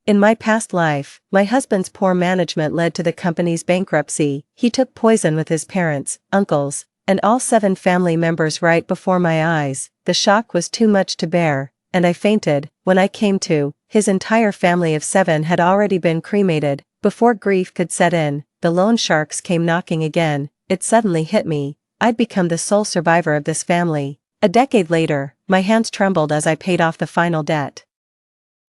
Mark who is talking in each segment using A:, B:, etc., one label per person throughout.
A: In my past life, my husband's poor management led to the company's bankruptcy. He took poison with his parents, uncles, and all 7 family members right before my eyes. The shock was too much to bear, and I fainted. When I came to, his entire family of 7 had already been cremated. Before grief could set in, the loan sharks came knocking again. It suddenly hit me. I'd become the sole survivor of this family. A decade later, my hands trembled as I paid off the final debt.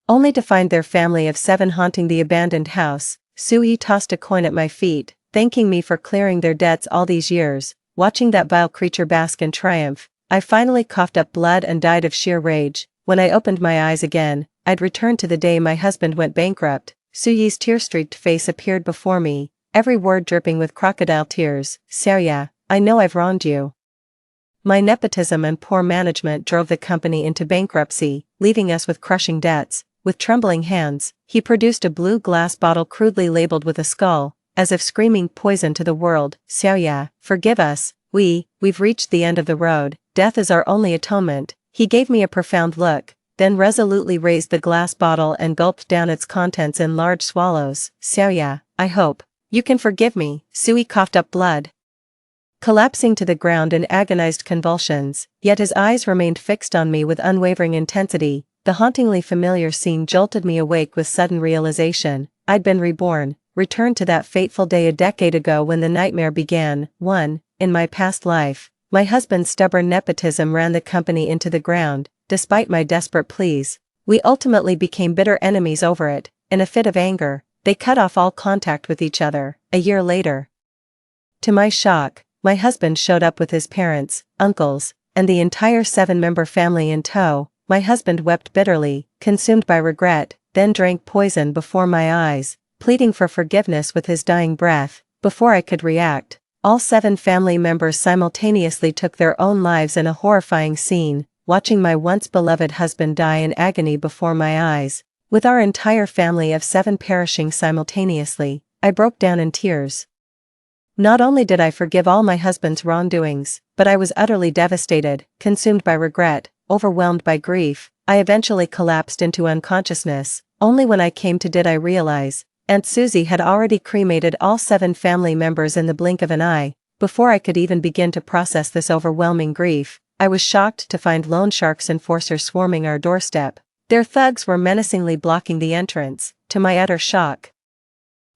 A: Only to find their family of 7 haunting the abandoned house. Sui tossed a coin at my feet, thanking me for clearing their debts all these years. Watching that vile creature bask in triumph, I finally coughed up blood and died of sheer rage. When I opened my eyes again, I'd returned to the day my husband went bankrupt. Suyi's tear-streaked face appeared before me, every word dripping with crocodile tears. Seria, I know I've wronged you. My nepotism and poor management drove the company into bankruptcy, leaving us with crushing debts. With trembling hands, he produced a blue glass bottle crudely labeled with a skull, as if screaming poison to the world. Seria, forgive us, we've reached the end of the road, death is our only atonement. He gave me a profound look, then resolutely raised the glass bottle and gulped down its contents in large swallows. Seria, I hope you can forgive me. Sui coughed up blood, collapsing to the ground in agonized convulsions, yet his eyes remained fixed on me with unwavering intensity. The hauntingly familiar scene jolted me awake with sudden realization. I'd been reborn, returned to that fateful day a decade ago when the nightmare began. In my past life, my husband's stubborn nepotism ran the company into the ground. Despite my desperate pleas, we ultimately became bitter enemies over it. In a fit of anger, they cut off all contact with each other. A year later, to my shock, my husband showed up with his parents, uncles, and the entire 7-member family in tow. My husband wept bitterly, consumed by regret, then drank poison before my eyes, pleading for forgiveness with his dying breath. Before I could react, all 7 family members simultaneously took their own lives in a horrifying scene. Watching my once beloved husband die in agony before my eyes, with our entire family of 7 perishing simultaneously, I broke down in tears. Not only did I forgive all my husband's wrongdoings, but I was utterly devastated, consumed by regret, overwhelmed by grief. I eventually collapsed into unconsciousness. Only when I came to did I realize, Aunt Susie had already cremated all 7 family members in the blink of an eye. Before I could even begin to process this overwhelming grief, I was shocked to find loan sharks enforcers swarming our doorstep. Their thugs were menacingly blocking the entrance. To my utter shock,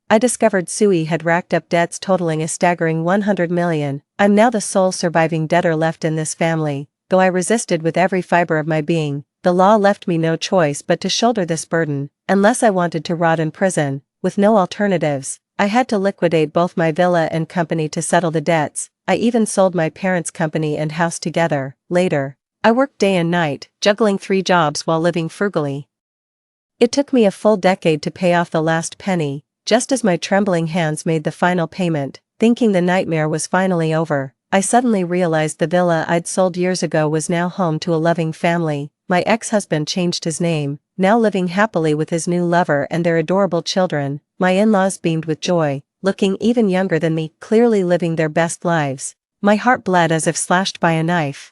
A: I discovered Sui had racked up debts totaling a staggering 100 million. I'm now the sole surviving debtor left in this family. Though I resisted with every fiber of my being, the law left me no choice but to shoulder this burden. Unless I wanted to rot in prison, with no alternatives, I had to liquidate both my villa and company to settle the debts. I even sold my parents' company and house together. Later, I worked day and night, juggling 3 jobs while living frugally. It took me a full decade to pay off the last penny. Just as my trembling hands made the final payment, thinking the nightmare was finally over, I suddenly realized the villa I'd sold years ago was now home to a loving family. My ex-husband changed his name, now living happily with his new lover and their adorable children. My in-laws beamed with joy, looking even younger than me, clearly living their best lives. My heart bled as if slashed by a knife.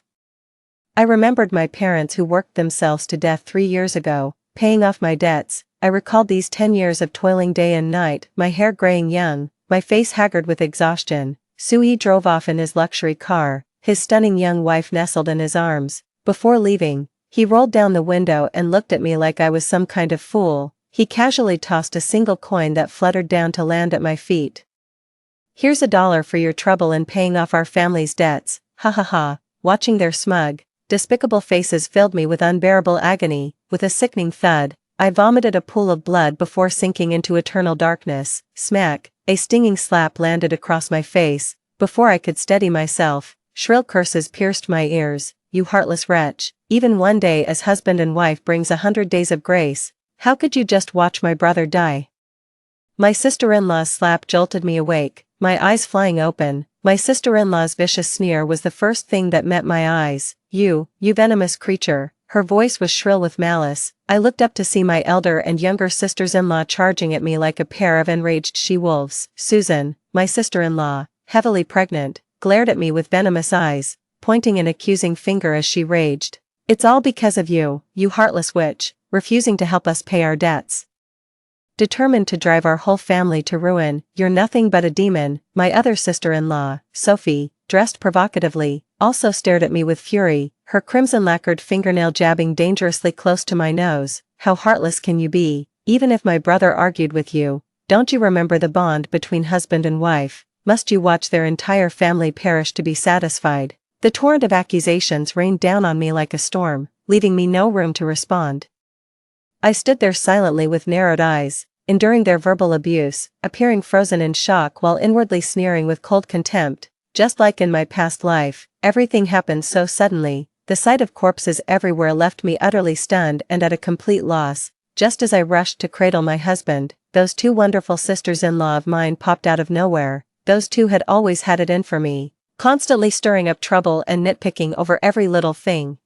A: I remembered my parents who worked themselves to death 3 years ago, paying off my debts. I recalled these 10 years of toiling day and night, my hair graying young, my face haggard with exhaustion. Sui drove off in his luxury car, his stunning young wife nestled in his arms. Before leaving, he rolled down the window and looked at me like I was some kind of fool. He casually tossed a single coin that fluttered down to land at my feet. Here's $1 for your trouble in paying off our family's debts. Ha ha ha. Watching their smug, despicable faces filled me with unbearable agony. With a sickening thud, I vomited a pool of blood before sinking into eternal darkness. Smack, a stinging slap landed across my face. Before I could steady myself, shrill curses pierced my ears. You heartless wretch, even one day as husband and wife brings 100 days of grace. How could you just watch my brother die? My sister-in-law's slap jolted me awake, my eyes flying open. My sister-in-law's vicious sneer was the first thing that met my eyes. You venomous creature. Her voice was shrill with malice. I looked up to see my elder and younger sisters-in-law charging at me like a pair of enraged she-wolves. Susan, my sister-in-law, heavily pregnant, glared at me with venomous eyes, pointing an accusing finger as she raged. It's all because of you, you heartless witch, refusing to help us pay our debts. determined to drive our whole family to ruin. "You're nothing but a demon." My other sister-in-law, Sophie, dressed provocatively, also stared at me with fury, her crimson-lacquered fingernail jabbing dangerously close to my nose. "How heartless can you be? Even if my brother argued with you, don't you remember the bond between husband and wife? Must you watch their entire family perish to be satisfied?" The torrent of accusations rained down on me like a storm, leaving me no room to respond. I stood there silently with narrowed eyes, enduring their verbal abuse, appearing frozen in shock while inwardly sneering with cold contempt. Just like in my past life, everything happened so suddenly. The sight of corpses everywhere left me utterly stunned and at a complete loss. Just as I rushed to cradle my husband, those two wonderful sisters-in-law of mine popped out of nowhere. Those two had always had it in for me, constantly stirring up trouble and nitpicking over every little thing.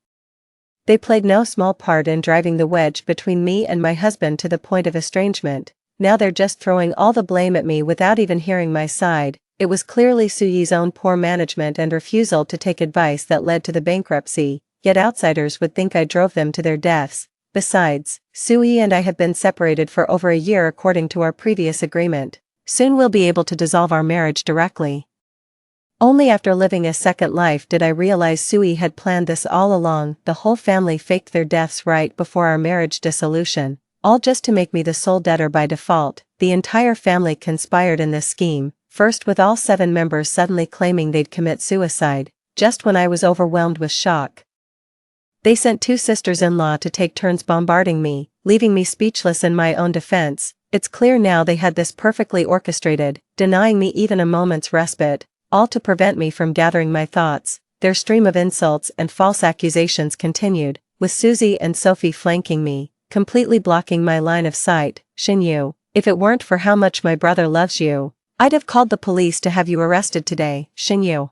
A: They played no small part in driving the wedge between me and my husband to the point of estrangement. Now they're just throwing all the blame at me without even hearing my side. It was clearly Suyi's own poor management and refusal to take advice that led to the bankruptcy, yet outsiders would think I drove them to their deaths. Besides, Suyi and I have been separated for over a year according to our previous agreement. Soon we'll be able to dissolve our marriage directly. Only after living a second life did I realize Suyi had planned this all along. The whole family faked their deaths right before our marriage dissolution, all just to make me the sole debtor by default. The entire family conspired in this scheme, first with all 7 members suddenly claiming they'd commit suicide, just when I was overwhelmed with shock. They sent 2 sisters-in-law to take turns bombarding me, leaving me speechless in my own defense. It's clear now they had this perfectly orchestrated, denying me even a moment's respite, all to prevent me from gathering my thoughts. Their stream of insults and false accusations continued, with Susie and Sophie flanking me, completely blocking my line of sight. "Xinyu, if it weren't for how much my brother loves you, I'd have called the police to have you arrested today. Xinyu,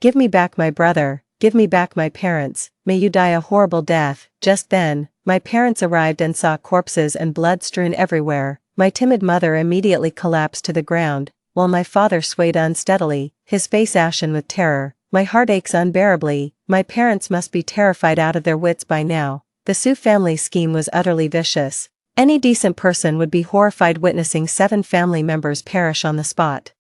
A: give me back my brother, give me back my parents, may you die a horrible death." Just then, my parents arrived and saw corpses and blood strewn everywhere. My timid mother immediately collapsed to the ground, while my father swayed unsteadily, his face ashen with terror. My heart aches unbearably. My parents must be terrified out of their wits by now. The Su family scheme was utterly vicious. Any decent person would be horrified witnessing 7 family members perish on the spot.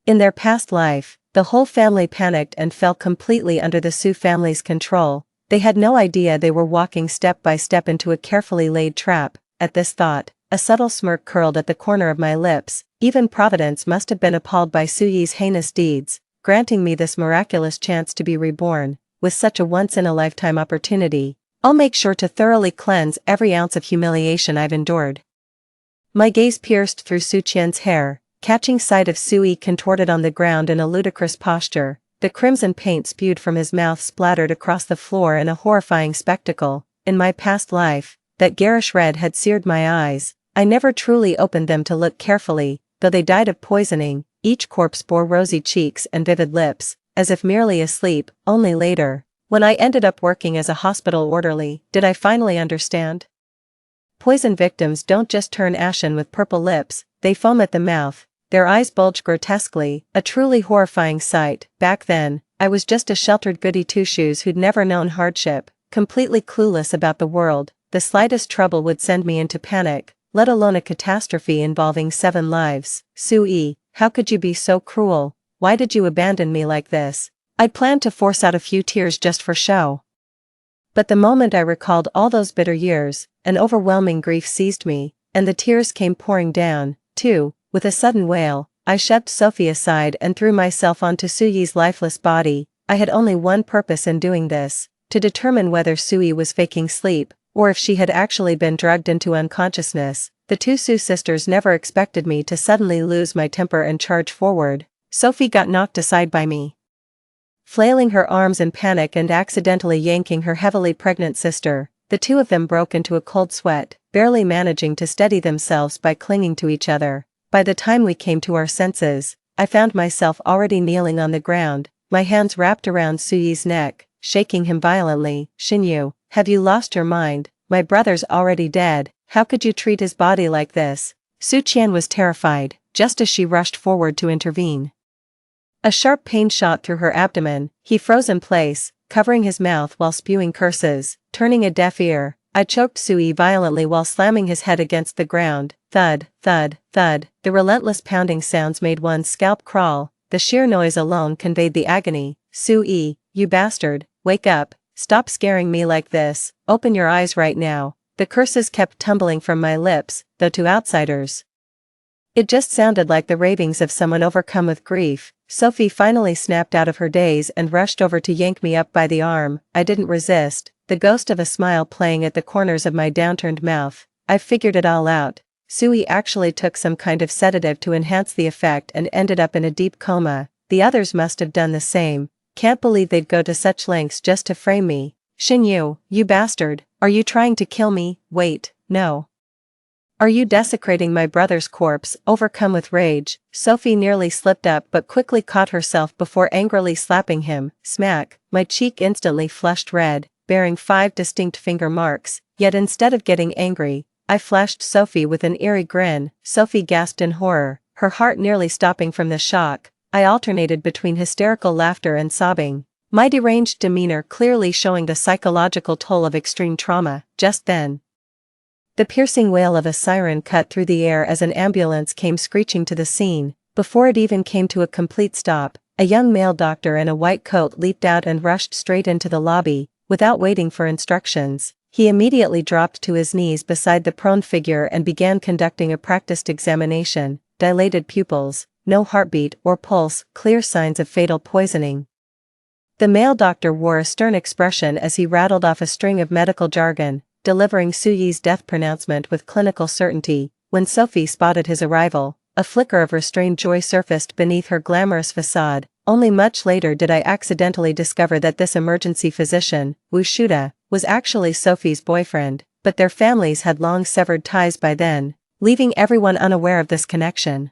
A: In their past life, the whole family panicked and fell completely under the Su family's control. They had no idea they were walking step by step into a carefully laid trap. At this thought, a subtle smirk curled at the corner of my lips. Even Providence must have been appalled by Suyi's heinous deeds, granting me this miraculous chance to be reborn. With such a once-in-a-lifetime opportunity, I'll make sure to thoroughly cleanse every ounce of humiliation I've endured. My gaze pierced through Su Qian's hair, catching sight of Suyi contorted on the ground in a ludicrous posture. The crimson paint spewed from his mouth splattered across the floor in a horrifying spectacle. In my past life, that garish red had seared my eyes. I never truly opened them to look carefully, though they died of poisoning. Each corpse bore rosy cheeks and vivid lips, as if merely asleep. Only later, when I ended up working as a hospital orderly, did I finally understand. Poison victims don't just turn ashen with purple lips, they foam at the mouth, their eyes bulge grotesquely, a truly horrifying sight. Back then, I was just a sheltered goody two-shoes who'd never known hardship, completely clueless about the world. The slightest trouble would send me into panic, let alone a catastrophe involving 7 lives. "Suyi, how could you be so cruel? Why did you abandon me like this?" I'd planned to force out a few tears just for show. But the moment I recalled all those bitter years, an overwhelming grief seized me, and the tears came pouring down, too. With a sudden wail, I shoved Sophie aside and threw myself onto Suyi's lifeless body. I had only one purpose in doing this, to determine whether Suyi was faking sleep, or if she had actually been drugged into unconsciousness. The 2 Su sisters never expected me to suddenly lose my temper and charge forward. Sophie got knocked aside by me, flailing her arms in panic and accidentally yanking her heavily pregnant sister. The 2 of them broke into a cold sweat, barely managing to steady themselves by clinging to each other. By the time we came to our senses, I found myself already kneeling on the ground, my hands wrapped around Suyi's neck, shaking him violently. "Xinyu, have you lost your mind? My brother's already dead. How could you treat his body like this?" Su Qian was terrified, just as she rushed forward to intervene. A sharp pain shot through her abdomen. He froze in place, covering his mouth while spewing curses. Turning a deaf ear, I choked Sui violently while slamming his head against the ground. Thud, thud, thud. The relentless pounding sounds made one's scalp crawl. The sheer noise alone conveyed the agony. Sui, you bastard, wake up, stop scaring me like this, open your eyes right now. The curses kept tumbling from my lips, though to outsiders it just sounded like the ravings of someone overcome with grief. Sophie finally snapped out of her daze and rushed over to yank me up by the arm. I didn't resist, the ghost of a smile playing at the corners of my downturned mouth. I've figured it all out. Sui actually took some kind of sedative to enhance the effect and ended up in a deep coma. The others must have done the same. Can't believe they'd go to such lengths just to frame me. Xinyu, you bastard, are you trying to kill me? Wait, no. Are you desecrating my brother's corpse? Overcome with rage, Sophie nearly slipped up but quickly caught herself before angrily slapping him. Smack, my cheek instantly flushed red, bearing 5 distinct finger marks, yet instead of getting angry, I flashed Sophie with an eerie grin. Sophie gasped in horror, her heart nearly stopping from the shock. I alternated between hysterical laughter and sobbing, my deranged demeanor clearly showing the psychological toll of extreme trauma. Just then, the piercing wail of a siren cut through the air as an ambulance came screeching to the scene. Before it even came to a complete stop, a young male doctor in a white coat leaped out and rushed straight into the lobby. Without waiting for instructions, he immediately dropped to his knees beside the prone figure and began conducting a practiced examination. Dilated pupils, no heartbeat or pulse, clear signs of fatal poisoning. The male doctor wore a stern expression as he rattled off a string of medical jargon, delivering Suyi's death pronouncement with clinical certainty. When Sophie spotted his arrival, a flicker of restrained joy surfaced beneath her glamorous facade. Only much later did I accidentally discover that this emergency physician, Wushuda, was actually Sophie's boyfriend, but their families had long severed ties by then, leaving everyone unaware of this connection.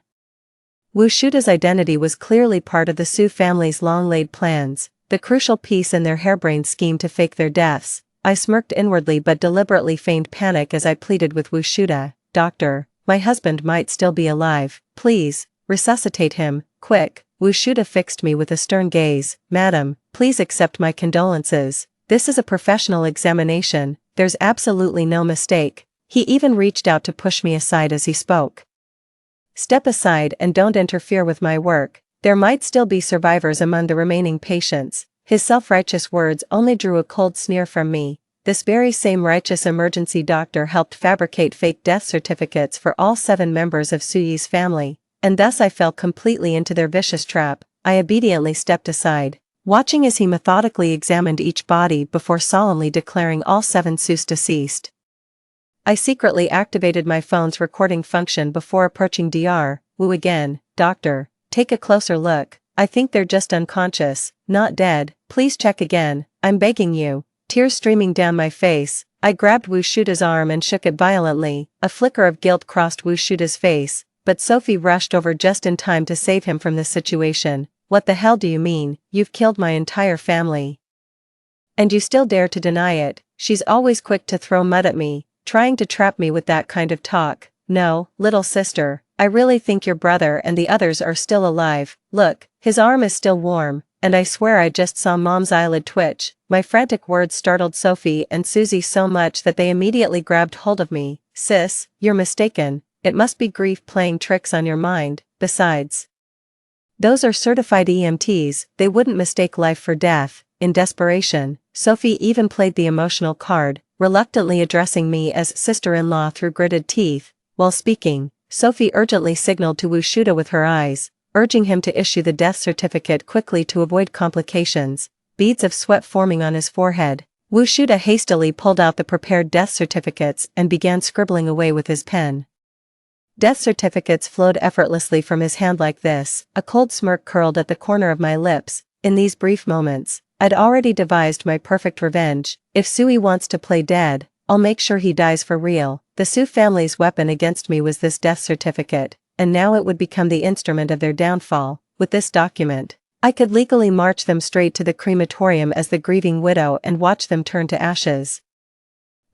A: Wushuda's identity was clearly part of the Su family's long-laid plans, the crucial piece in their harebrained scheme to fake their deaths. I smirked inwardly but deliberately feigned panic as I pleaded with Wushuda. Doctor, my husband might still be alive. Please, resuscitate him, quick. Wushuda fixed me with a stern gaze. Madam, please accept my condolences. This is a professional examination, there's absolutely no mistake. He even reached out to push me aside as he spoke. Step aside and don't interfere with my work. There might still be survivors among the remaining patients. His self-righteous words only drew a cold sneer from me. This very same righteous emergency doctor helped fabricate fake death certificates for all 7 members of Suyi's family, and thus I fell completely into their vicious trap. I obediently stepped aside, watching as he methodically examined each body before solemnly declaring all 7 Sus deceased. I secretly activated my phone's recording function before approaching Dr. Wu again. Doctor, take a closer look. I think they're just unconscious, not dead. Please check again, I'm begging you. Tears streaming down my face, I grabbed Wushuda's arm and shook it violently. A flicker of guilt crossed Wushuda's face, but Sophie rushed over just in time to save him from this situation. What the hell do you mean? You've killed my entire family. And you still dare to deny it? She's always quick to throw mud at me, trying to trap me with that kind of talk. No, little sister, I really think your brother and the others are still alive. Look, his arm is still warm, and I swear I just saw Mom's eyelid twitch. My frantic words startled Sophie and Susie so much that they immediately grabbed hold of me. Sis, you're mistaken, it must be grief playing tricks on your mind. Besides, those are certified EMTs, they wouldn't mistake life for death. In desperation, Sophie even played the emotional card, reluctantly addressing me as sister-in-law through gritted teeth. While speaking, Sophie urgently signaled to Wushuda with her eyes, urging him to issue the death certificate quickly to avoid complications. Beads of sweat forming on his forehead, Wushuda hastily pulled out the prepared death certificates and began scribbling away with his pen. Death certificates flowed effortlessly from his hand like this. A cold smirk curled at the corner of my lips. In these brief moments, I'd already devised my perfect revenge. If Sui wants to play dead, I'll make sure he dies for real. The Su family's weapon against me was this death certificate, and now it would become the instrument of their downfall. With this document, I could legally march them straight to the crematorium as the grieving widow and watch them turn to ashes.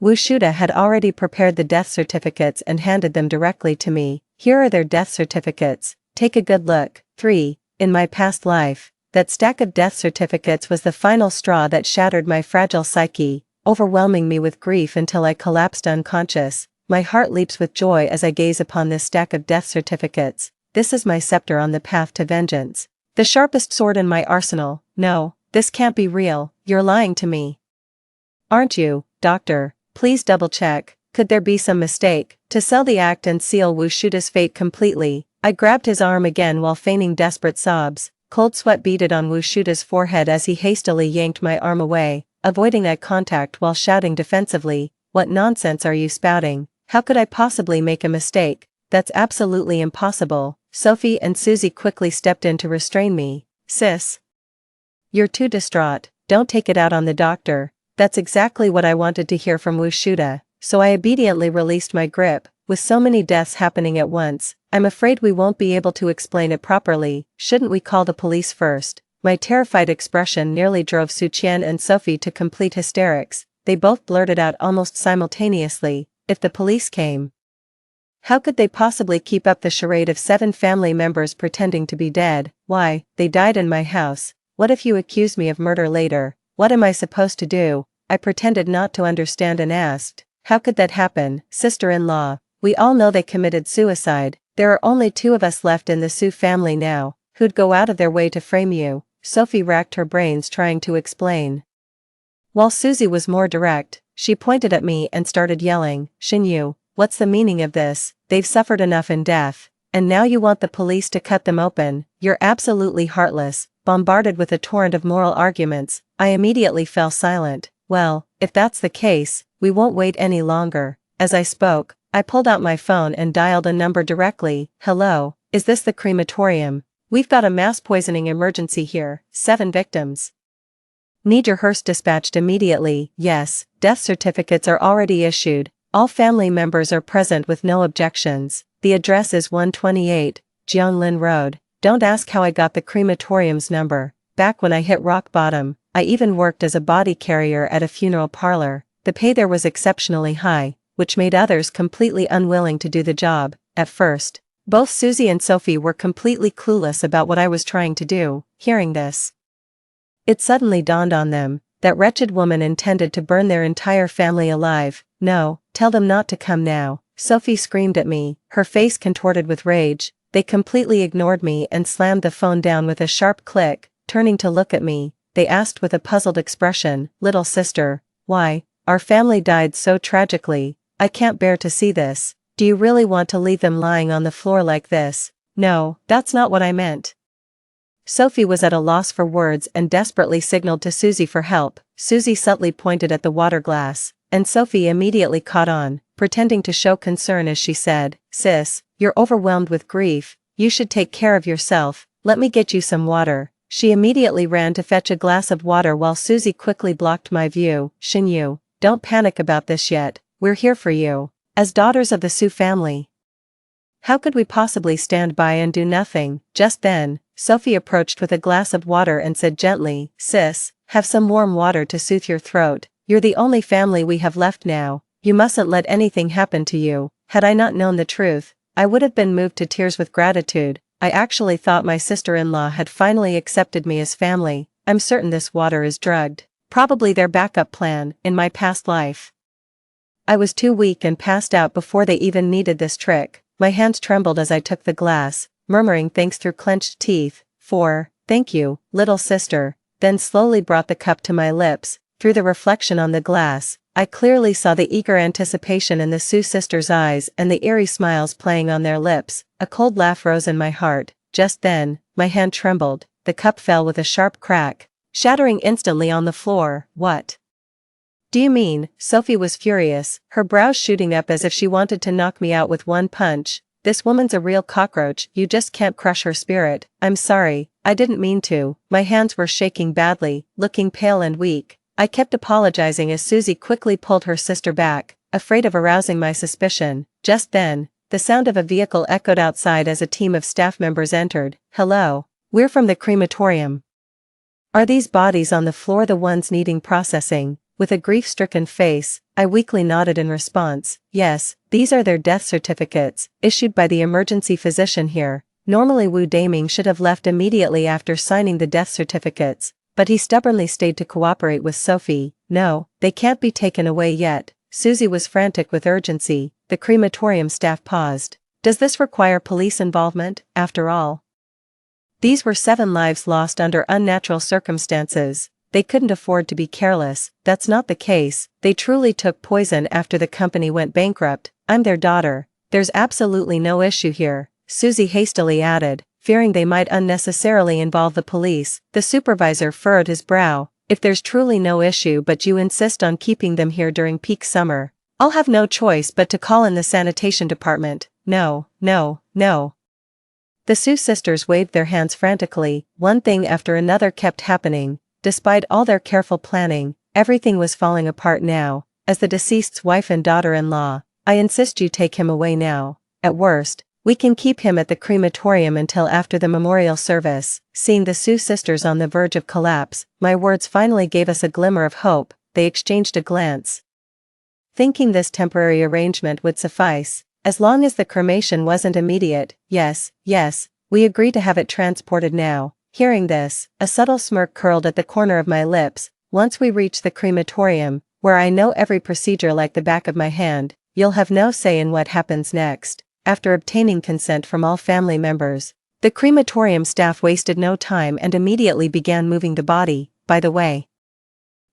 A: Wushuda had already prepared the death certificates and handed them directly to me. Here are their death certificates, take a good look. 3. In my past life, that stack of death certificates was the final straw that shattered my fragile psyche. overwhelming me with grief until I collapsed unconscious. My heart leaps with joy as I gaze upon this stack of death certificates. This is my scepter on the path to vengeance. The sharpest sword in my arsenal. No, this can't be real, you're lying to me. Aren't you, doctor? Please double check, could there be some mistake? To sell the act and seal Wu Shuda's fate completely, I grabbed his arm again while feigning desperate sobs. Cold sweat beaded on Wu Shuda's forehead as he hastily yanked my arm away, avoiding eye contact while shouting defensively, "What nonsense are you spouting? How could I possibly make a mistake? That's absolutely impossible." Sophie and Susie quickly stepped in to restrain me. "Sis, you're too distraught, don't take it out on the doctor." That's exactly what I wanted to hear from Wu Shuda, so I obediently released my grip. With so many deaths happening at once, I'm afraid we won't be able to explain it properly. Shouldn't we call the police first? My terrified expression nearly drove Su Qian and Sophie to complete hysterics. They both blurted out almost simultaneously, "If the police came, how could they possibly keep up the charade of 7 family members pretending to be dead? Why, they died in my house. What if you accuse me of murder later? What am I supposed to do?" I pretended not to understand and asked, "How could that happen, sister-in-law? We all know they committed suicide. There are only 2 of us left in the Su family now. Who'd go out of their way to frame you?" Sophie racked her brains trying to explain, while Susie was more direct. She pointed at me and started yelling, "Xinyu, what's the meaning of this? They've suffered enough in death, and now you want the police to cut them open? You're absolutely heartless." Bombarded with a torrent of moral arguments, I immediately fell silent. "Well, if that's the case, we won't wait any longer." As I spoke, I pulled out my phone and dialed a number directly. "Hello, is this the crematorium? We've got a mass poisoning emergency here, 7 victims. Need your hearse dispatched immediately." "Yes, death certificates are already issued. All family members are present with no objections. The address is 128, Jianglin Road." Don't ask how I got the crematorium's number. Back when I hit rock bottom, I even worked as a body carrier at a funeral parlor. The pay there was exceptionally high, which made others completely unwilling to do the job. At first, both Susie and Sophie were completely clueless about what I was trying to do. Hearing this, it suddenly dawned on them. That wretched woman intended to burn their entire family alive. "No, tell them not to come now." Sophie screamed at me, her face contorted with rage. They completely ignored me and slammed the phone down with a sharp click. Turning to look at me, they asked with a puzzled expression, "Little sister, why? Our family died so tragically. I can't bear to see this. Do you really want to leave them lying on the floor like this?" "No, that's not what I meant." Sophie was at a loss for words and desperately signaled to Susie for help. Susie subtly pointed at the water glass, and Sophie immediately caught on, pretending to show concern as she said, "Sis, you're overwhelmed with grief. You should take care of yourself. Let me get you some water." She immediately ran to fetch a glass of water while Susie quickly blocked my view. "Xinyu, don't panic about this yet. We're here for you. As daughters of the Su family, how could we possibly stand by and do nothing?" Just then, Sophie approached with a glass of water and said gently, "Sis, have some warm water to soothe your throat. You're the only family we have left now. You mustn't let anything happen to you." Had I not known the truth, I would have been moved to tears with gratitude. I actually thought my sister-in-law had finally accepted me as family. I'm certain this water is drugged. Probably their backup plan, in my past life. I was too weak and passed out before they even needed this trick. My hands trembled as I took the glass, murmuring thanks through clenched teeth. Thank you, little sister," then slowly brought the cup to my lips. Through the reflection on the glass, I clearly saw the eager anticipation in the Su sisters' eyes and the eerie smiles playing on their lips. A cold laugh rose in my heart. Just then, my hand trembled, the cup fell with a sharp crack, shattering instantly on the floor. "What do you mean?" Sophie was furious, her brows shooting up as if she wanted to knock me out with one punch. "This woman's a real cockroach, you just can't crush her spirit." "I'm sorry, I didn't mean to." My hands were shaking badly, looking pale and weak. I kept apologizing as Susie quickly pulled her sister back, afraid of arousing my suspicion. Just then, the sound of a vehicle echoed outside as a team of staff members entered. "Hello, we're from the crematorium. Are these bodies on the floor the ones needing processing?" With a grief-stricken face, I weakly nodded in response. "Yes, these are their death certificates, issued by the emergency physician here." Normally Wu Daming should have left immediately after signing the death certificates, but he stubbornly stayed to cooperate with Sophie. "No, They can't be taken away yet. Susie was frantic with urgency. The crematorium staff paused. Does this require police involvement, after all? These were 7 lives lost under unnatural circumstances. They couldn't afford to be careless. That's not the case. They truly took poison after the company went bankrupt. I'm their daughter. There's absolutely no issue here, Susie hastily added, fearing they might unnecessarily involve the police. The supervisor furrowed his brow. If there's truly no issue but you insist on keeping them here during peak summer, I'll have no choice but to call in the sanitation department. No, no, no. The Sioux sisters waved their hands frantically. One thing after another kept happening. Despite all their careful planning, everything was falling apart now. As the deceased's wife and daughter-in-law, I insist you take him away now. At worst, we can keep him at the crematorium until after the memorial service. Seeing the Sioux sisters on the verge of collapse, my words finally gave us a glimmer of hope. They exchanged a glance, thinking this temporary arrangement would suffice, as long as the cremation wasn't immediate. Yes, yes, we agreed to have it transported now. Hearing this, a subtle smirk curled at the corner of my lips. Once we reach the crematorium, where I know every procedure like the back of my hand, you'll have no say in what happens next. After obtaining consent from all family members, the crematorium staff wasted no time and immediately began moving the body. By the way,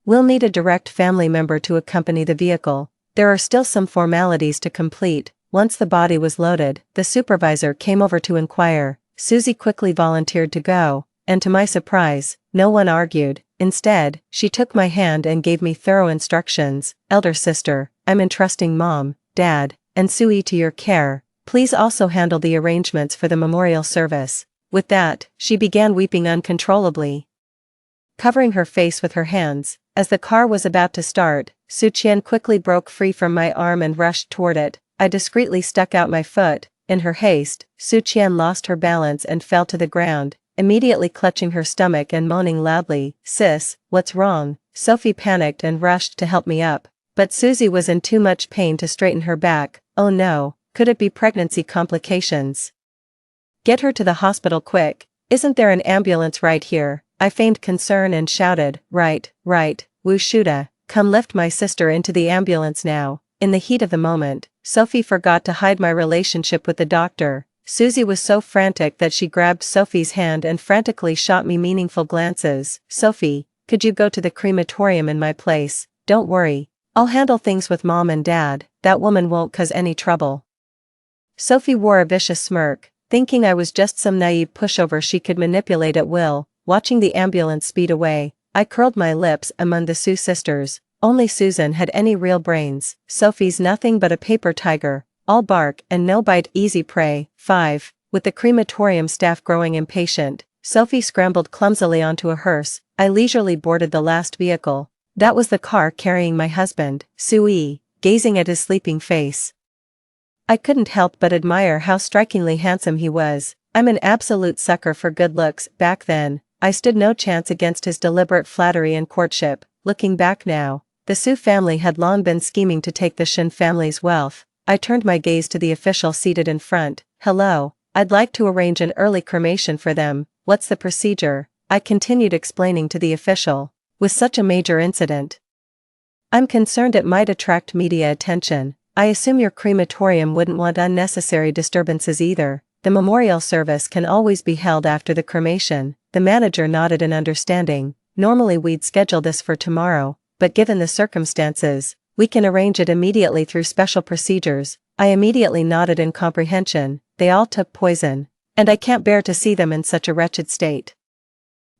A: we'll need a direct family member to accompany the vehicle. There are still some formalities to complete. Once the body was loaded, the supervisor came over to inquire. Susie quickly volunteered to go, and to my surprise, no one argued. Instead, she took my hand and gave me thorough instructions. Elder sister, I'm entrusting Mom, Dad, and Suey to your care. Please also handle the arrangements for the memorial service. With that, she began weeping uncontrollably, covering her face with her hands. As the car was about to start, Su Qian quickly broke free from my arm and rushed toward it. I discreetly stuck out my foot. In her haste, Su Qian lost her balance and fell to the ground, immediately clutching her stomach and moaning loudly. Sis, what's wrong? Sophie panicked and rushed to help me up, but Susie was in too much pain to straighten her back. Oh no, could it be pregnancy complications? Get her to the hospital quick. Isn't there an ambulance right here? I feigned concern and shouted, right, Wu Shuda, come lift my sister into the ambulance now. In the heat of the moment, Sophie forgot to hide my relationship with the doctor. Susie was so frantic that she grabbed Sophie's hand and frantically shot me meaningful glances. Sophie, could you go to the crematorium in my place? Don't worry, I'll handle things with Mom and Dad. That woman won't cause any trouble. Sophie wore a vicious smirk, thinking I was just some naive pushover she could manipulate at will. Watching the ambulance speed away, I curled my lips among the Sioux sisters. Only Susan had any real brains. Sophie's nothing but a paper tiger, all bark and no bite, easy prey. 5. With the crematorium staff growing impatient, Sophie scrambled clumsily onto a hearse. I leisurely boarded the last vehicle. That was the car carrying my husband, Sui, gazing at his sleeping face. I couldn't help but admire how strikingly handsome he was. I'm an absolute sucker for good looks. Back then, I stood no chance against his deliberate flattery and courtship. Looking back now, the Sioux family had long been scheming to take the Shin family's wealth. I turned my gaze to the official seated in front. Hello, I'd like to arrange an early cremation for them. What's the procedure? I continued explaining to the official. With such a major incident, I'm concerned it might attract media attention. I assume your crematorium wouldn't want unnecessary disturbances either. The memorial service can always be held after the cremation. The manager nodded in understanding. Normally we'd schedule this for tomorrow, but given the circumstances, we can arrange it immediately through special procedures. I immediately nodded in comprehension. They all took poison, and I can't bear to see them in such a wretched state.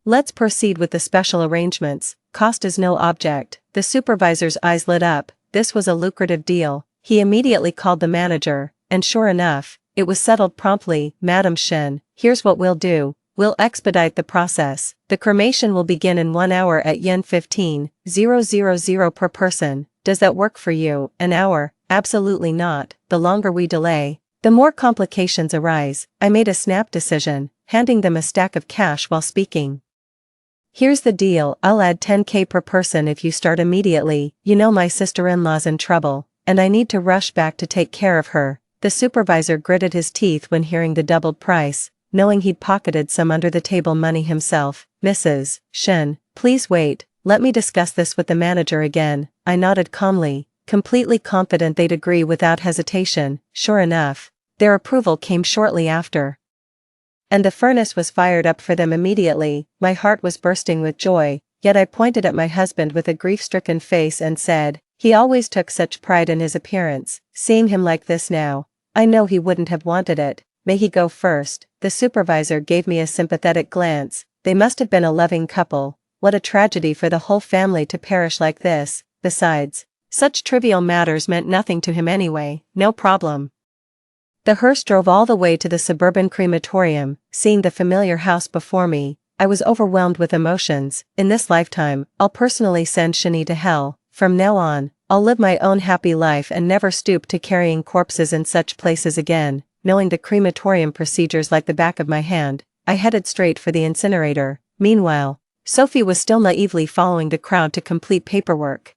A: Let's proceed with the special arrangements. Cost is no object. The supervisor's eyes lit up. This was a lucrative deal. He immediately called the manager, and sure enough, it was settled promptly. Madam Shen, here's what we'll do. We'll expedite the process. The cremation will begin in 1 hour at Yen 15,000 per person. Does that work for you? An hour? Absolutely not. The longer we delay, the more complications arise. I made a snap decision, handing them a stack of cash while speaking. Here's the deal, I'll add 10K per person if you start immediately. You know my sister-in-law's in trouble, and I need to rush back to take care of her. The supervisor gritted his teeth when hearing the doubled price, knowing he'd pocketed some under-the-table money himself. Mrs. Shen, please wait, let me discuss this with the manager again. I nodded calmly, completely confident they'd agree without hesitation. Sure enough, their approval came shortly after. And the furnace was fired up for them immediately. My heart was bursting with joy, yet I pointed at my husband with a grief-stricken face and said, he always took such pride in his appearance. Seeing him like this now, I know he wouldn't have wanted it. May he go first. The supervisor gave me a sympathetic glance. They must have been a loving couple. What a tragedy for the whole family to perish like this. Besides, such trivial matters meant nothing to him anyway. No problem. The hearse drove all the way to the suburban crematorium. Seeing the familiar house before me, I was overwhelmed with emotions. In this lifetime, I'll personally send Shani to hell. From now on, I'll live my own happy life and never stoop to carrying corpses in such places again. Knowing the crematorium procedures like the back of my hand, I headed straight for the incinerator. Meanwhile, Sophie was still naively following the crowd to complete paperwork.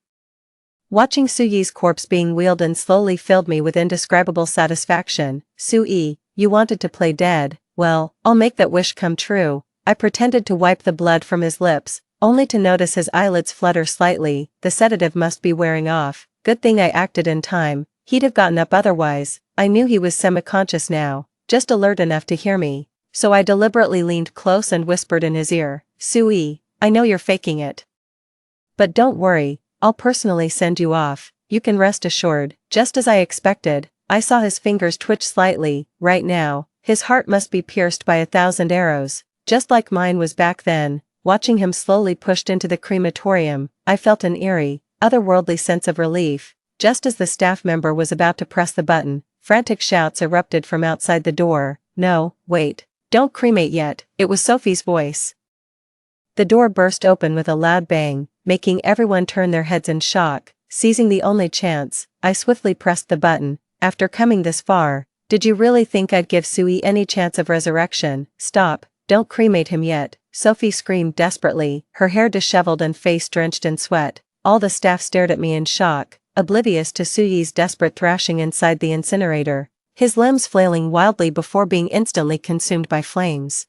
A: Watching Suyi's corpse being wheeled in slowly filled me with indescribable satisfaction. Suyi, you wanted to play dead. Well, I'll make that wish come true. I pretended to wipe the blood from his lips, only to notice his eyelids flutter slightly. The sedative must be wearing off. Good thing I acted in time. He'd have gotten up otherwise. I knew he was semi-conscious now, just alert enough to hear me. So I deliberately leaned close and whispered in his ear, Suyi, I know you're faking it. But don't worry, I'll personally send you off. You can rest assured. Just as I expected, I saw his fingers twitch slightly. Right now, his heart must be pierced by 1,000 arrows, just like mine was back then. Watching him slowly pushed into the crematorium, I felt an eerie, otherworldly sense of relief. Just as the staff member was about to press the button, frantic shouts erupted from outside the door. No, wait, don't cremate yet. It was Sophie's voice. The door burst open with a loud bang, making everyone turn their heads in shock. Seizing the only chance, I swiftly pressed the button. After coming this far, did you really think I'd give Suyi any chance of resurrection? Stop, don't cremate him yet, Sophie screamed desperately, her hair disheveled and face drenched in sweat. All the staff stared at me in shock, oblivious to Suyi's desperate thrashing inside the incinerator, his limbs flailing wildly before being instantly consumed by flames.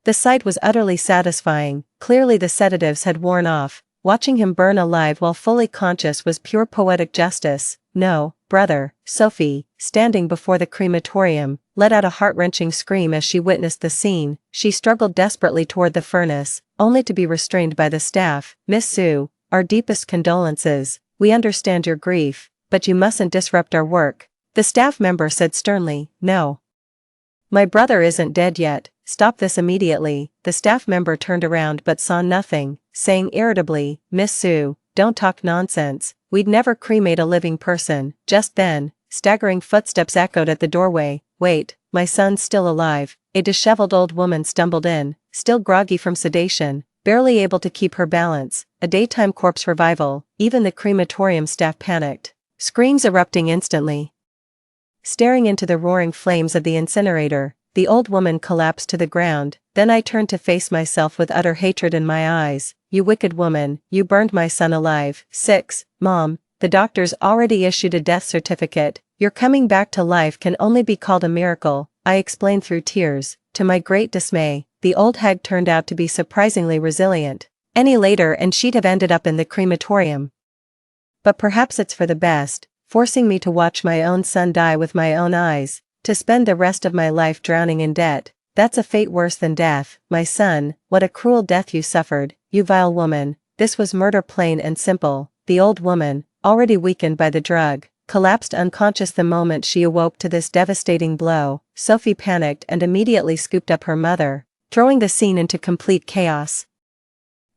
A: The sight was utterly satisfying. Clearly the sedatives had worn off. Watching him burn alive while fully conscious was pure poetic justice. No, brother. Sophie, standing before the crematorium, let out a heart-wrenching scream as she witnessed the scene. She struggled desperately toward the furnace, only to be restrained by the staff. Miss Sue, our deepest condolences. We understand your grief, but you mustn't disrupt our work. The staff member said sternly. No. My brother isn't dead yet. Stop this immediately. The staff member turned around but saw nothing, saying irritably, Miss Sue, don't talk nonsense. We'd never cremate a living person. Just then, staggering footsteps echoed at the doorway. Wait, my son's still alive. A disheveled old woman stumbled in, still groggy from sedation, barely able to keep her balance. A daytime corpse revival. Even the crematorium staff panicked. Screams erupting instantly. Staring into the roaring flames of the incinerator, the old woman collapsed to the ground. Then I turned to face myself with utter hatred in my eyes. You wicked woman, you burned my son alive. 6. Mom, the doctors already issued a death certificate. Your coming back to life can only be called a miracle, I explained through tears. To my great dismay, the old hag turned out to be surprisingly resilient. Any later and she'd have ended up in the crematorium. But perhaps it's for the best, forcing me to watch my own son die with my own eyes, to spend the rest of my life drowning in debt. That's a fate worse than death. My son, what a cruel death you suffered, you vile woman. This was murder plain and simple. The old woman, already weakened by the drug, collapsed unconscious the moment she awoke to this devastating blow. Sophie panicked and immediately scooped up her mother, throwing the scene into complete chaos.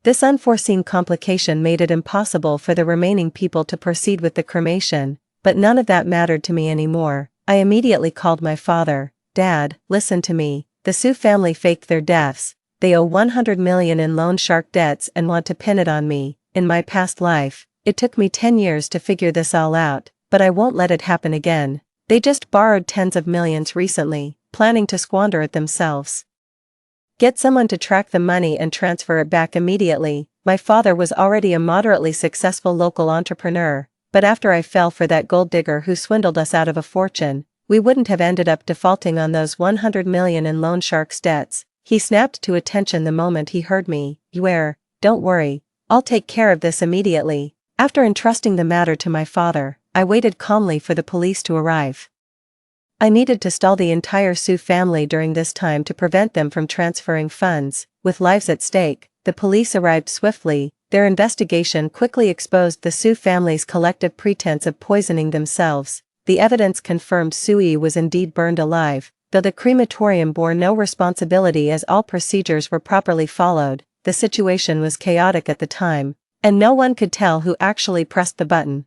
A: This unforeseen complication made it impossible for the remaining people to proceed with the cremation, but none of that mattered to me anymore. I immediately called my father. Dad, listen to me. The Sue family faked their deaths. They owe 100 million in loan shark debts and want to pin it on me. In my past life, it took me 10 years to figure this all out, but I won't let it happen again. They just borrowed tens of millions recently, planning to squander it themselves. Get someone to track the money and transfer it back immediately. My father was already a moderately successful local entrepreneur, but after I fell for that gold digger who swindled us out of a fortune, we wouldn't have ended up defaulting on those 100 million in loan sharks' debts. He snapped to attention the moment he heard me. Don't worry, I'll take care of this immediately. After entrusting the matter to my father, I waited calmly for the police to arrive. I needed to stall the entire Su family during this time to prevent them from transferring funds. With lives at stake, the police arrived swiftly. Their investigation quickly exposed the Su family's collective pretense of poisoning themselves. The evidence confirmed Sui was indeed burned alive, though the crematorium bore no responsibility as all procedures were properly followed. The situation was chaotic at the time, and no one could tell who actually pressed the button.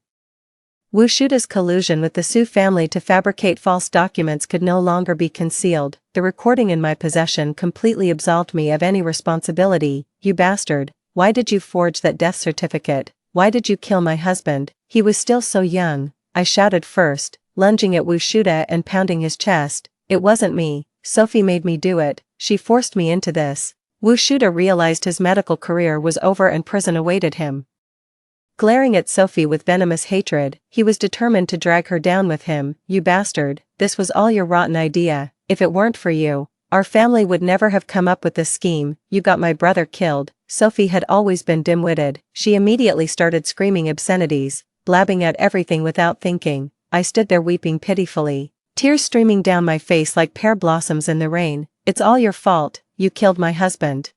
A: Wu Shuda's collusion with the Su family to fabricate false documents could no longer be concealed. The recording in my possession completely absolved me of any responsibility. You bastard, why did you forge that death certificate? Why did you kill my husband? He was still so young, I shouted first, lunging at Wu Shuda and pounding his chest. It wasn't me, Sophie made me do it, she forced me into this. Wu Shuda realized his medical career was over and prison awaited him. Glaring at Sophie with venomous hatred, he was determined to drag her down with him. You bastard, this was all your rotten idea. If it weren't for you, our family would never have come up with this scheme. You got my brother killed. Sophie had always been dim-witted. She immediately started screaming obscenities, blabbing at everything without thinking. I stood there weeping pitifully, tears streaming down my face like pear blossoms in the rain. It's all your fault, you killed my husband.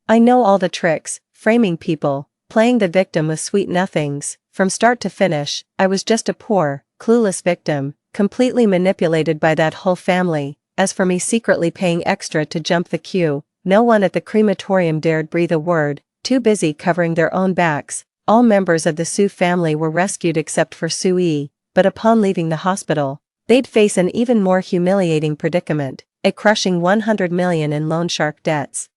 A: I know all the tricks, framing people, playing the victim with sweet nothings. From start to finish, I was just a poor, clueless victim, completely manipulated by that whole family. As for me secretly paying extra to jump the queue, no one at the crematorium dared breathe a word, too busy covering their own backs. All members of the Su family were rescued except for Sui, but upon leaving the hospital, they'd face an even more humiliating predicament, a crushing 100 million in loan shark debts.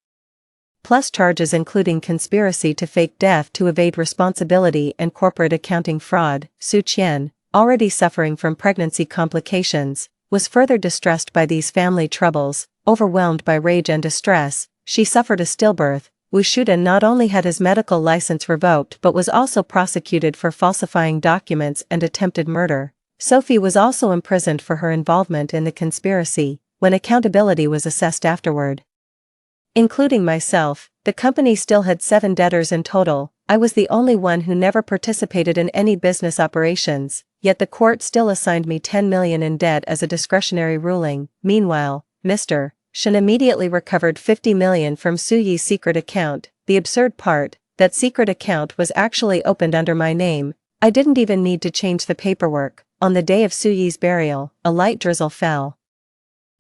A: Plus charges including conspiracy to fake death to evade responsibility and corporate accounting fraud. Su Qian, already suffering from pregnancy complications, was further distressed by these family troubles. Overwhelmed by rage and distress, she suffered a stillbirth. Wu Shuda not only had his medical license revoked but was also prosecuted for falsifying documents and attempted murder. Sophie was also imprisoned for her involvement in the conspiracy, when accountability was assessed afterward. Including myself, the company still had 7 debtors in total. I was the only one who never participated in any business operations, yet the court still assigned me 10 million in debt as a discretionary ruling. Meanwhile, Mr. Shen immediately recovered 50 million from Su Yi's secret account. The absurd part, that secret account was actually opened under my name. I didn't even need to change the paperwork. On the day of Su Yi's burial, a light drizzle fell.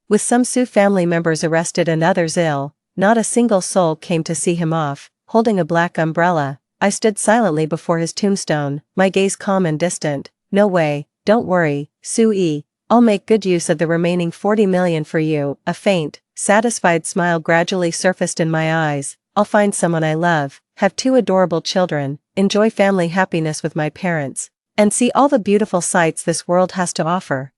A: With some Su family members arrested and others ill, not a single soul came to see him off. Holding a black umbrella, I stood silently before his tombstone, my gaze calm and distant. No way, don't worry, Sui, I'll make good use of the remaining 40 million for you. A faint, satisfied smile gradually surfaced in my eyes. I'll find someone I love, have 2 adorable children, enjoy family happiness with my parents, and see all the beautiful sights this world has to offer.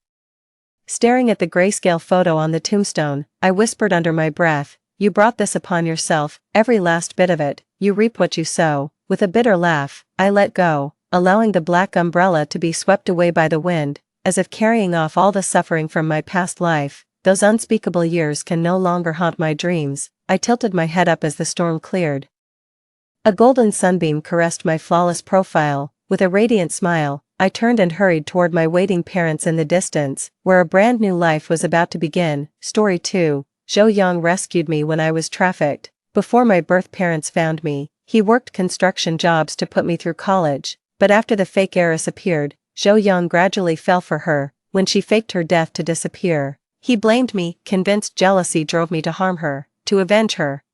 A: Staring at the grayscale photo on the tombstone, I whispered under my breath, you brought this upon yourself, every last bit of it. You reap what you sow. With a bitter laugh, I let go, allowing the black umbrella to be swept away by the wind, as if carrying off all the suffering from my past life. Those unspeakable years can no longer haunt my dreams. I tilted my head up as the storm cleared. A golden sunbeam caressed my flawless profile. With a radiant smile, I turned and hurried toward my waiting parents in the distance, where a brand new life was about to begin. Story 2. Zhou Yang rescued me when I was trafficked. Before my birth parents found me, he worked construction jobs to put me through college, but after the fake heiress appeared, Zhou Yang gradually fell for her. When she faked her death to disappear, he blamed me, convinced jealousy drove me to harm her, to avenge her.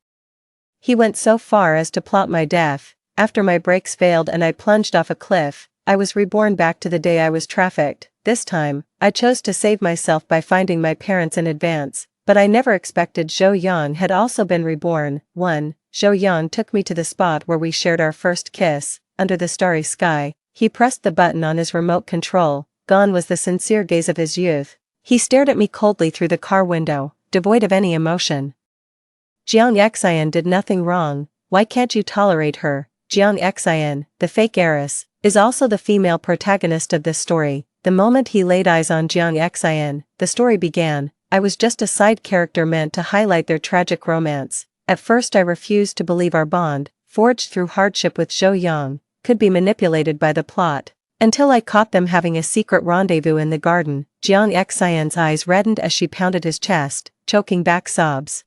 A: He went so far as to plot my death. After my brakes failed and I plunged off a cliff, I was reborn back to the day I was trafficked. This time, I chose to save myself by finding my parents in advance. But I never expected Zhou Yang had also been reborn. 1. Zhou Yang took me to the spot where we shared our first kiss, under the starry sky. He pressed the button on his remote control. Gone was the sincere gaze of his youth. He stared at me coldly through the car window, devoid of any emotion. Jiang Xian did nothing wrong. Why can't you tolerate her? Jiang Xian, the fake heiress, is also the female protagonist of this story. The moment he laid eyes on Jiang Xian, the story began. I was just a side character meant to highlight their tragic romance. At first I refused to believe our bond, forged through hardship with Zhou Yang, could be manipulated by the plot. Until I caught them having a secret rendezvous in the garden. Jiang Xian's eyes reddened as she pounded his chest, choking back sobs.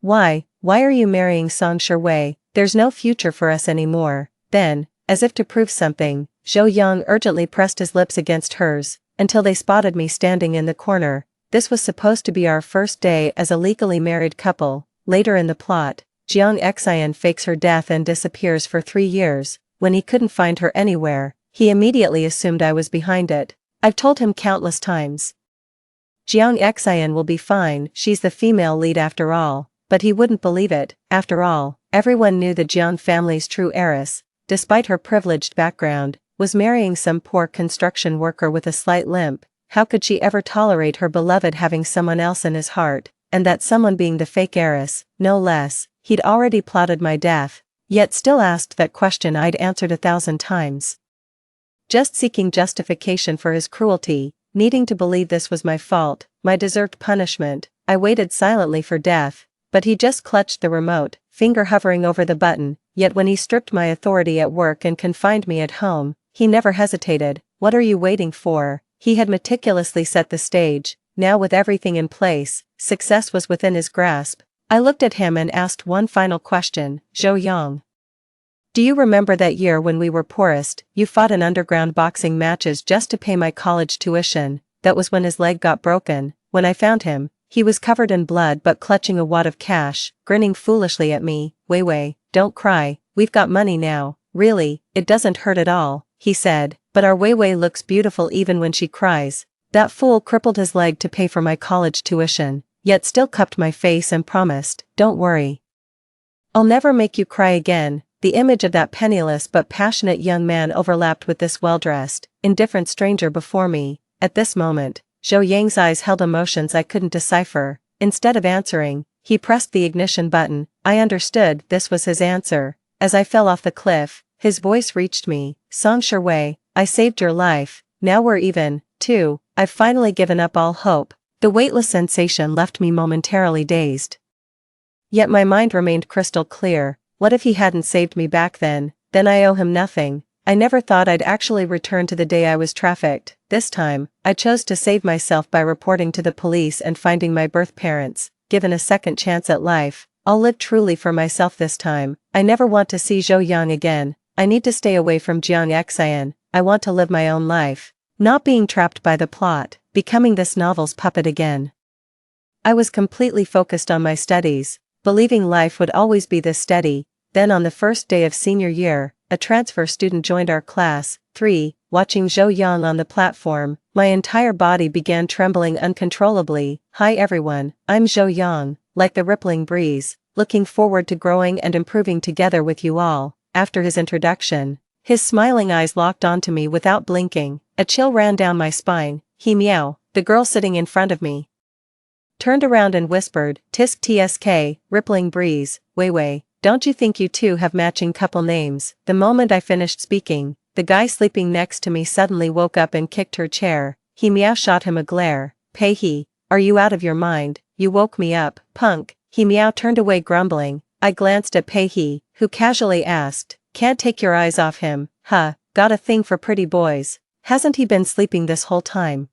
A: Why are you marrying Song Shiwei? There's no future for us anymore. Then, as if to prove something, Zhou Yang urgently pressed his lips against hers, until they spotted me standing in the corner. This was supposed to be our first day as a legally married couple. Later in the plot, Jiang Xian fakes her death and disappears for 3 years. When he couldn't find her anywhere, he immediately assumed I was behind it. I've told him countless times. Jiang Xian will be fine, she's the female lead after all. But he wouldn't believe it. After all, everyone knew the Jiang family's true heiress, despite her privileged background, was marrying some poor construction worker with a slight limp. How could she ever tolerate her beloved having someone else in his heart, and that someone being the fake heiress, no less? He'd already plotted my death, yet still asked that question I'd answered 1,000 times. Just seeking justification for his cruelty, needing to believe this was my fault, my deserved punishment. I waited silently for death, but he just clutched the remote, finger hovering over the button. Yet when he stripped my authority at work and confined me at home, he never hesitated. What are you waiting for? He had meticulously set the stage. Now with everything in place, success was within his grasp. I looked at him and asked one final question. Zhou Yang, do you remember that year when we were poorest? You fought in underground boxing matches just to pay my college tuition. That was when his leg got broken. When I found him, he was covered in blood but clutching a wad of cash, grinning foolishly at me. Wei, don't cry, we've got money now. Really, it doesn't hurt at all, he said, but our Wei looks beautiful even when she cries. That fool crippled his leg to pay for my college tuition, yet still cupped my face and promised, don't worry, I'll never make you cry again. The image of that penniless but passionate young man overlapped with this well-dressed, indifferent stranger before me. At this moment, Zhou Yang's eyes held emotions I couldn't decipher. Instead of answering, he pressed the ignition button. I understood this was his answer. As I fell off the cliff, his voice reached me. Song Shiwei, I saved your life. Now we're even. Too. I've finally given up all hope. The weightless sensation left me momentarily dazed. Yet my mind remained crystal clear. What if he hadn't saved me back then? Then I owe him nothing. I never thought I'd actually return to the day I was trafficked. This time, I chose to save myself by reporting to the police and finding my birth parents. Given a second chance at life, I'll live truly for myself this time. I never want to see Zhou Yang again. I need to stay away from Jiang Xian. I want to live my own life. Not being trapped by the plot, becoming this novel's puppet again. I was completely focused on my studies, believing life would always be this steady. Then on the first day of senior year, a transfer student joined our class. 3. Watching Zhou Yang on the platform, my entire body began trembling uncontrollably. Hi everyone, I'm Zhou Yang, like the rippling breeze, looking forward to growing and improving together with you all. After his introduction, his smiling eyes locked onto me without blinking. A chill ran down my spine. He meow, the girl sitting in front of me, turned around and whispered, Tisk tsk, rippling breeze, Wei. Don't you think you two have matching couple names? The moment I finished speaking, the guy sleeping next to me suddenly woke up and kicked her chair. He meow shot him a glare. Pei, are you out of your mind? You woke me up, punk. He meow turned away grumbling. I glanced at Pei, who casually asked, can't take your eyes off him, huh? Got a thing for pretty boys. Hasn't he been sleeping this whole time?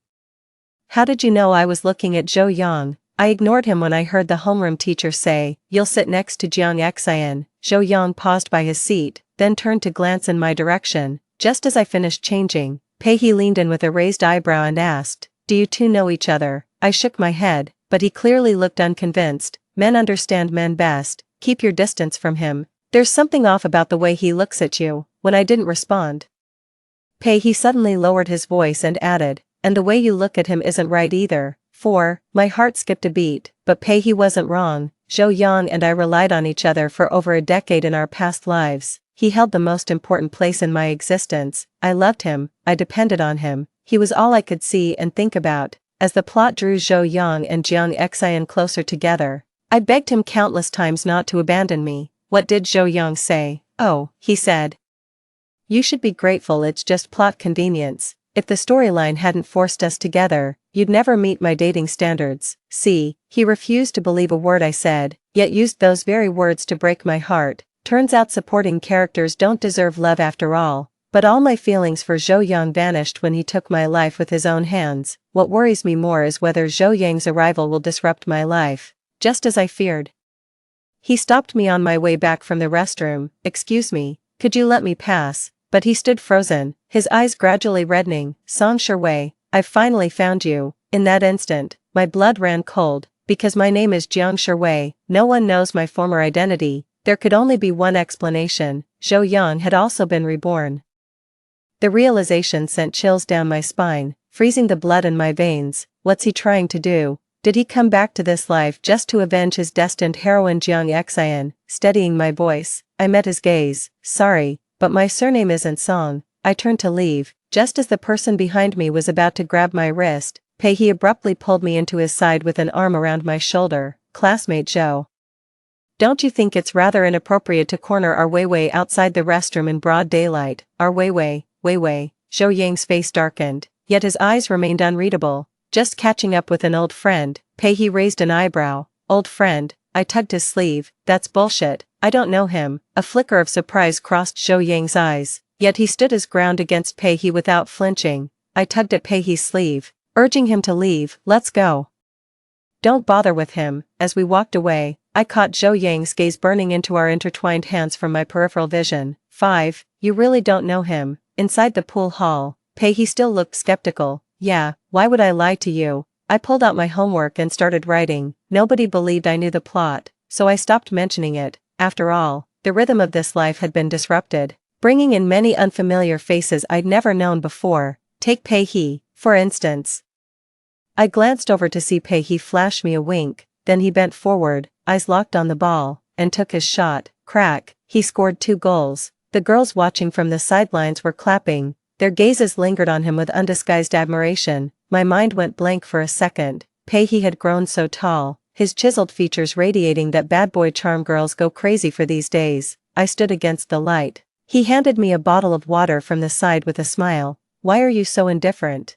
A: How did you know I was looking at Zhou Yang? I ignored him when I heard the homeroom teacher say, you'll sit next to Jiang Xian. Zhou Yang paused by his seat, then turned to glance in my direction. Just as I finished changing, Pei leaned in with a raised eyebrow and asked, do you two know each other? I shook my head, but he clearly looked unconvinced. Men understand men best. Keep your distance from him. There's something off about the way he looks at you. When I didn't respond, Pei suddenly lowered his voice and added, and the way you look at him isn't right either. 4. My heart skipped a beat, but Pei wasn't wrong. Zhou Yang and I relied on each other for over a decade in our past lives. He held the most important place in my existence. I loved him, I depended on him. He was all I could see and think about. As the plot drew Zhou Yang and Jiang Xian closer together, I begged him countless times not to abandon me. What did Zhou Yang say? Oh, he said, you should be grateful it's just plot convenience. If the storyline hadn't forced us together, you'd never meet my dating standards. See, he refused to believe a word I said, yet used those very words to break my heart. Turns out supporting characters don't deserve love after all. But all my feelings for Zhou Yang vanished when he took my life with his own hands. What worries me more is whether Zhou Yang's arrival will disrupt my life. Just as I feared. He stopped me on my way back from the restroom. "Excuse me, could you let me pass?" But he stood frozen, his eyes gradually reddening. "Song Shui, I've finally found you." In that instant, my blood ran cold, because my name is Jiang Shui. No one knows my former identity. There could only be one explanation: Zhou Yang had also been reborn. The realization sent chills down my spine, freezing the blood in my veins. What's he trying to do? Did he come back to this life just to avenge his destined heroine Jiang Xian? Steadying my voice, I met his gaze. "Sorry, but my surname isn't Song." I turned to leave, just as the person behind me was about to grab my wrist. He abruptly pulled me into his side with an arm around my shoulder. "Classmate Zhou. Don't you think it's rather inappropriate to corner our Weiwei outside the restroom in broad daylight?" "Our Weiwei, Weiwei." Zhou Yang's face darkened, yet his eyes remained unreadable. "Just catching up with an old friend." He raised an eyebrow. "Old friend?" I tugged his sleeve. "That's bullshit. I don't know him." A flicker of surprise crossed Zhou Yang's eyes, yet he stood his ground against He without flinching. I tugged at He's sleeve, urging him to leave. "Let's go. Don't bother with him." As we walked away, I caught Zhou Yang's gaze burning into our intertwined hands from my peripheral vision. 5. You really don't know him? Inside the pool hall, he still looked skeptical. "Yeah, why would I lie to you?" I pulled out my homework and started writing. Nobody believed I knew the plot, so I stopped mentioning it. After all, the rhythm of this life had been disrupted, bringing in many unfamiliar faces I'd never known before. Take He, for instance. I glanced over to see He flash me a wink, then he bent forward, eyes locked on the ball, and took his shot. Crack, he scored 2 goals. The girls watching from the sidelines were clapping, their gazes lingered on him with undisguised admiration. My mind went blank for a second. He had grown so tall, his chiseled features radiating that bad boy charm girls go crazy for these days. I stood against the light. He handed me a bottle of water from the side with a smile. "Why are you so indifferent?"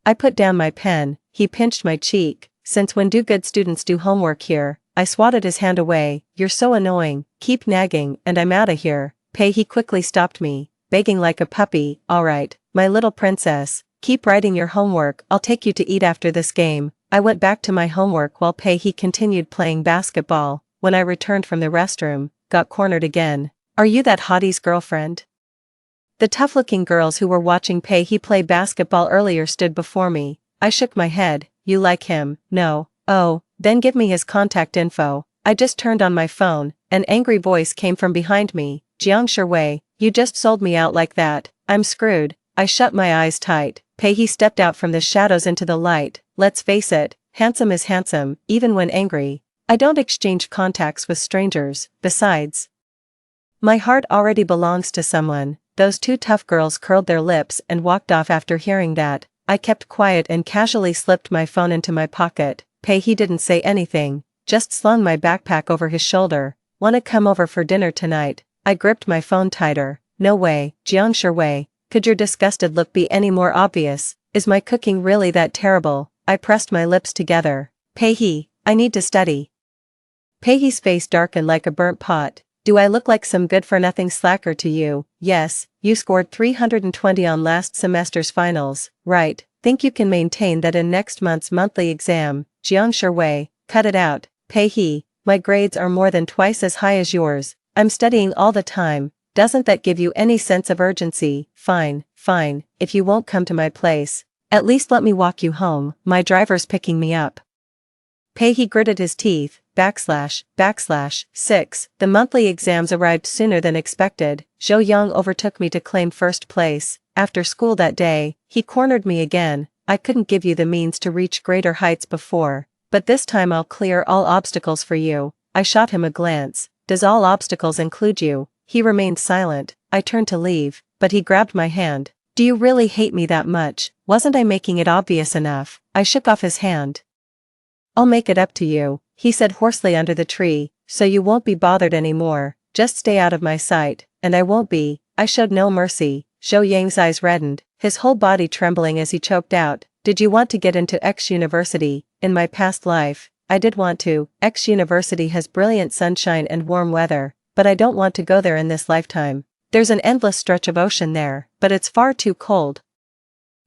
A: I put down my pen. He pinched my cheek. "Since when do good students do homework here?" I swatted his hand away. "You're so annoying, keep nagging, and I'm outta here." He quickly stopped me, begging like a puppy. "Alright, my little princess, keep writing your homework, I'll take you to eat after this game." I went back to my homework while he continued playing basketball. When I returned from the restroom, got cornered again. "Are you that hottie's girlfriend?" The tough-looking girls who were watching he play basketball earlier stood before me. I shook my head. "You like him?" "No." "Oh, then give me his contact info." I just turned on my phone. An angry voice came from behind me. "Jiang Shui, you just sold me out like that. I'm screwed." I shut my eyes tight. He stepped out from the shadows into the light. Let's face it, handsome is handsome, even when angry. I don't exchange contacts with strangers. Besides, my heart already belongs to someone. Those 2 tough girls curled their lips and walked off after hearing that. I kept quiet and casually slipped my phone into my pocket. He didn't say anything, just slung my backpack over his shoulder. "Wanna come over for dinner tonight?" I gripped my phone tighter. "No way, Jiang Shui. Could your disgusted look be any more obvious? Is my cooking really that terrible?" I pressed my lips together. I need to study." He's face darkened like a burnt pot. "Do I look like some good-for-nothing slacker to you?" "Yes, you scored 320 on last semester's finals, right? Think you can maintain that in next month's monthly exam?" "Jiang Shui, cut it out." My grades are more than twice as high as yours. I'm studying all the time. Doesn't that give you any sense of urgency?" Fine, if you won't come to my place, at least let me walk you home, my driver's picking me up." He gritted his teeth. //6. The monthly exams arrived sooner than expected. Zhou Yang overtook me to claim first place. After school that day, he cornered me again. "I couldn't give you the means to reach greater heights before, but this time I'll clear all obstacles for you." I shot him a glance. "Does all obstacles include you?" He remained silent. I turned to leave, but he grabbed my hand. "Do you really hate me that much? Wasn't I making it obvious enough?" I shook off his hand. "I'll make it up to you," he said hoarsely under the tree, "so you won't be bothered anymore. Just stay out of my sight." "And I won't be." I showed no mercy. Zhou Yang's eyes reddened, his whole body trembling as he choked out. "Did you want to get into X University? In my past life, I did want to. X University has brilliant sunshine and warm weather. but I don't want to go there in this lifetime. There's an endless stretch of ocean there, but it's far too cold.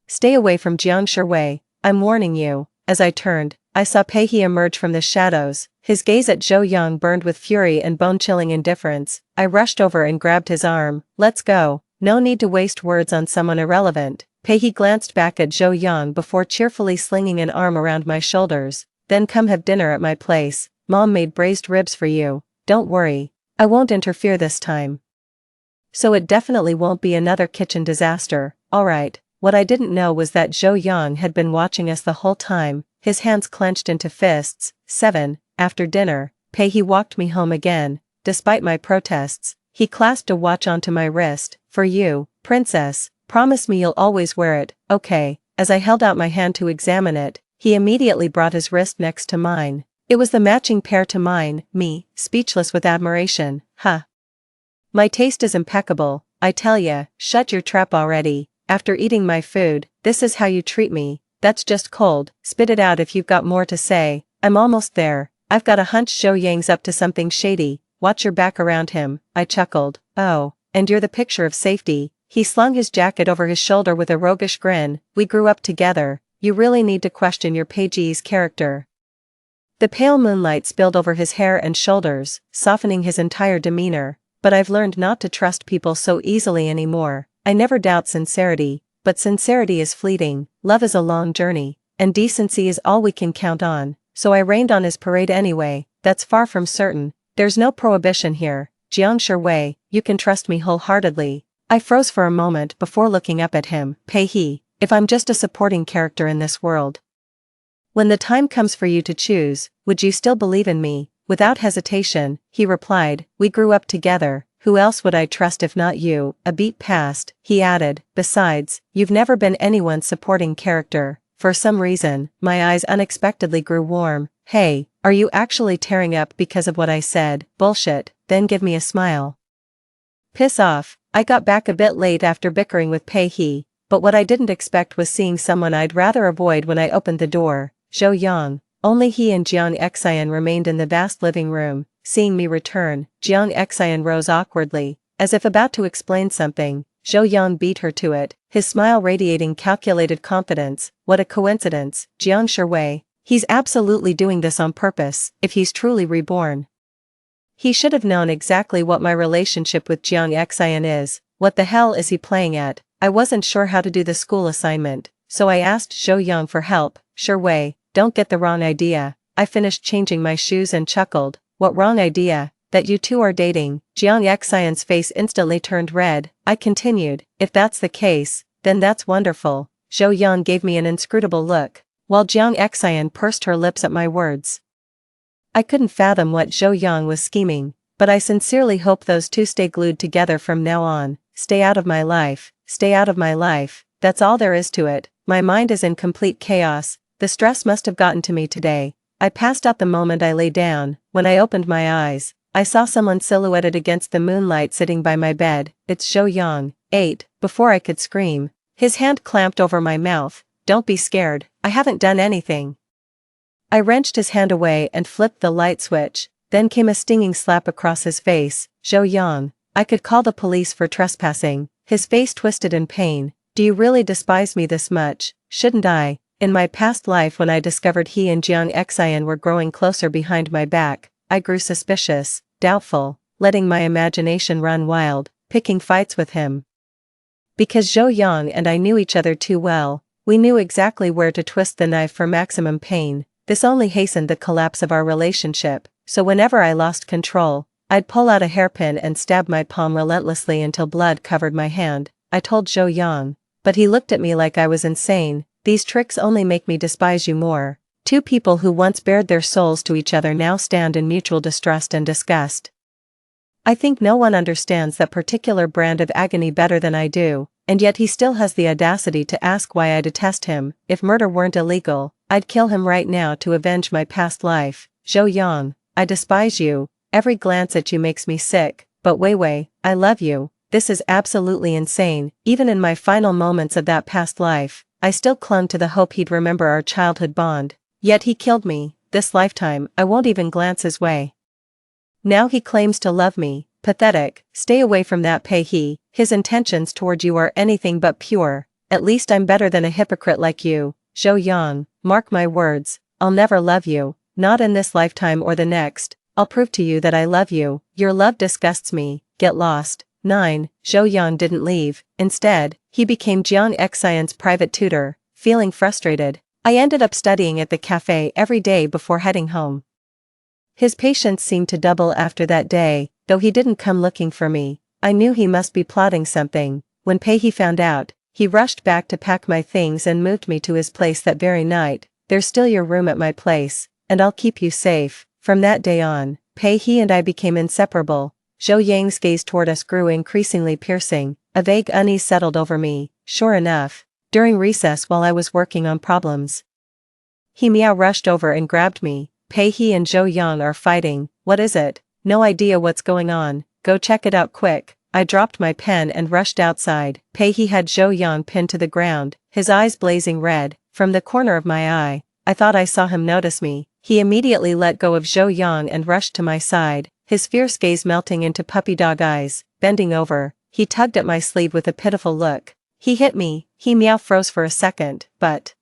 A: Stay away from Jiangshi, I'm warning you. As I turned, I saw Pei emerge from the shadows. His gaze at Zhou Yang burned with fury and bone-chilling indifference. I rushed over and grabbed his arm. Let's go. No need to waste words on someone irrelevant. Pei glanced back at Zhou Yang before cheerfully slinging an arm around my shoulders. Then come have dinner at my place. Mom made braised ribs for you. Don't worry. I won't interfere this time. So it definitely won't be another kitchen disaster. Alright. What I didn't know was that Zhou Yang had been watching us the whole time, his hands clenched into fists. 7. After dinner, Pei walked me home again. Despite my protests, he clasped a watch onto my wrist. For you, princess, promise me you'll always wear it, okay? As I held out my hand to examine it, he immediately brought his wrist next to mine. It was the matching pair to mine, me, speechless with admiration. Huh. My taste is impeccable, I tell ya. Shut your trap already. After eating my food, this is how you treat me. That's just cold. Spit it out if you've got more to say. I'm almost there. I've got a hunch Zhou Yang's up to something shady. Watch your back around him. I chuckled. Oh, and you're the picture of safety. He slung his jacket over his shoulder with a roguish grin. We grew up together. You really need to question your Pei's character. The pale moonlight spilled over his hair and shoulders, softening his entire demeanor. But I've learned not to trust people so easily anymore. I never doubt sincerity, but sincerity is fleeting, love is a long journey, and decency is all we can count on, so I rained on his parade anyway. That's far from certain. There's no prohibition here. Jiangshi, you can trust me wholeheartedly. I froze for a moment before looking up at him. Pei, if I'm just a supporting character in this world. When the time comes for you to choose, would you still believe in me? Without hesitation, he replied, we grew up together. Who else would I trust if not you? A beat passed, he added, besides, you've never been anyone's supporting character. For some reason, my eyes unexpectedly grew warm. Hey, are you actually tearing up because of what I said? Bullshit, then give me a smile. Piss off. I got back a bit late after bickering with Pei, but what I didn't expect was seeing someone I'd rather avoid when I opened the door. Zhou Yang. Only he and Jiang Xian remained in the vast living room. Seeing me return, Jiang Xian rose awkwardly, as if about to explain something. Zhou Yang beat her to it, his smile radiating calculated confidence. What a coincidence, Jiangshi. He's absolutely doing this on purpose, if he's truly reborn. He should have known exactly what my relationship with Jiang Xian is. What the hell is he playing at? I wasn't sure how to do the school assignment, so I asked Zhou Yang for help. Sure way, don't get the wrong idea. I finished changing my shoes and chuckled. What wrong idea? That you two are dating. Jiang Xian's face instantly turned red. I continued, if that's the case, then that's wonderful. Zhou Yang gave me an inscrutable look, while Jiang Xian pursed her lips at my words. I couldn't fathom what Zhou Yang was scheming, but I sincerely hope those two stay glued together from now on. Stay out of my life, stay out of my life, that's all there is to it. My mind is in complete chaos, the stress must have gotten to me today. I passed out the moment I lay down. When I opened my eyes, I saw someone silhouetted against the moonlight sitting by my bed. It's Zhou Yang. 8. Before I could scream, his hand clamped over my mouth. Don't be scared, I haven't done anything. I wrenched his hand away and flipped the light switch. Then came a stinging slap across his face. Zhou Yang, I could call the police for trespassing. His face twisted in pain. Do you really despise me this much? Shouldn't I? In my past life when I discovered he and Jiang Xian were growing closer behind my back, I grew suspicious, doubtful, letting my imagination run wild, picking fights with him. Because Zhou Yang and I knew each other too well, we knew exactly where to twist the knife for maximum pain. This only hastened the collapse of our relationship, so whenever I lost control, I'd pull out a hairpin and stab my palm relentlessly until blood covered my hand. I told Zhou Yang, but he looked at me like I was insane. These tricks only make me despise you more. Two people who once bared their souls to each other now stand in mutual distrust and disgust. I think no one understands that particular brand of agony better than I do, and yet he still has the audacity to ask why I detest him. If murder weren't illegal, I'd kill him right now to avenge my past life. Zhou Yang, I despise you, every glance at you makes me sick, but Wei, I love you. This is absolutely insane. Even in my final moments of that past life, I still clung to the hope he'd remember our childhood bond. Yet he killed me. This lifetime, I won't even glance his way. Now he claims to love me. Pathetic, stay away from that Pei He, his intentions toward you are anything but pure. At least I'm better than a hypocrite like you, Zhou Yang, mark my words, I'll never love you, not in this lifetime or the next, I'll prove to you that I love you, your love disgusts me, get lost. 9. Zhou Yang didn't leave, instead, he became Jiang Xian's private tutor, feeling frustrated. I ended up studying at the cafe every day before heading home. His patience seemed to double after that day, though he didn't come looking for me. I knew he must be plotting something. When Pei He found out, he rushed back to pack my things and moved me to his place that very night. There's still your room at my place, and I'll keep you safe. From that day on, Pei He and I became inseparable. Zhou Yang's gaze toward us grew increasingly piercing. A vague unease settled over me. Sure enough, during recess while I was working on problems, he rushed over and grabbed me. Pei He and Zhou Yang are fighting. What is it? No idea what's going on. Go check it out quick. I dropped my pen and rushed outside. Pei He had Zhou Yang pinned to the ground, his eyes blazing red. From the corner of my eye, I thought I saw him notice me. He immediately let go of Zhou Yang and rushed to my side, his fierce gaze melting into puppy dog eyes. Bending over, he tugged at my sleeve with a pitiful look. He hit me. He froze for a second, but...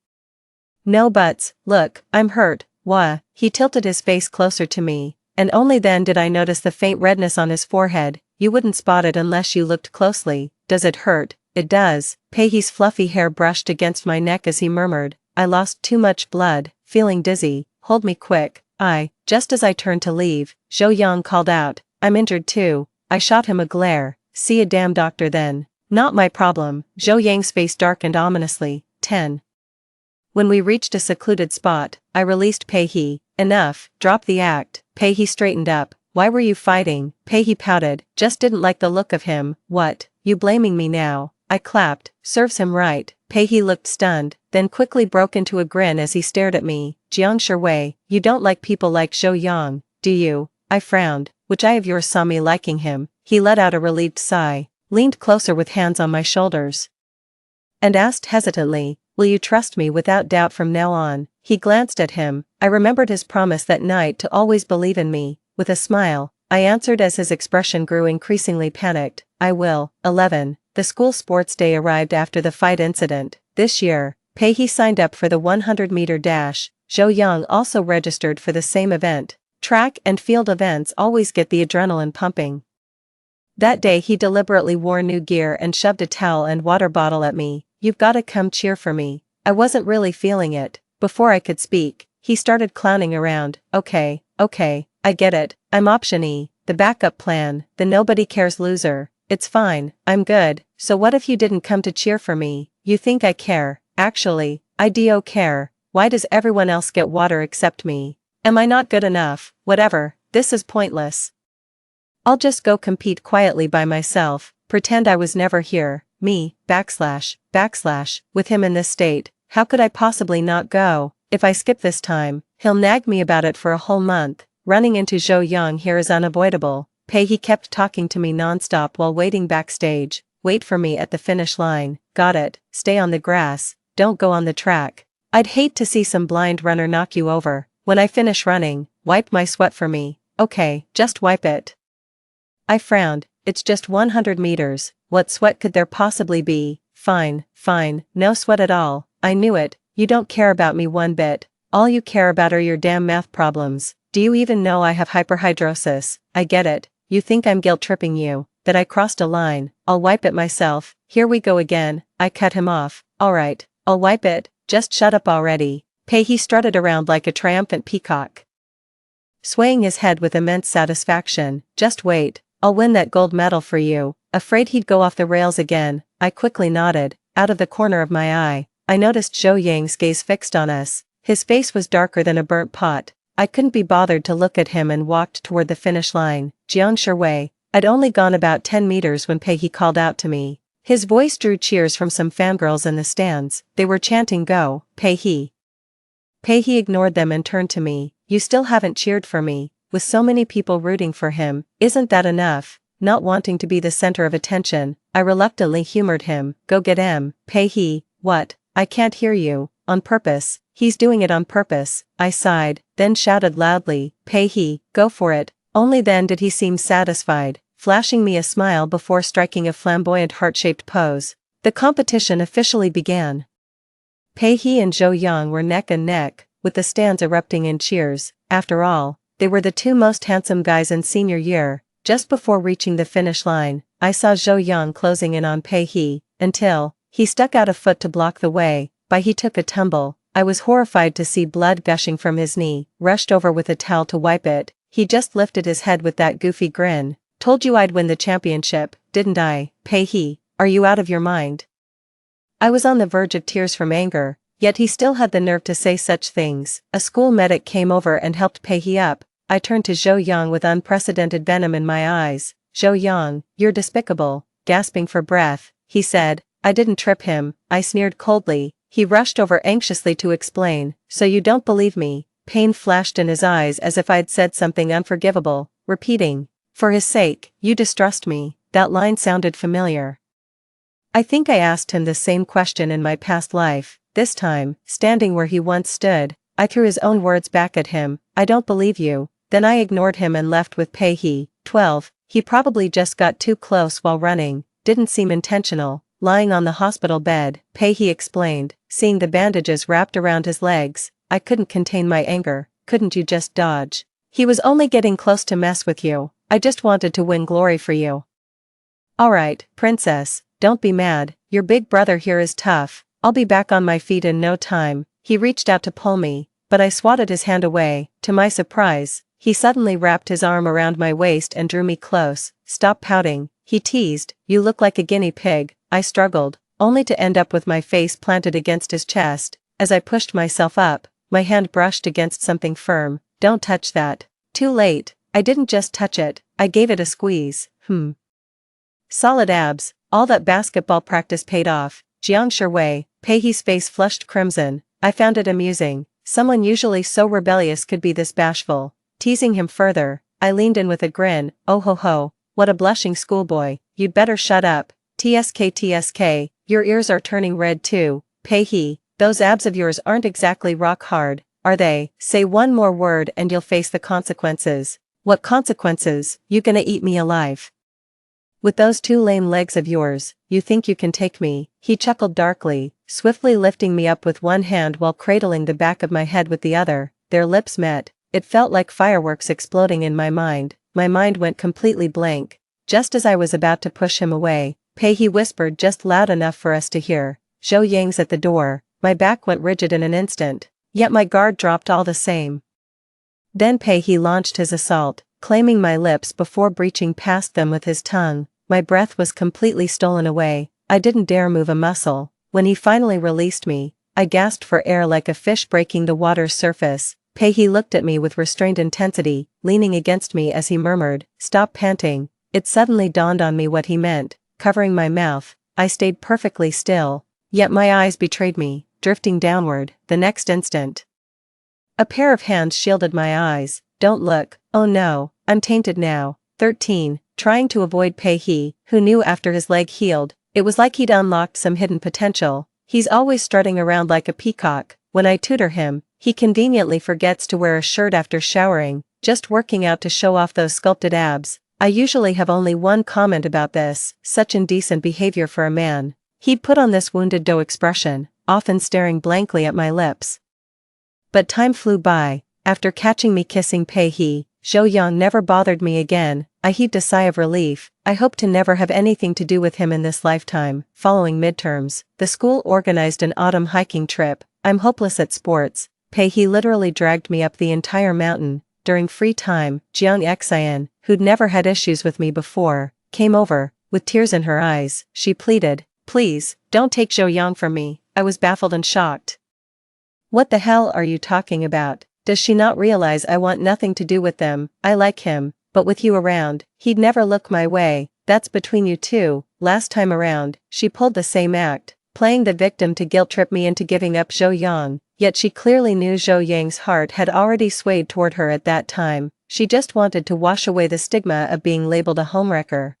A: No buts, look, I'm hurt. Wah. He tilted his face closer to me, and only then did I notice the faint redness on his forehead. You wouldn't spot it unless you looked closely. Does it hurt? It does. Pei He's fluffy hair brushed against my neck as he murmured, I lost too much blood, feeling dizzy, hold me quick. Just as I turned to leave, Zhou Yang called out, I'm injured too. I shot him a glare. See a damn doctor then. Not my problem. Zhou Yang's face darkened ominously. 10. When we reached a secluded spot, I released Pei He. Enough, drop the act. Pei He straightened up. Why were you fighting? Pei He pouted, just didn't like the look of him. What, you blaming me now? I clapped, serves him right. Pei He looked stunned, then quickly broke into a grin as he stared at me. Jiang Shui, you don't like people like Zhou Yang, do you? I frowned. Which eye of yours saw me liking him? He let out a relieved sigh, leaned closer with hands on my shoulders, and asked hesitantly, will you trust me without doubt from now on? He glanced at him. I remembered his promise that night to always believe in me. With a smile, I answered as his expression grew increasingly panicked. I will. 11. The school sports day arrived after the fight incident. This year, Pei He signed up for the 100-meter dash. Zhou Yang also registered for the same event. Track and field events always get the adrenaline pumping. That day he deliberately wore new gear and shoved a towel and water bottle at me. You've gotta come cheer for me. I wasn't really feeling it. Before I could speak, he started clowning around. Okay, I get it. I'm option E, the backup plan, the nobody cares loser. It's fine, I'm good. So what if you didn't come to cheer for me? You think I care? Actually, I do care. Why does everyone else get water except me? Am I not good enough? Whatever, this is pointless. I'll just go compete quietly by myself, pretend I was never here. Me, // with him in this state, how could I possibly not go? If I skip this time, he'll nag me about it for a whole month. Running into Zhou Yang here is unavoidable. Pei He kept talking to me nonstop while waiting backstage. Wait for me at the finish line. Got it. Stay on the grass. Don't go on the track. I'd hate to see some blind runner knock you over. When I finish running, wipe my sweat for me. Okay, just wipe it. I frowned. It's just 100 meters. What sweat could there possibly be? Fine, no sweat at all. I knew it. You don't care about me one bit. All you care about are your damn math problems. Do you even know I have hyperhidrosis? I get it. You think I'm guilt-tripping you, that I crossed a line. I'll wipe it myself. Here we go again. I cut him off. Alright, I'll wipe it. Just shut up already. Pei He strutted around like a triumphant peacock, swaying his head with immense satisfaction. Just wait. I'll win that gold medal for you. Afraid he'd go off the rails again, I quickly nodded. Out of the corner of my eye, I noticed Zhou Yang's gaze fixed on us. His face was darker than a burnt pot. I couldn't be bothered to look at him and walked toward the finish line. Jiang Shui. I'd only gone about 10 meters when Pei He called out to me. His voice drew cheers from some fangirls in the stands. They were chanting go, Pei He. Pei He ignored them and turned to me. You still haven't cheered for me. With so many people rooting for him, isn't that enough? Not wanting to be the center of attention, I reluctantly humored him. Go get him. Pei He. What? I can't hear you. On purpose. He's doing it on purpose. I sighed, then shouted loudly. Pei He, go for it. Only then did he seem satisfied. flashing me a smile before striking a flamboyant heart-shaped pose. The competition officially began. Pei He and Zhou Yang were neck and neck, with the stands erupting in cheers. After all, they were the two most handsome guys in senior year. Just before reaching the finish line, I saw Zhou Yang closing in on Pei He, until he stuck out a foot to block the way. He took a tumble. I was horrified to see blood gushing from his knee, rushed over with a towel to wipe it. He just lifted his head with that goofy grin. Told you I'd win the championship, didn't I, Pei He? Are you out of your mind? I was on the verge of tears from anger, yet he still had the nerve to say such things. A school medic came over and helped Pei He up. I turned to Zhou Yang with unprecedented venom in my eyes. Zhou Yang, you're despicable. Gasping for breath, he said, I didn't trip him. I sneered coldly. He rushed over anxiously to explain. So you don't believe me? Pain flashed in his eyes as if I'd said something unforgivable, repeating, for his sake, you distrust me. That line sounded familiar. I think I asked him the same question in my past life. This time, standing where he once stood, I threw his own words back at him. I don't believe you. Then I ignored him and left with Pei He. 12. He probably just got too close while running. Didn't seem intentional. Lying on the hospital bed, Pei He explained, seeing the bandages wrapped around his legs. I couldn't contain my anger. Couldn't you just dodge? He was only getting close to mess with you. I just wanted to win glory for you. Alright, princess, don't be mad. Your big brother here is tough. I'll be back on my feet in no time. He reached out to pull me, but I swatted his hand away. To my surprise, he suddenly wrapped his arm around my waist and drew me close. Stop pouting, he teased. You look like a guinea pig. I struggled, only to end up with my face planted against his chest. As I pushed myself up, my hand brushed against something firm. Don't touch that. Too late. I didn't just touch it, I gave it a squeeze. Solid abs. All that basketball practice paid off. Jiang Shui, Pei He's face flushed crimson. I found it amusing. Someone usually so rebellious could be this bashful. Teasing him further, I leaned in with a grin. Oh ho ho, what a blushing schoolboy. You'd better shut up. TSK, your ears are turning red too. Pei He, those abs of yours aren't exactly rock hard, are they? Say one more word and you'll face the consequences. What consequences? You gonna eat me alive? With those two lame legs of yours, you think you can take me? He chuckled darkly, swiftly lifting me up with one hand while cradling the back of my head with the other. Their lips met. It felt like fireworks exploding in my mind. My mind went completely blank. Just as I was about to push him away, Pei He whispered just loud enough for us to hear. Zhou Yang's at the door. My back went rigid in an instant, yet my guard dropped all the same. Then Pei He launched his assault, claiming my lips before breaching past them with his tongue. My breath was completely stolen away. I didn't dare move a muscle. When he finally released me, I gasped for air like a fish breaking the water's surface. Pei He looked at me with restrained intensity, leaning against me as he murmured, "Stop panting." It suddenly dawned on me what he meant. Covering my mouth, I stayed perfectly still, yet my eyes betrayed me, drifting downward. The next instant, a pair of hands shielded my eyes. Don't look. Oh no, I'm tainted now. 13. Trying to avoid Pei He, who knew after his leg healed, it was like he'd unlocked some hidden potential. He's always strutting around like a peacock. When I tutor him, he conveniently forgets to wear a shirt after showering, just working out to show off those sculpted abs. I usually have only one comment about this: such indecent behavior for a man. He'd put on this wounded doe expression, often staring blankly at my lips. But time flew by. After catching me kissing Pei He, Zhou Yang never bothered me again. I heaved a sigh of relief. I hope to never have anything to do with him in this lifetime. Following midterms, the school organized an autumn hiking trip. I'm hopeless at sports. Pei He literally dragged me up the entire mountain. During free time, Jiang Xian, who'd never had issues with me before, came over. With tears in her eyes, she pleaded, "Please, don't take Zhou Yang from me." I was baffled and shocked. What the hell are you talking about? Does she not realize I want nothing to do with them? I like him, but with you around, he'd never look my way. That's between you two. Last time around, she pulled the same act, playing the victim to guilt-trip me into giving up Zhou Yang, yet she clearly knew Zhou Yang's heart had already swayed toward her at that time. She just wanted to wash away the stigma of being labeled a homewrecker.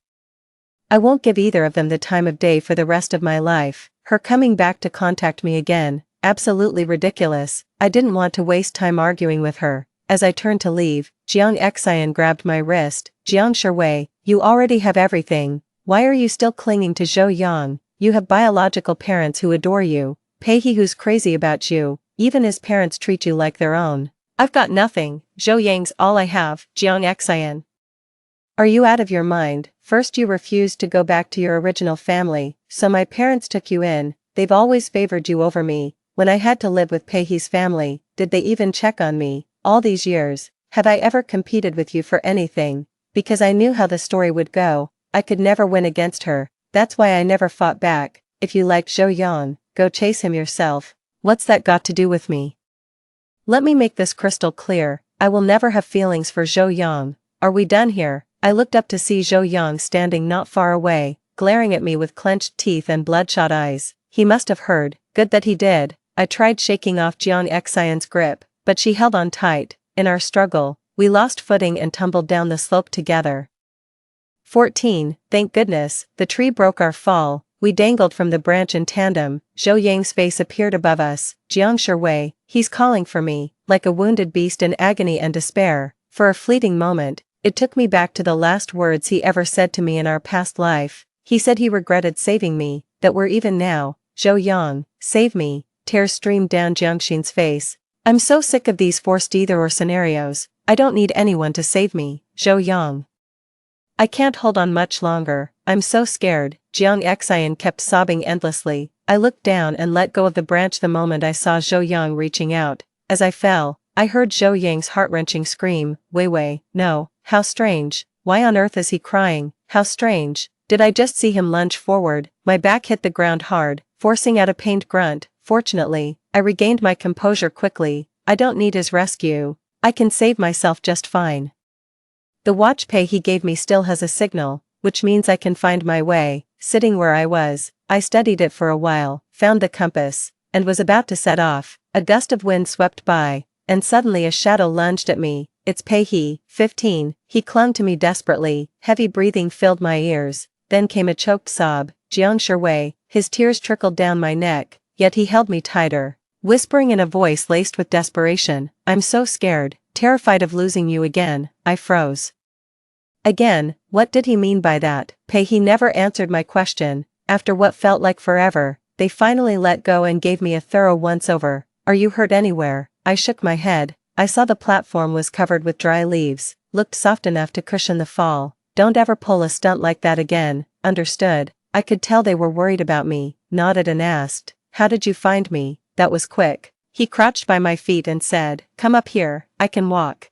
A: I won't give either of them the time of day for the rest of my life. Her coming back to contact me again, absolutely ridiculous. I didn't want to waste time arguing with her. As I turned to leave, Jiang Xian grabbed my wrist. "Jiang Shui, You already have everything. Why are you still clinging to Zhou Yang? You have biological parents who adore you, Pei He who's crazy about you, even his parents treat you like their own. I've got nothing, Zhou Yang's all I have, Jiang Xian. Are you out of your mind? First you refused to go back to your original family, so my parents took you in, they've always favored you over me. When I had to live with Pei He's family, did they even check on me? All these years, have I ever competed with you for anything? Because I knew how the story would go, I could never win against her, that's why I never fought back. If you liked Zhou Yang, go chase him yourself. What's that got to do with me? Let me make this crystal clear, I will never have feelings for Zhou Yang. Are we done here? I looked up to see Zhou Yang standing not far away, glaring at me with clenched teeth and bloodshot eyes. He must have heard, good that he did. I tried shaking off Jiang Xian's grip, but she held on tight. In our struggle, we lost footing and tumbled down the slope together. 14. Thank goodness, the tree broke our fall. We dangled from the branch in tandem. Zhou Yang's face appeared above us. Jiang Shuwei, he's calling for me, like a wounded beast in agony and despair. For a fleeting moment, it took me back to the last words he ever said to me in our past life. He said he regretted saving me, that we're even now. Zhou Yang, save me. Tears streamed down Jiangxin's face. I'm so sick of these forced either-or scenarios. I don't need anyone to save me, Zhou Yang. I can't hold on much longer, I'm so scared. Jiang Xian kept sobbing endlessly. I looked down and let go of the branch the moment I saw Zhou Yang reaching out. As I fell, I heard Zhou Yang's heart-wrenching scream, Wei Wei, no, how strange, why on earth is he crying, how strange, did I just see him lunge forward? My back hit the ground hard, forcing out a pained grunt. Fortunately, I regained my composure quickly. I don't need his rescue, I can save myself just fine. The watch Pei he gave me still has a signal, which means I can find my way. Sitting where I was, I studied it for a while, found the compass, and was about to set off. A gust of wind swept by, and suddenly a shadow lunged at me. It's Pei He, 15, he clung to me desperately, heavy breathing filled my ears, then came a choked sob. Jiang Shuwei, his tears trickled down my neck, yet he held me tighter, whispering in a voice laced with desperation, I'm so scared, terrified of losing you again. I froze. Again, what did he mean by that? Pei He never answered my question. After what felt like forever, they finally let go and gave me a thorough once-over. Are you hurt anywhere? I shook my head. I saw the platform was covered with dry leaves, looked soft enough to cushion the fall. Don't ever pull a stunt like that again, understood? I could tell they were worried about me, nodded and asked, how did you find me? That was quick. He crouched by my feet and said, come up here, I can walk.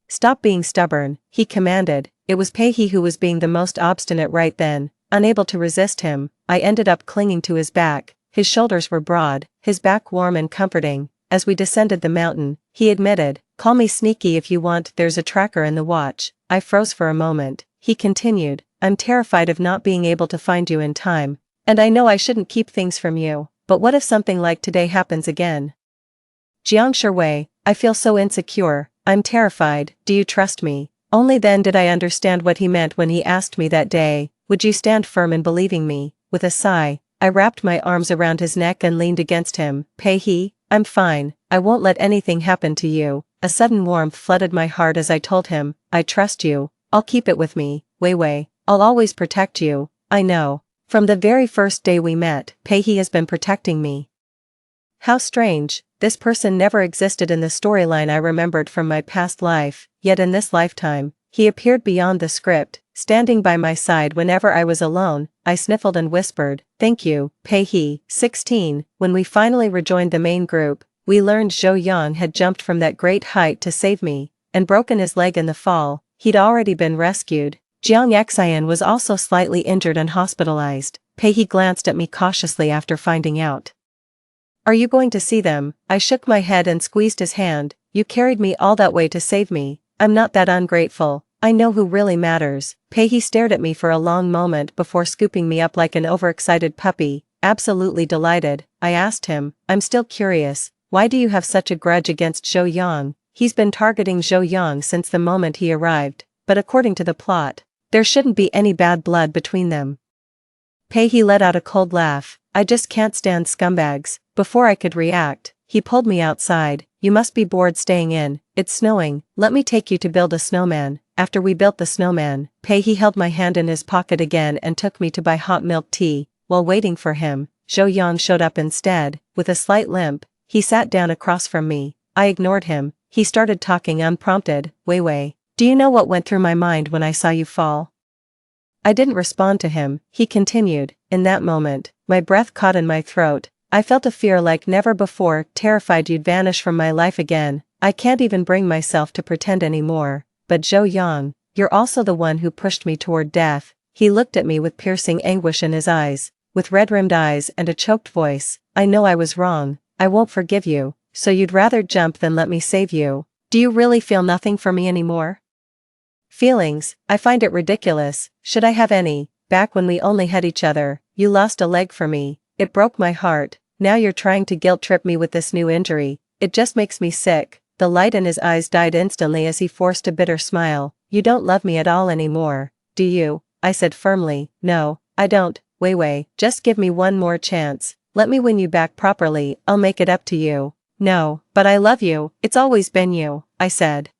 A: Stop being stubborn, he commanded. It was Pei He who was being the most obstinate right then. Unable to resist him, I ended up clinging to his back. His shoulders were broad, his back warm and comforting. As we descended the mountain, he admitted, call me sneaky if you want, there's a tracker in the watch. I froze for a moment. He continued, I'm terrified of not being able to find you in time. And I know I shouldn't keep things from you, but what if something like today happens again? Jiang Shuwei, I feel so insecure, I'm terrified, do you trust me? Only then did I understand what he meant when he asked me that day, would you stand firm in believing me? With a sigh, I wrapped my arms around his neck and leaned against him. Pei He, I'm fine, I won't let anything happen to you. A sudden warmth flooded my heart as I told him, I trust you, I'll keep it with me, Wei Wei, I'll always protect you, I know. From the very first day we met, Pei He has been protecting me. How strange, this person never existed in the storyline I remembered from my past life, yet in this lifetime, he appeared beyond the script, standing by my side whenever I was alone. I sniffled and whispered, thank you, Pei He, 16. When we finally rejoined the main group, we learned Zhou Yang had jumped from that great height to save me, and broken his leg in the fall. He'd already been rescued. Jiang Xian was also slightly injured and hospitalized. Pei He glanced at me cautiously after finding out. Are you going to see them? I shook my head and squeezed his hand. You carried me all that way to save me. I'm not that ungrateful. I know who really matters. Pei He stared at me for a long moment before scooping me up like an overexcited puppy. Absolutely delighted, I asked him, I'm still curious, why do you have such a grudge against Zhou Yang? He's been targeting Zhou Yang since the moment he arrived, but according to the plot, there shouldn't be any bad blood between them. Pei He let out a cold laugh. I just can't stand scumbags. Before I could react, he pulled me outside. You must be bored staying in, it's snowing, let me take you to build a snowman. after we built the snowman, Pei held my hand in his pocket again and took me to buy hot milk tea. While waiting for him, Zhou Yang showed up instead. With a slight limp, he sat down across from me. I ignored him. He started talking unprompted. Wei, do you know what went through my mind when I saw you fall? I didn't respond to him. He continued. In that moment, my breath caught in my throat. I felt a fear like never before, terrified you'd vanish from my life again. I can't even bring myself to pretend anymore. But Zhou Yang, you're also the one who pushed me toward death. He looked at me with piercing anguish in his eyes, with red-rimmed eyes and a choked voice. I know I was wrong. I won't forgive you. So you'd rather jump than let me save you? Do you really feel nothing for me anymore? Feelings, I find it ridiculous. Should I have any? Back when we only had each other, you lost a leg for me. It broke my heart. Now you're trying to guilt-trip me with this new injury. It just makes me sick. The light in his eyes died instantly as he forced a bitter smile. You don't love me at all anymore, do you? I said firmly. No, I don't. Wei, just give me one more chance. Let me win you back properly. I'll make it up to you. No, but I love you. It's always been you, I said.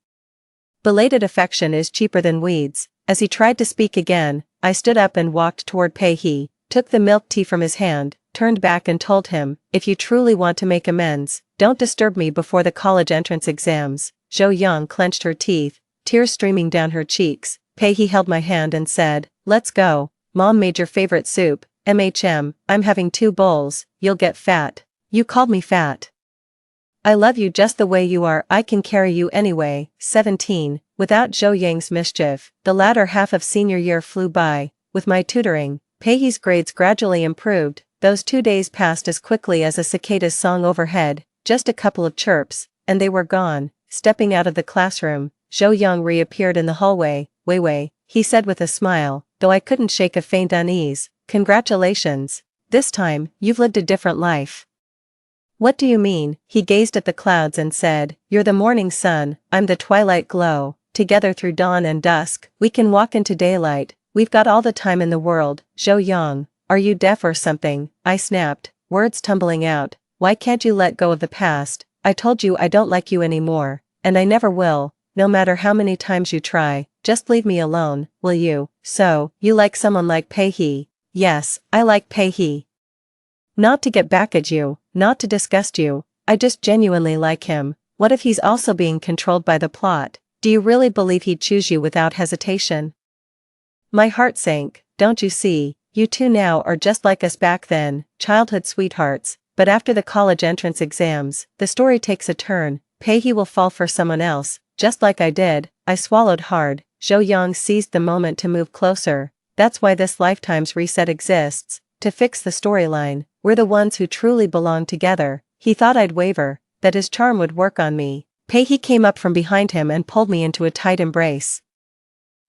A: Belated affection is cheaper than weeds. As he tried to speak again, I stood up and walked toward Pei, took the milk tea from his hand, turned back and told him, if you truly want to make amends, don't disturb me before the college entrance exams. Zhou Yang clenched her teeth, tears streaming down her cheeks. Pei held my hand and said, let's go. Mom made your favorite soup. I'm having 2 bowls. You'll get fat. You called me fat. I love you just the way you are. I can carry you anyway. 17. Without Zhou Yang's mischief, the latter half of senior year flew by. With my tutoring, Pei's grades gradually improved. Those 2 days passed as quickly as a cicada's song overhead. Just a couple of chirps, and they were gone. Stepping out of the classroom, Zhou Yang reappeared in the hallway. Wei, he said with a smile, though I couldn't shake a faint unease. Congratulations. This time, you've lived a different life. What do you mean? He gazed at the clouds and said, you're the morning sun, I'm the twilight glow. Together through dawn and dusk, we can walk into daylight. We've got all the time in the world. Zhou Yang, are you deaf or something? I snapped, words tumbling out. Why can't you let go of the past? I told you I don't like you anymore, and I never will, no matter how many times you try. Just leave me alone, will you? So, you like someone like Pei? Yes, I like Pei. Not to get back at you, not to disgust you, I just genuinely like him. What if he's also being controlled by the plot? Do you really believe he'd choose you without hesitation? My heart sank. Don't you see, you two now are just like us back then, childhood sweethearts. But after the college entrance exams, the story takes a turn. Pei will fall for someone else, just like I did. I swallowed hard. Zhou Yang seized the moment to move closer. That's why this lifetime's reset exists, to fix the storyline. We're the ones who truly belong together. He thought I'd waver, that his charm would work on me. Pei came up from behind him and pulled me into a tight embrace.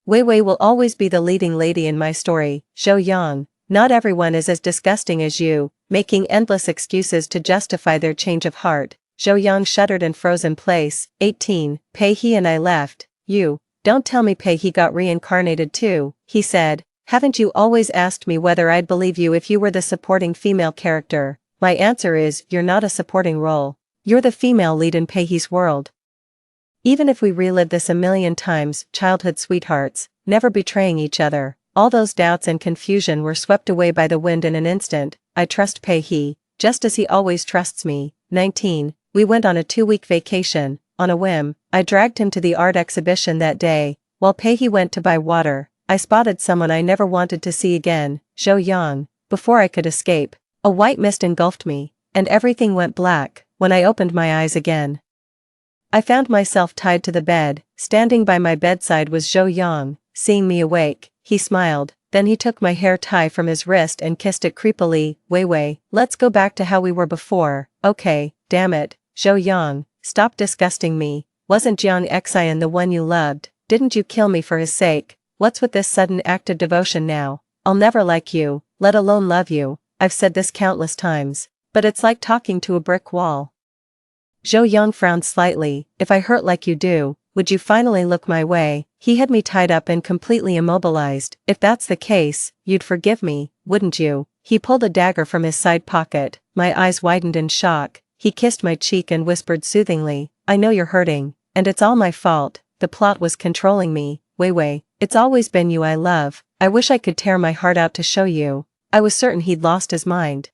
A: Wei will always be the leading lady in my story, Zhou Yang. Not everyone is as disgusting as you, making endless excuses to justify their change of heart. Zhou Yang shuddered and froze in place. 18. Pei and I left. You, don't tell me Pei got reincarnated too, he said. Haven't you always asked me whether I'd believe you if you were the supporting female character? My answer is, you're not a supporting role. You're the female lead in Pei's world. Even if we relive this a million times, childhood sweethearts, never betraying each other, all those doubts and confusion were swept away by the wind in an instant. I trust Pei, just as he always trusts me. 19. We went on a 2-week vacation. On a whim, I dragged him to the art exhibition that day. While Pei went to buy water, I spotted someone I never wanted to see again, Zhou Yang. Before I could escape, a white mist engulfed me, and everything went black. When I opened my eyes again, I found myself tied to the bed. Standing by my bedside was Zhou Yang. Seeing me awake, he smiled, then he took my hair tie from his wrist and kissed it creepily. Wei, let's go back to how we were before. Okay, damn it, Zhou Yang, stop disgusting me. Wasn't Jiang Xian the one you loved? Didn't you kill me for his sake? What's with this sudden act of devotion now? I'll never like you, let alone love you. I've said this countless times, but it's like talking to a brick wall. Zhou Yang frowned slightly. If I hurt like you do, would you finally look my way? He had me tied up and completely immobilized. If that's the case, you'd forgive me, wouldn't you? He pulled a dagger from his side pocket. My eyes widened in shock. He kissed my cheek and whispered soothingly, I know you're hurting, and it's all my fault. The plot was controlling me. Wei Wei, it's always been you I love. I wish I could tear my heart out to show you. I was certain he'd lost his mind.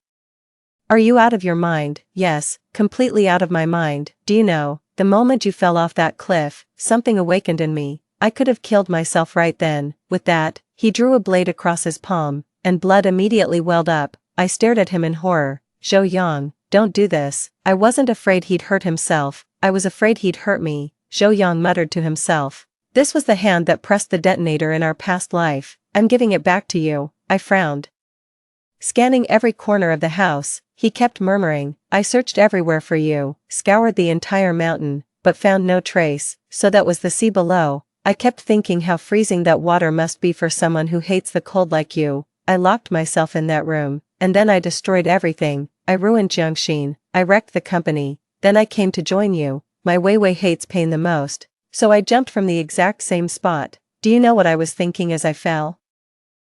A: Are you out of your mind? Yes, completely out of my mind. Do you know, the moment you fell off that cliff, something awakened in me. I could have killed myself right then. With that, he drew a blade across his palm, and blood immediately welled up. I stared at him in horror. Zhou Yang, don't do this. I wasn't afraid he'd hurt himself, I was afraid he'd hurt me, Zhou Yang muttered to himself. This was the hand that pressed the detonator in our past life. I'm giving it back to you. I frowned. Scanning every corner of the house, he kept murmuring, I searched everywhere for you, scoured the entire mountain, but found no trace, so that was the sea below. I kept thinking how freezing that water must be for someone who hates the cold like you. I locked myself in that room, and then I destroyed everything. I ruined Jiangxin, I wrecked the company, then I came to join you. My Wei Wei hates pain the most, so I jumped from the exact same spot. Do you know what I was thinking as I fell?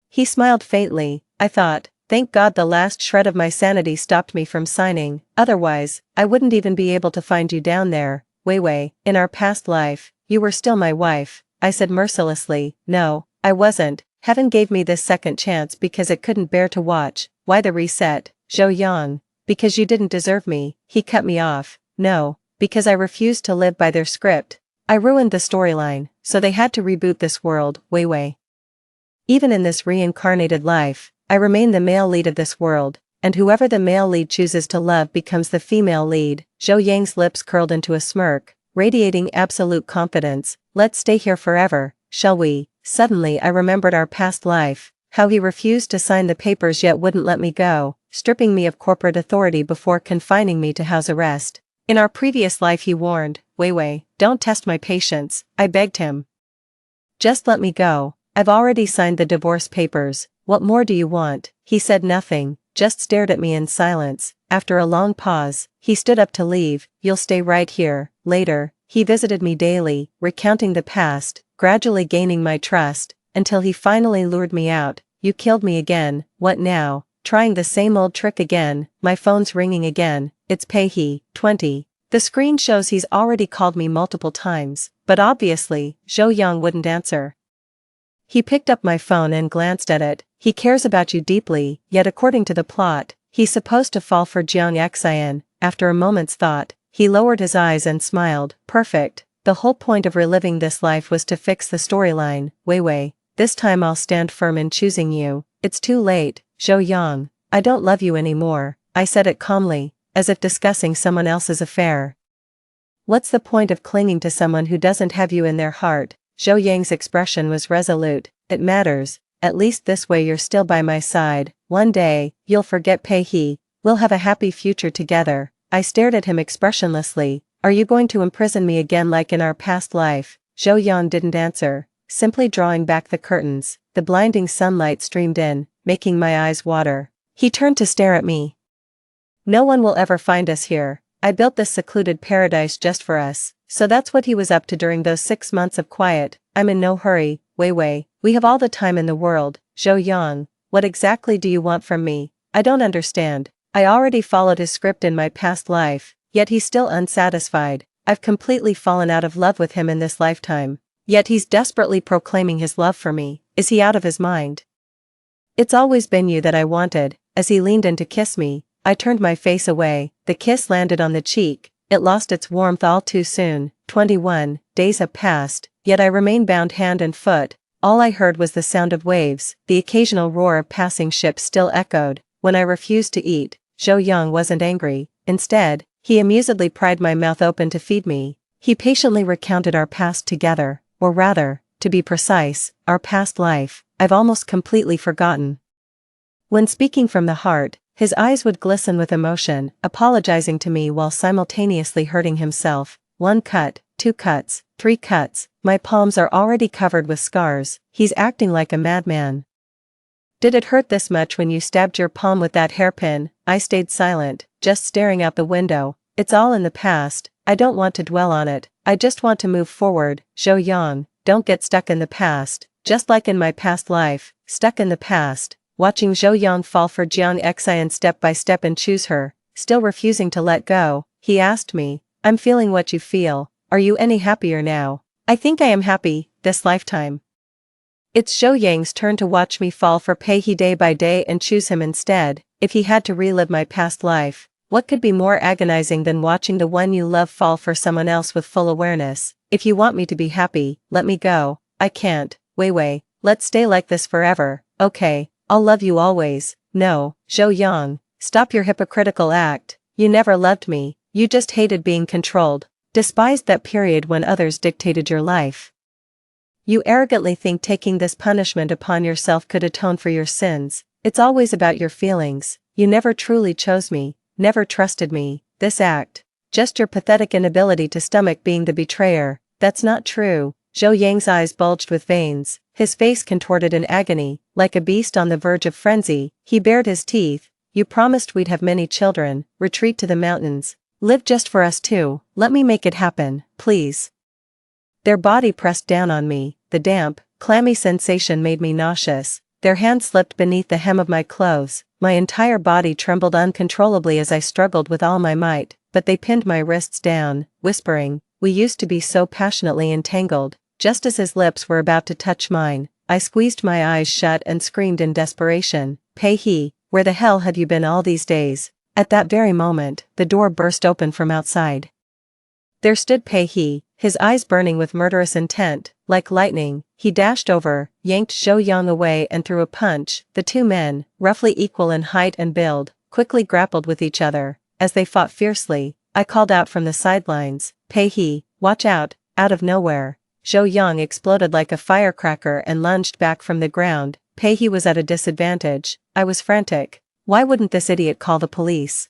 A: He smiled faintly. I thought, thank God the last shred of my sanity stopped me from signing, otherwise, I wouldn't even be able to find you down there. Wei Wei, in our past life, you were still my wife, I said mercilessly. No, I wasn't. Heaven gave me this second chance because it couldn't bear to watch. Why the reset, Zhou Yang? Because you didn't deserve me. He cut me off. No, because I refused to live by their script. I ruined the storyline, so they had to reboot this world. Wei Wei. Even in this reincarnated life, I remain the male lead of this world, and whoever the male lead chooses to love becomes the female lead. Zhou Yang's lips curled into a smirk, radiating absolute confidence. Let's stay here forever, shall we? Suddenly I remembered our past life, how he refused to sign the papers yet wouldn't let me go, stripping me of corporate authority before confining me to house arrest. In our previous life he warned, Wei Wei, don't test my patience, I begged him. Just let me go. I've already signed the divorce papers. What more do you want? He said nothing, just stared at me in silence. After a long pause, he stood up to leave. You'll stay right here. Later, he visited me daily, recounting the past, gradually gaining my trust, until he finally lured me out. You killed me again. What now? Trying the same old trick again. My phone's ringing again. It's Pei-hee, 20. The screen shows he's already called me multiple times, but obviously, Zhou Yang wouldn't answer. He picked up my phone and glanced at it. He cares about you deeply, yet according to the plot, he's supposed to fall for Jiang Xian. After a moment's thought, he lowered his eyes and smiled. Perfect. The whole point of reliving this life was to fix the storyline. Wei Wei, this time I'll stand firm in choosing you. It's too late, Zhou Yang. I don't love you anymore. I said it calmly, as if discussing someone else's affair. What's the point of clinging to someone who doesn't have you in their heart? Zhou Yang's expression was resolute. It matters. At least this way you're still by my side. One day, you'll forget Pei-hee. We'll have a happy future together. I stared at him expressionlessly. Are you going to imprison me again like in our past life? Zhou Yang didn't answer, simply drawing back the curtains. The blinding sunlight streamed in, making my eyes water. He turned to stare at me. No one will ever find us here. I built this secluded paradise just for us. So that's what he was up to during those 6 months of quiet. I'm in no hurry, Wei Wei. We have all the time in the world. Zhou Yang, what exactly do you want from me? I don't understand. I already followed his script in my past life, yet he's still unsatisfied. I've completely fallen out of love with him in this lifetime. Yet he's desperately proclaiming his love for me. Is he out of his mind? It's always been you that I wanted. As he leaned in to kiss me, I turned my face away. The kiss landed on the cheek. It lost its warmth all too soon. 21 days have passed, yet I remain bound hand and foot. All I heard was the sound of waves. The occasional roar of passing ships still echoed. When I refused to eat, Zhou Yang wasn't angry. Instead, he amusedly pried my mouth open to feed me. He patiently recounted our past together, or rather, to be precise, our past life. I've almost completely forgotten. When speaking from the heart, his eyes would glisten with emotion, apologizing to me while simultaneously hurting himself. 1 cut, 2 cuts, 3 cuts, my palms are already covered with scars. He's acting like a madman. Did it hurt this much when you stabbed your palm with that hairpin? I stayed silent, just staring out the window. It's all in the past. I don't want to dwell on it. I just want to move forward. Zhou Yang, don't get stuck in the past. Just like in my past life, stuck in the past. Watching Zhou Yang fall for Jiang Xian step by step and choose her, still refusing to let go, he asked me, I'm feeling what you feel. Are you any happier now? I think I am happy, this lifetime. It's Zhou Yang's turn to watch me fall for Pei He day by day and choose him instead. If he had to relive my past life, what could be more agonizing than watching the one you love fall for someone else with full awareness? If you want me to be happy, let me go. I can't. Wei, let's stay like this forever. Okay, I'll love you always. No, Zhou Yang, stop your hypocritical act. You never loved me, you just hated being controlled, despised that period when others dictated your life. You arrogantly think taking this punishment upon yourself could atone for your sins. It's always about your feelings. You never truly chose me, never trusted me. This act, just your pathetic inability to stomach being the betrayer. That's not true. Zhou Yang's eyes bulged with veins, his face contorted in agony, like a beast on the verge of frenzy. He bared his teeth. You promised we'd have many children, retreat to the mountains, live just for us two. Let me make it happen, please. Their body pressed down on me. The damp, clammy sensation made me nauseous. Their hand slipped beneath the hem of my clothes. My entire body trembled uncontrollably as I struggled with all my might, but they pinned my wrists down, whispering, "We used to be so passionately entangled." Just as his lips were about to touch mine, I squeezed my eyes shut and screamed in desperation, "Pei He, where the hell have you been all these days?" At that very moment, the door burst open from outside. There stood Pei He, his eyes burning with murderous intent. Like lightning, he dashed over, yanked Zhou Yang away and threw a punch. The two men, roughly equal in height and build, quickly grappled with each other. As they fought fiercely, I called out from the sidelines, "Pei He, watch out." Out of nowhere, Zhou Yang exploded like a firecracker and lunged back from the ground. Pei He was at a disadvantage. I was frantic. Why wouldn't this idiot call the police?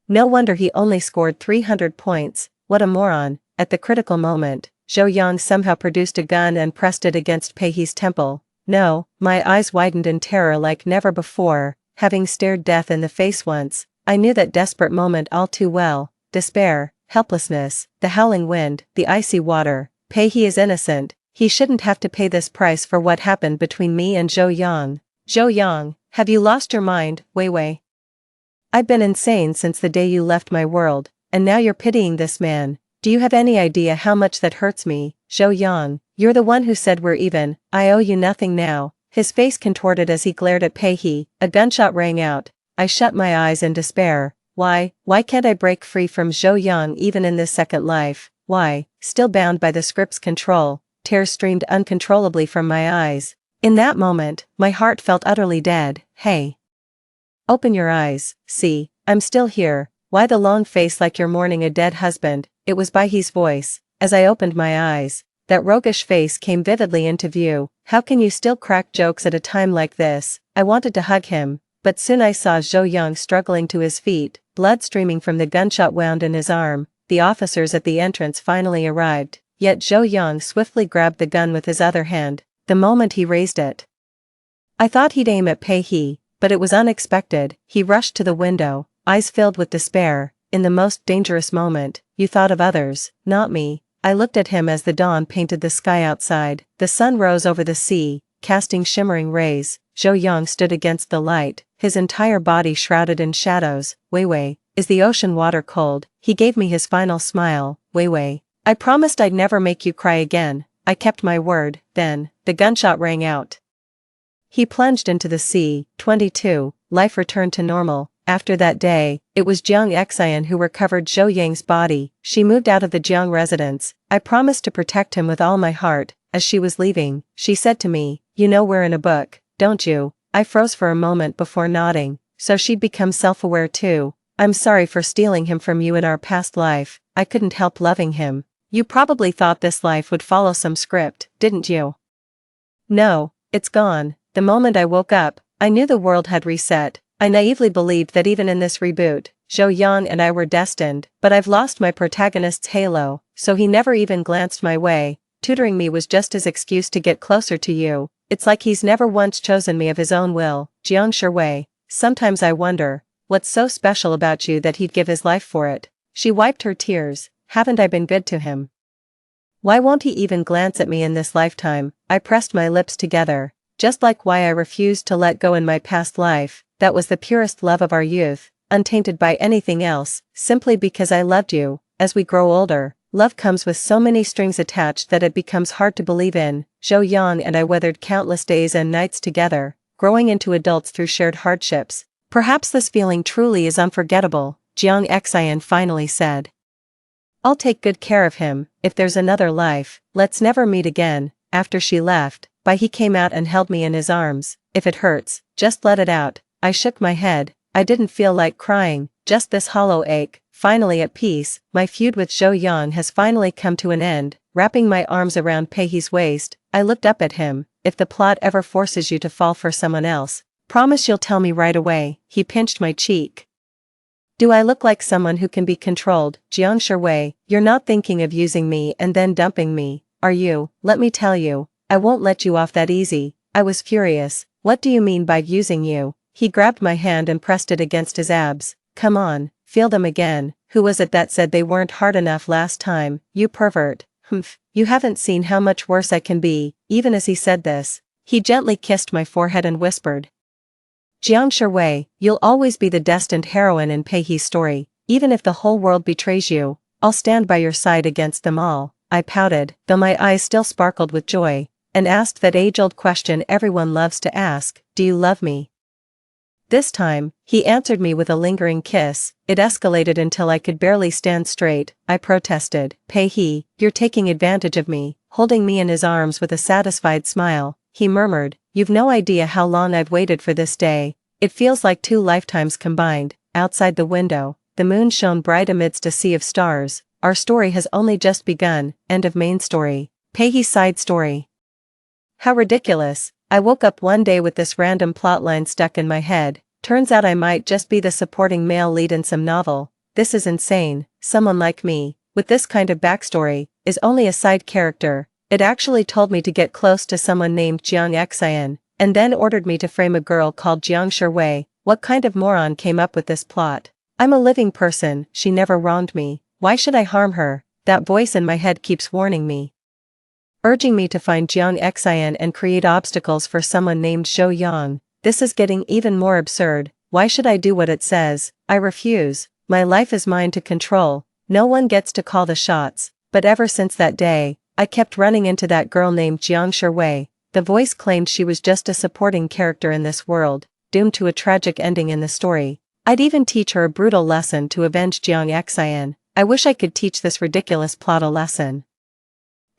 A: No wonder he only scored 300 points. What a moron. At the critical moment, Zhou Yang somehow produced a gun and pressed it against Pei He's temple. No, my eyes widened in terror like never before. Having stared death in the face once, I knew that desperate moment all too well. Despair, helplessness, the howling wind, the icy water. Pei He is innocent. He shouldn't have to pay this price for what happened between me and Zhou Yang. Zhou Yang, have you lost your mind, Wei? I've been insane since the day you left my world, and now you're pitying this man. Do you have any idea how much that hurts me? Zhou Yang, you're the one who said we're even. I owe you nothing now. His face contorted as he glared at Pei He. A gunshot rang out. I shut my eyes in despair. Why can't I break free from Zhou Yang even in this second life? Why, still bound by the script's control, tears streamed uncontrollably from my eyes. In that moment, my heart felt utterly dead. Hey. Open your eyes, see, I'm still here. Why the long face like you're mourning a dead husband? It was Bai He's voice. As I opened my eyes, that roguish face came vividly into view. How can you still crack jokes at a time like this? I wanted to hug him, but soon I saw Zhou Yang struggling to his feet, blood streaming from the gunshot wound in his arm. The officers at the entrance finally arrived, yet Zhou Yang swiftly grabbed the gun with his other hand, the moment he raised it. I thought he'd aim at Pei He, but it was unexpected. He rushed to the window, eyes filled with despair. In the most dangerous moment, you thought of others, not me. I looked at him as the dawn painted the sky outside. The sun rose over the sea, casting shimmering rays. Zhou Yang stood against the light, his entire body shrouded in shadows. Wei, is the ocean water cold? He gave me his final smile. Wei, I promised I'd never make you cry again. I kept my word. Then, the gunshot rang out. He plunged into the sea. 22. Life returned to normal. After that day, it was Jiang Xian who recovered Zhou Yang's body. She moved out of the Jiang residence. I promised to protect him with all my heart. As she was leaving, she said to me, "You know we're in a book, don't you?" I froze for a moment before nodding. So she'd become self-aware too. "I'm sorry for stealing him from you in our past life. I couldn't help loving him." You probably thought this life would follow some script, didn't you? No, it's gone. The moment I woke up, I knew the world had reset. I naively believed that even in this reboot, Zhou Yang and I were destined, but I've lost my protagonist's halo, so he never even glanced my way. Tutoring me was just his excuse to get closer to you. It's like he's never once chosen me of his own will. Jiang Shui, sometimes I wonder, what's so special about you that he'd give his life for it? She wiped her tears. Haven't I been good to him? Why won't he even glance at me in this lifetime? I pressed my lips together. Just like why I refused to let go in my past life, that was the purest love of our youth, untainted by anything else, simply because I loved you. As we grow older, Love comes with so many strings attached that it becomes hard to believe in. Zhou Yang and I weathered countless days and nights together, growing into adults through shared hardships. Perhaps this feeling truly is unforgettable, Jiang Xian finally said. I'll take good care of him. If there's another life, let's never meet again. After she left, he came out and held me in his arms. If it hurts, just let it out. I shook my head. I didn't feel like crying, just this hollow ache. Finally at peace, my feud with Zhou Yan has finally come to an end. Wrapping my arms around Pei's waist, I looked up at him. If the plot ever forces you to fall for someone else, promise you'll tell me right away. He pinched my cheek. Do I look like someone who can be controlled? Jiang Shui, you're not thinking of using me and then dumping me, are you? Let me tell you, I won't let you off that easy. I was furious. What do you mean by using you? He grabbed my hand and pressed it against his abs. Come on, feel them again. Who was it that said they weren't hard enough last time? You pervert. Humph, you haven't seen how much worse I can be. Even as he said this, he gently kissed my forehead and whispered, Jiang Shui, you'll always be the destined heroine in Pei's story. Even if the whole world betrays you, I'll stand by your side against them all. I pouted, though my eyes still sparkled with joy, and asked that age-old question everyone loves to ask, do you love me? This time, he answered me with a lingering kiss. It escalated until I could barely stand straight. I protested, Pei, you're taking advantage of me. Holding me in his arms with a satisfied smile, he murmured, you've no idea how long I've waited for this day. It feels like 2 lifetimes combined. Outside the window, the moon shone bright amidst a sea of stars. Our story has only just begun. End of main story. Pei's side story. How ridiculous. I woke up one day with this random plotline stuck in my head. Turns out I might just be the supporting male lead in some novel. This is insane. Someone like me, with this kind of backstory, is only a side character. It actually told me to get close to someone named Jiang Xian, and then ordered me to frame a girl called Jiang Shui. What kind of moron came up with this plot? I'm a living person, she never wronged me. Why should I harm her? That voice in my head keeps warning me, urging me to find Jiang Xian and create obstacles for someone named Zhou Yang. This is getting even more absurd. Why should I do what it says? I refuse. My life is mine to control. No one gets to call the shots. But ever since that day, I kept running into that girl named Jiang Shui. The voice claimed she was just a supporting character in this world, doomed to a tragic ending in the story. I'd even teach her a brutal lesson to avenge Jiang Xian. I wish I could teach this ridiculous plot a lesson.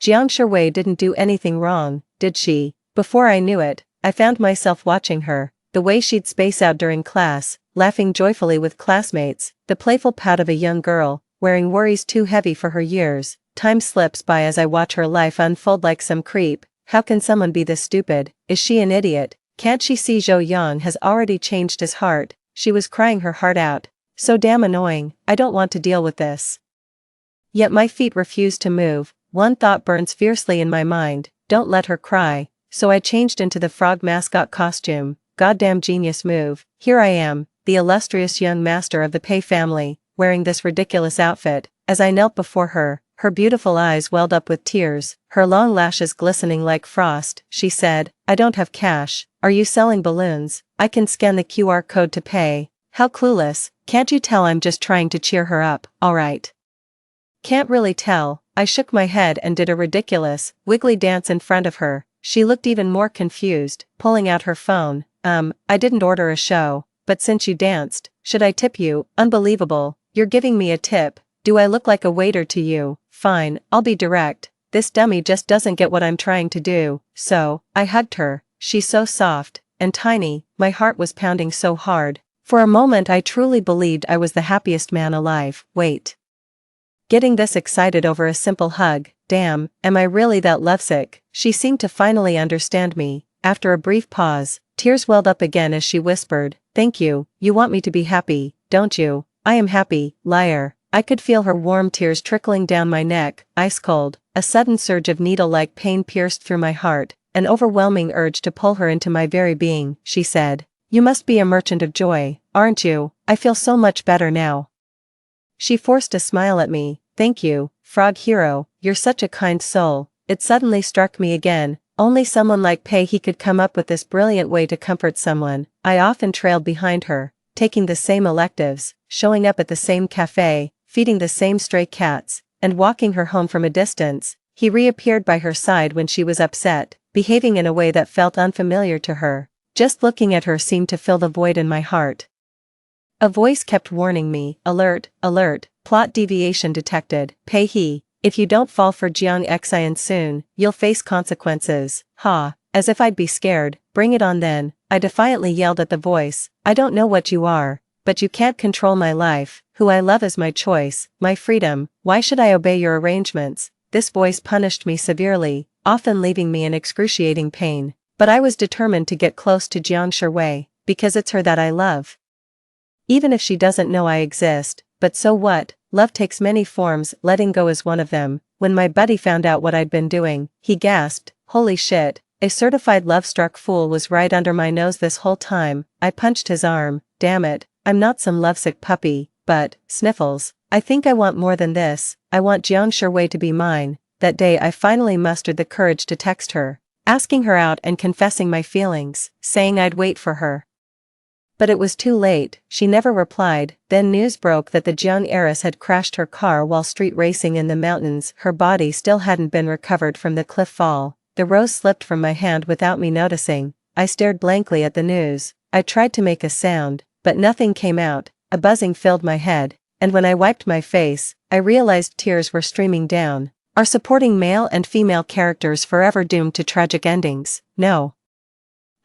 A: Jiang Shui didn't do anything wrong, did she? Before I knew it, I found myself watching her, the way she'd space out during class, laughing joyfully with classmates, the playful pout of a young girl, wearing worries too heavy for her years. Time slips by as I watch her life unfold like some creep. How can someone be this stupid? Is she an idiot? Can't she see Zhou Yang has already changed his heart? She was crying her heart out. So damn annoying. I don't want to deal with this. Yet my feet refuse to move. One thought burns fiercely in my mind, don't let her cry. So I changed into the frog mascot costume. Goddamn genius move. Here I am, the illustrious young master of the Pei family, wearing this ridiculous outfit. As I knelt before her, her beautiful eyes welled up with tears, her long lashes glistening like frost. She said, I don't have cash. Are you selling balloons? I can scan the QR code to pay. How clueless. Can't you tell I'm just trying to cheer her up? Alright. Can't really tell. I shook my head and did a ridiculous, wiggly dance in front of her. She looked even more confused, pulling out her phone. I didn't order a show, but since you danced, should I tip you? Unbelievable. You're giving me a tip. Do I look like a waiter to you? Fine, I'll be direct. This dummy just doesn't get what I'm trying to do. So, I hugged her. She's so soft and tiny. My heart was pounding so hard. For a moment I truly believed I was the happiest man alive. Wait. Getting this excited over a simple hug. Damn, am I really that lovesick? She seemed to finally understand me. After a brief pause, tears welled up again as she whispered, thank you, you want me to be happy, don't you? I am happy, liar. I could feel her warm tears trickling down my neck, ice cold. A sudden surge of needle-like pain pierced through my heart, an overwhelming urge to pull her into my very being. She said, you must be a merchant of joy, aren't you? I feel so much better now. She forced a smile at me. Thank you, Frog Hero, you're such a kind soul. It suddenly struck me again. Only someone like Pei could come up with this brilliant way to comfort someone. I often trailed behind her, taking the same electives, showing up at the same cafe, feeding the same stray cats, and walking her home from a distance. He reappeared by her side when she was upset, behaving in a way that felt unfamiliar to her. Just looking at her seemed to fill the void in my heart. A voice kept warning me, alert, alert, plot deviation detected, pay he. If you don't fall for Jiang Xian soon, you'll face consequences. Ha, as if I'd be scared. Bring it on then, I defiantly yelled at the voice. I don't know what you are, but you can't control my life. Who I love is my choice, my freedom. Why should I obey your arrangements? This voice punished me severely, often leaving me in excruciating pain. But I was determined to get close to Jiang Shuwei, because it's her that I love. Even if she doesn't know I exist, but so what? Love takes many forms, letting go is one of them. When my buddy found out what I'd been doing, he gasped, holy shit, a certified love-struck fool was right under my nose this whole time. I punched his arm. Damn it, I'm not some lovesick puppy, but, sniffles, I think I want more than this. I want Jiang Shuwei to be mine. That day I finally mustered the courage to text her, asking her out and confessing my feelings, saying I'd wait for her. But it was too late, she never replied. Then news broke that the Jiang heiress had crashed her car while street racing in the mountains. Her body still hadn't been recovered from the cliff fall. The rose slipped from my hand without me noticing. I stared blankly at the news. I tried to make a sound, but nothing came out. A buzzing filled my head, and when I wiped my face, I realized tears were streaming down. Are supporting male and female characters forever doomed to tragic endings? No.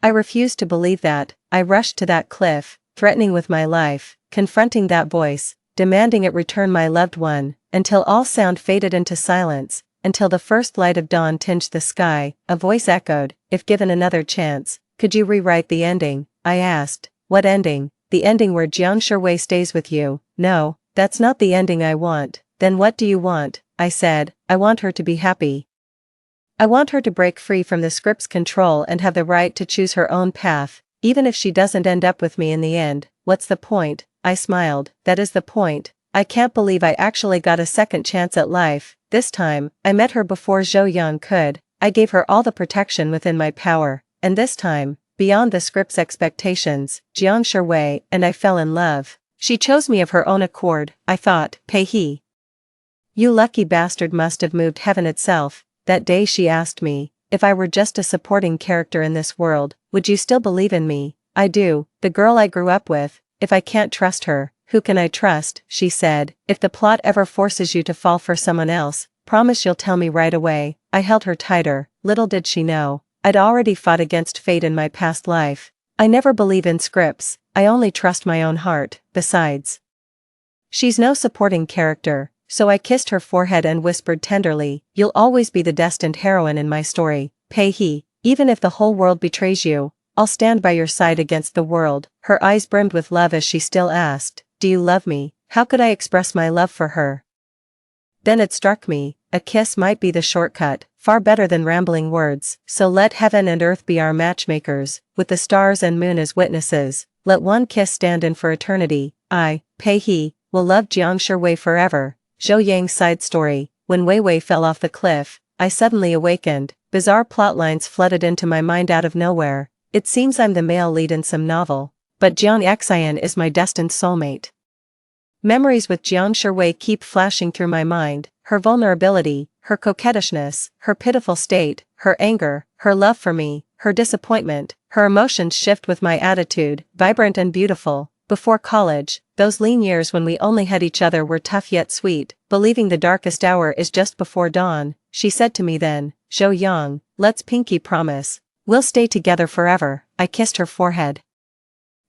A: I refused to believe that. I rushed to that cliff, threatening with my life, confronting that voice, demanding it return my loved one, until all sound faded into silence, until the first light of dawn tinged the sky. A voice echoed, if given another chance, could you rewrite the ending? I asked, what ending? The ending where Jiang Shuwei stays with you. No, that's not the ending I want. Then what do you want? I said, I want her to be happy. I want her to break free from the script's control and have the right to choose her own path, even if she doesn't end up with me in the end. What's the point? I smiled. That is the point. I can't believe I actually got a second chance at life. This time, I met her before Zhou Yang could. I gave her all the protection within my power, and this time, beyond the script's expectations, Jiang Shuwei and I fell in love. She chose me of her own accord, I thought. Pei he. You lucky bastard must have moved heaven itself. That day she asked me, if I were just a supporting character in this world, would you still believe in me? I do, the girl I grew up with. If I can't trust her, who can I trust? She said, if the plot ever forces you to fall for someone else, promise you'll tell me right away. I held her tighter. Little did she know, I'd already fought against fate in my past life. I never believe in scripts, I only trust my own heart. Besides, she's no supporting character. So I kissed her forehead and whispered tenderly, you'll always be the destined heroine in my story, Pei he. Even if the whole world betrays you, I'll stand by your side against the world. Her eyes brimmed with love as she still asked, do you love me? How could I express my love for her? Then it struck me, a kiss might be the shortcut, far better than rambling words. So let heaven and earth be our matchmakers, with the stars and moon as witnesses. Let one kiss stand in for eternity. I, Pei he, will love Jiang Shuwei forever. Zhou Yang's side story. When Wei Wei fell off the cliff, I suddenly awakened. Bizarre plotlines flooded into my mind out of nowhere. It seems I'm the male lead in some novel, but Jiang Xian is my destined soulmate. Memories with Jiang Shuwei keep flashing through my mind, her vulnerability, her coquettishness, her pitiful state, her anger, her love for me, her disappointment. Her emotions shift with my attitude, vibrant and beautiful. Before college, those lean years when we only had each other were tough yet sweet. Believing the darkest hour is just before dawn, she said to me then, Zhou Yang, let's pinky promise. We'll stay together forever. I kissed her forehead,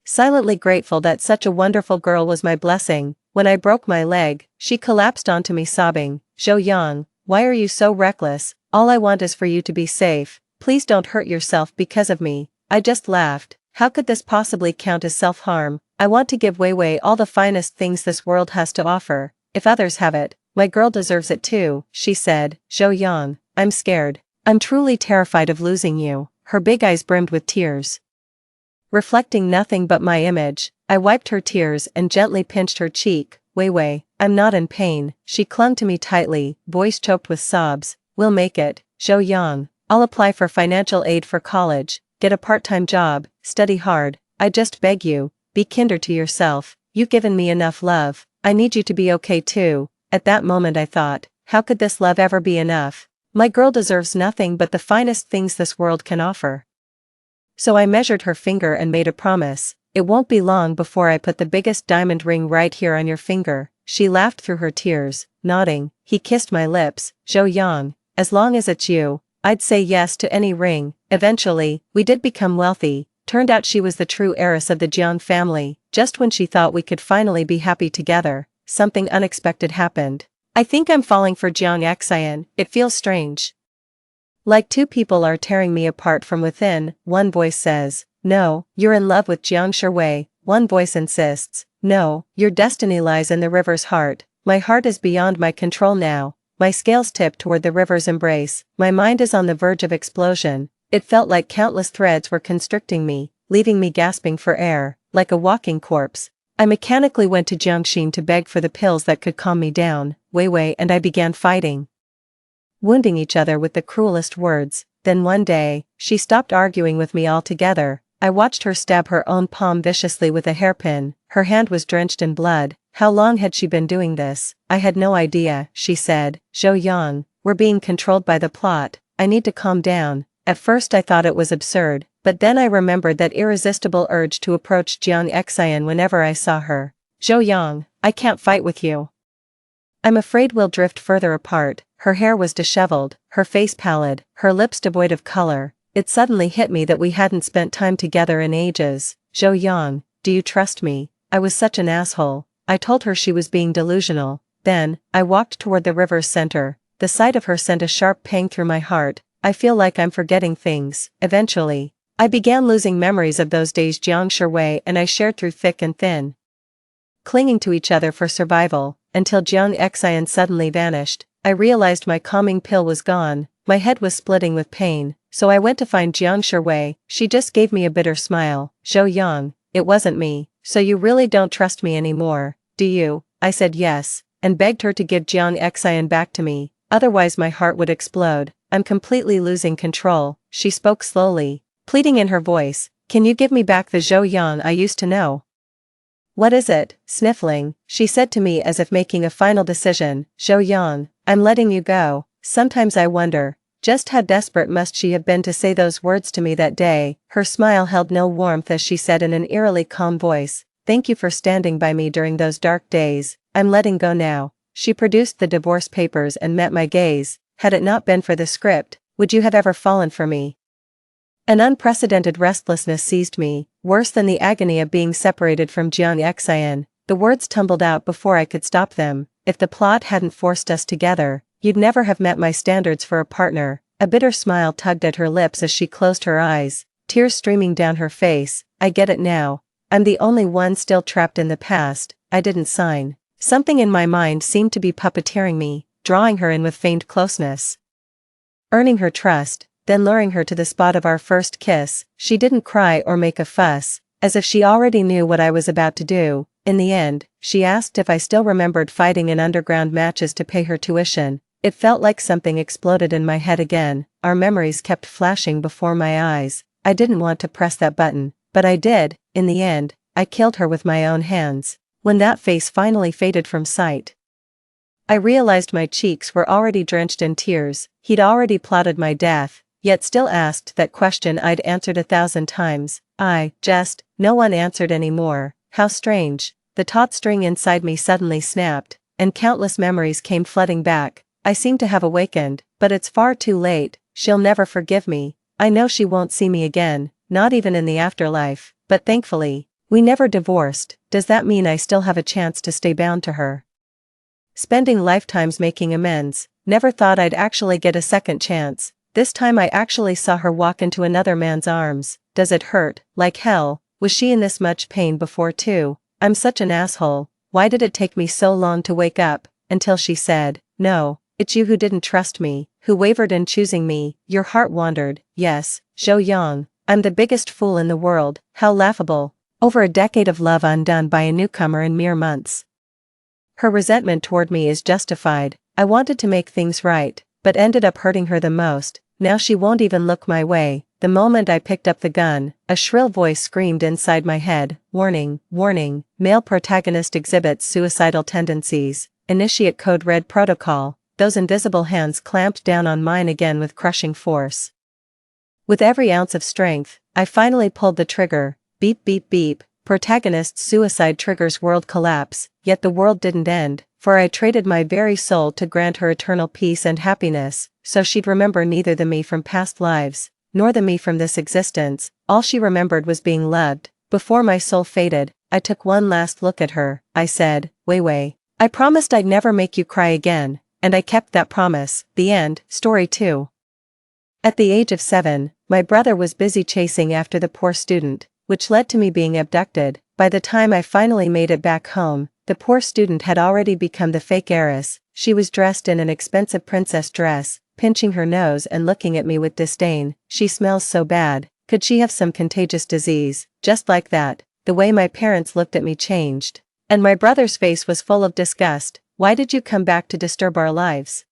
A: silently grateful that such a wonderful girl was my blessing. When I broke my leg, she collapsed onto me sobbing, Zhou Yang, why are you so reckless? All I want is for you to be safe. Please don't hurt yourself because of me. I just laughed. How could this possibly count as self-harm? I want to give Wei Wei all the finest things this world has to offer. If others have it, my girl deserves it too, she said. Zhou Yang, I'm scared. I'm truly terrified of losing you. Her big eyes brimmed with tears, reflecting nothing but my image. I wiped her tears and gently pinched her cheek. Wei Wei, I'm not in pain. She clung to me tightly, voice choked with sobs. We'll make it, Zhou Yang. I'll apply for financial aid for college, get a part-time job, study hard. I just beg you, be kinder to yourself. You've given me enough love. I need you to be okay too. At that moment I thought, how could this love ever be enough? My girl deserves nothing but the finest things this world can offer. So I measured her finger and made a promise. It won't be long before I put the biggest diamond ring right here on your finger. She laughed through her tears, nodding. He kissed my lips. Zhou Yang, as long as it's you, I'd say yes to any ring. Eventually, we did become wealthy. Turned out she was the true heiress of the Jiang family. Just when she thought we could finally be happy together, something unexpected happened. I think I'm falling for Jiang Xian. It feels strange. Like two people are tearing me apart from within. One voice says, no, you're in love with Jiang Shui. One voice insists, no, your destiny lies in the river's heart. My heart is beyond my control now. My scales tip toward the river's embrace. My mind is on the verge of explosion. It felt like countless threads were constricting me, leaving me gasping for air, like a walking corpse. I mechanically went to Jiangxin to beg for the pills that could calm me down. Wei Wei and I began fighting, wounding each other with the cruelest words. Then one day, she stopped arguing with me altogether. I watched her stab her own palm viciously with a hairpin. Her hand was drenched in blood. How long had she been doing this? I had no idea, she said. Zhou Yang, we're being controlled by the plot. I need to calm down. At first I thought it was absurd, but then I remembered that irresistible urge to approach Jiang Xian whenever I saw her. Zhou Yang, I can't fight with you. I'm afraid we'll drift further apart. Her hair was disheveled, her face pallid, her lips devoid of color. It suddenly hit me that we hadn't spent time together in ages. Zhou Yang, do you trust me? I was such an asshole. I told her she was being delusional. Then, I walked toward the river's center. The sight of her sent a sharp pang through my heart. I feel like I'm forgetting things. Eventually, I began losing memories of those days Jiang Shui and I shared through thick and thin, clinging to each other for survival, until Jiang Xian suddenly vanished. I realized my calming pill was gone. My head was splitting with pain, so I went to find Jiang Shui. She just gave me a bitter smile. Zhou Yang, it wasn't me. So you really don't trust me anymore, do you? I said yes, and begged her to give Jiang Xian back to me, otherwise my heart would explode. I'm completely losing control. She spoke slowly, pleading in her voice. Can you give me back the Zhou Yang I used to know? What is it? Sniffling, she said to me as if making a final decision. Zhou Yang, I'm letting you go. Sometimes I wonder, just how desperate must she have been to say those words to me that day. Her smile held no warmth as she said in an eerily calm voice, thank you for standing by me during those dark days. I'm letting go now. She produced the divorce papers and met my gaze. Had it not been for the script, would you have ever fallen for me? An unprecedented restlessness seized me, worse than the agony of being separated from Jiang Xian. The words tumbled out before I could stop them. If the plot hadn't forced us together, you'd never have met my standards for a partner. A bitter smile tugged at her lips as she closed her eyes, tears streaming down her face. I get it now. I'm the only one still trapped in the past. I didn't sign. Something in my mind seemed to be puppeteering me, drawing her in with feigned closeness, earning her trust, then luring her to the spot of our first kiss. She didn't cry or make a fuss, as if she already knew what I was about to do. In the end, she asked if I still remembered fighting in underground matches to pay her tuition. It felt like something exploded in my head again. Our memories kept flashing before my eyes. I didn't want to press that button, but I did. In the end, I killed her with my own hands. When that face finally faded from sight, I realized my cheeks were already drenched in tears. He'd already plotted my death, yet still asked that question I'd answered 1,000 times. No one answered anymore. How strange. The taut string inside me suddenly snapped, and countless memories came flooding back. I seem to have awakened, but it's far too late. She'll never forgive me. I know she won't see me again, not even in the afterlife, but thankfully, we never divorced. Does that mean I still have a chance to stay bound to her? Spending lifetimes making amends. Never thought I'd actually get a second chance. This time I actually saw her walk into another man's arms. Does it hurt? Like hell. Was she in this much pain before too? I'm such an asshole. Why did it take me so long to wake up? Until she said, no, it's you who didn't trust me, who wavered in choosing me. Your heart wandered. Yes, Zhou Yang, I'm the biggest fool in the world. How laughable. Over a decade of love undone by a newcomer in mere months. Her resentment toward me is justified. I wanted to make things right, but ended up hurting her the most. Now she won't even look my way. The moment I picked up the gun, a shrill voice screamed inside my head, warning, warning, male protagonist exhibits suicidal tendencies, initiate code red protocol. those invisible hands clamped down on mine again with crushing force. With every ounce of strength, I finally pulled the trigger. Beep beep beep. Protagonist's suicide triggers world collapse, yet the world didn't end, for I traded my very soul to grant her eternal peace and happiness, so she'd remember neither the me from past lives, nor the me from this existence. All she remembered was being loved. Before my soul faded, I took one last look at her. I said, Wei, I promised I'd never make you cry again, and I kept that promise. The end. Story 2. At the age of 7, my brother was busy chasing after the poor student, which led to me being abducted. By the time I finally made it back home, the poor student had already become the fake heiress. She was dressed in an expensive princess dress, pinching her nose and looking at me with disdain. She smells so bad. Could she have some contagious disease? Just like that, the way my parents looked at me changed. And my brother's face was full of disgust. Why did you come back to disturb our lives?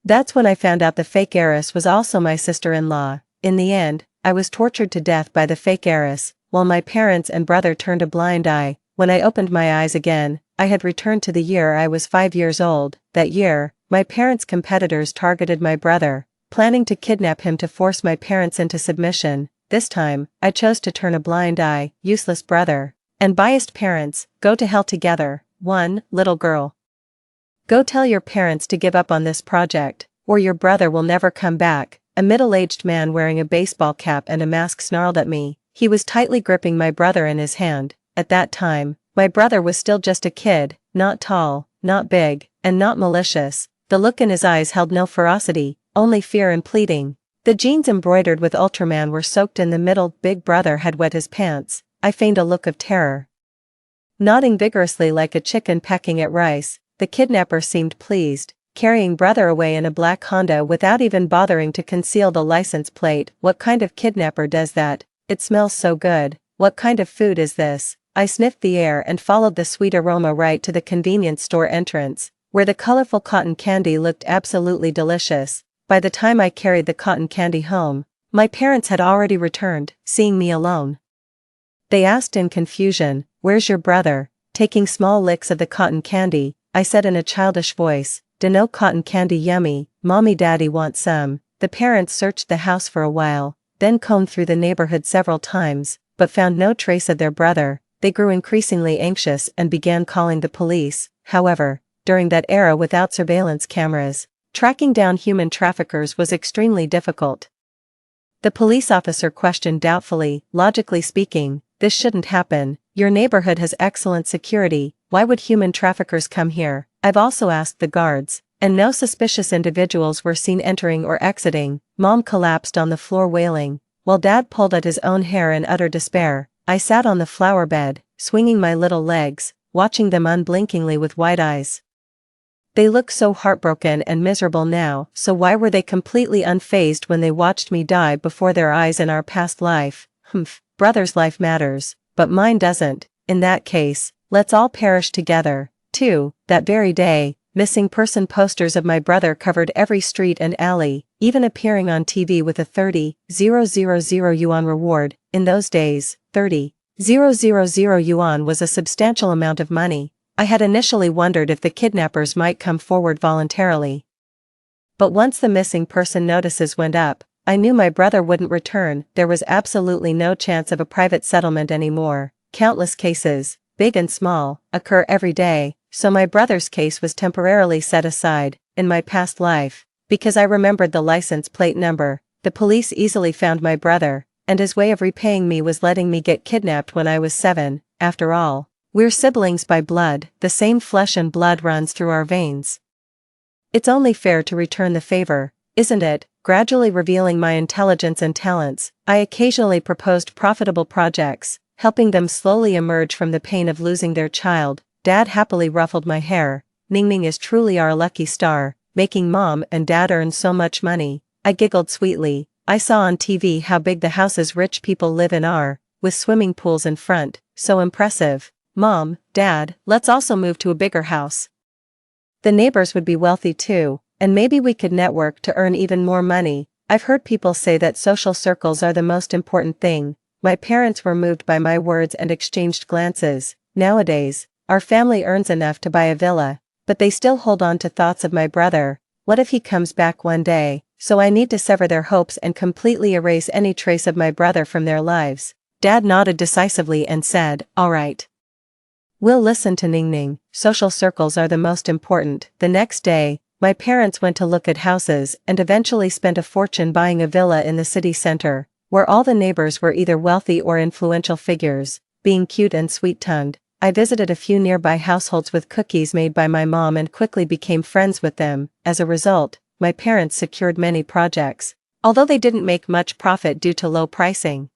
A: That's when I found out the fake heiress was also my sister-in-law. In the end, I was tortured to death by the fake heiress, while my parents and brother turned a blind eye. When I opened my eyes again, I had returned to the year I was 5 years old. That year, my parents' competitors targeted my brother, planning to kidnap him to force my parents into submission. This time, I chose to turn a blind eye. Useless brother and biased parents, go to hell together. 1. Little girl. Go tell your parents to give up on this project, or your brother will never come back. A middle-aged man wearing a baseball cap and a mask snarled at me. He was tightly gripping my brother in his hand. At that time, my brother was still just a kid, not tall, not big, and not malicious. The look in his eyes held no ferocity, only fear and pleading. The jeans embroidered with Ultraman were soaked in the middle. Big brother had wet his pants. I feigned a look of terror. Nodding vigorously like a chicken pecking at rice, the kidnapper seemed pleased, carrying brother away in a black Honda without even bothering to conceal the license plate. What kind of kidnapper does that? It smells so good. What kind of food is this? I sniffed the air and followed the sweet aroma right to the convenience store entrance, where the colorful cotton candy looked absolutely delicious. By the time I carried the cotton candy home, my parents had already returned, seeing me alone. They asked in confusion, "Where's your brother?" Taking small licks of the cotton candy, I said in a childish voice, "Dunno, cotton candy yummy, mommy daddy want some." The parents searched the house for a while, then combed through the neighborhood several times, but found no trace of their brother. They grew increasingly anxious and began calling the police. However, during that era without surveillance cameras, tracking down human traffickers was extremely difficult. The police officer questioned doubtfully, "Logically speaking, this shouldn't happen. Your neighborhood has excellent security. Why would human traffickers come here?" I've also asked the guards, and no suspicious individuals were seen entering or exiting. Mom collapsed on the floor wailing, while Dad pulled at his own hair in utter despair. I sat on the flower bed, swinging my little legs, watching them unblinkingly with wide eyes. They looked so heartbroken and miserable now, so why were they completely unfazed when they watched me die before their eyes in our past life? Brother's life matters, but mine doesn't. In that case, let's all perish together. 2. That very day, missing person posters of my brother covered every street and alley, even appearing on TV with a 30,000 yuan reward. In those days, 30,000 yuan was a substantial amount of money. I had initially wondered if the kidnappers might come forward voluntarily. But once the missing person notices went up, I knew my brother wouldn't return. There was absolutely no chance of a private settlement anymore. Countless cases, big and small, occur every day, so my brother's case was temporarily set aside. In my past life, because I remembered the license plate number, the police easily found my brother, and his way of repaying me was letting me get kidnapped when I was 7. After all, we're siblings by blood, the same flesh and blood runs through our veins. It's only fair to return the favor, isn't it? Gradually revealing my intelligence and talents, I occasionally proposed profitable projects, helping them slowly emerge from the pain of losing their child. Dad happily ruffled my hair. Ningning is truly our lucky star, making Mom and Dad earn so much money. I giggled sweetly. I saw on TV how big the houses rich people live in are, with swimming pools in front. So impressive. Mom, Dad, let's also move to a bigger house. The neighbors would be wealthy too, and maybe we could network to earn even more money. I've heard people say that social circles are the most important thing. My parents were moved by my words and exchanged glances. Nowadays, our family earns enough to buy a villa. But they still hold on to thoughts of my brother. What if he comes back one day? So I need to sever their hopes and completely erase any trace of my brother from their lives. Dad nodded decisively and said, "All right. We'll listen to Ning Ning. Social circles are the most important." The next day, my parents went to look at houses and eventually spent a fortune buying a villa in the city center, where all the neighbors were either wealthy or influential figures. Being cute and sweet-tongued, I visited a few nearby households with cookies made by my mom and quickly became friends with them. As a result, my parents secured many projects, although they didn't make much profit due to low pricing.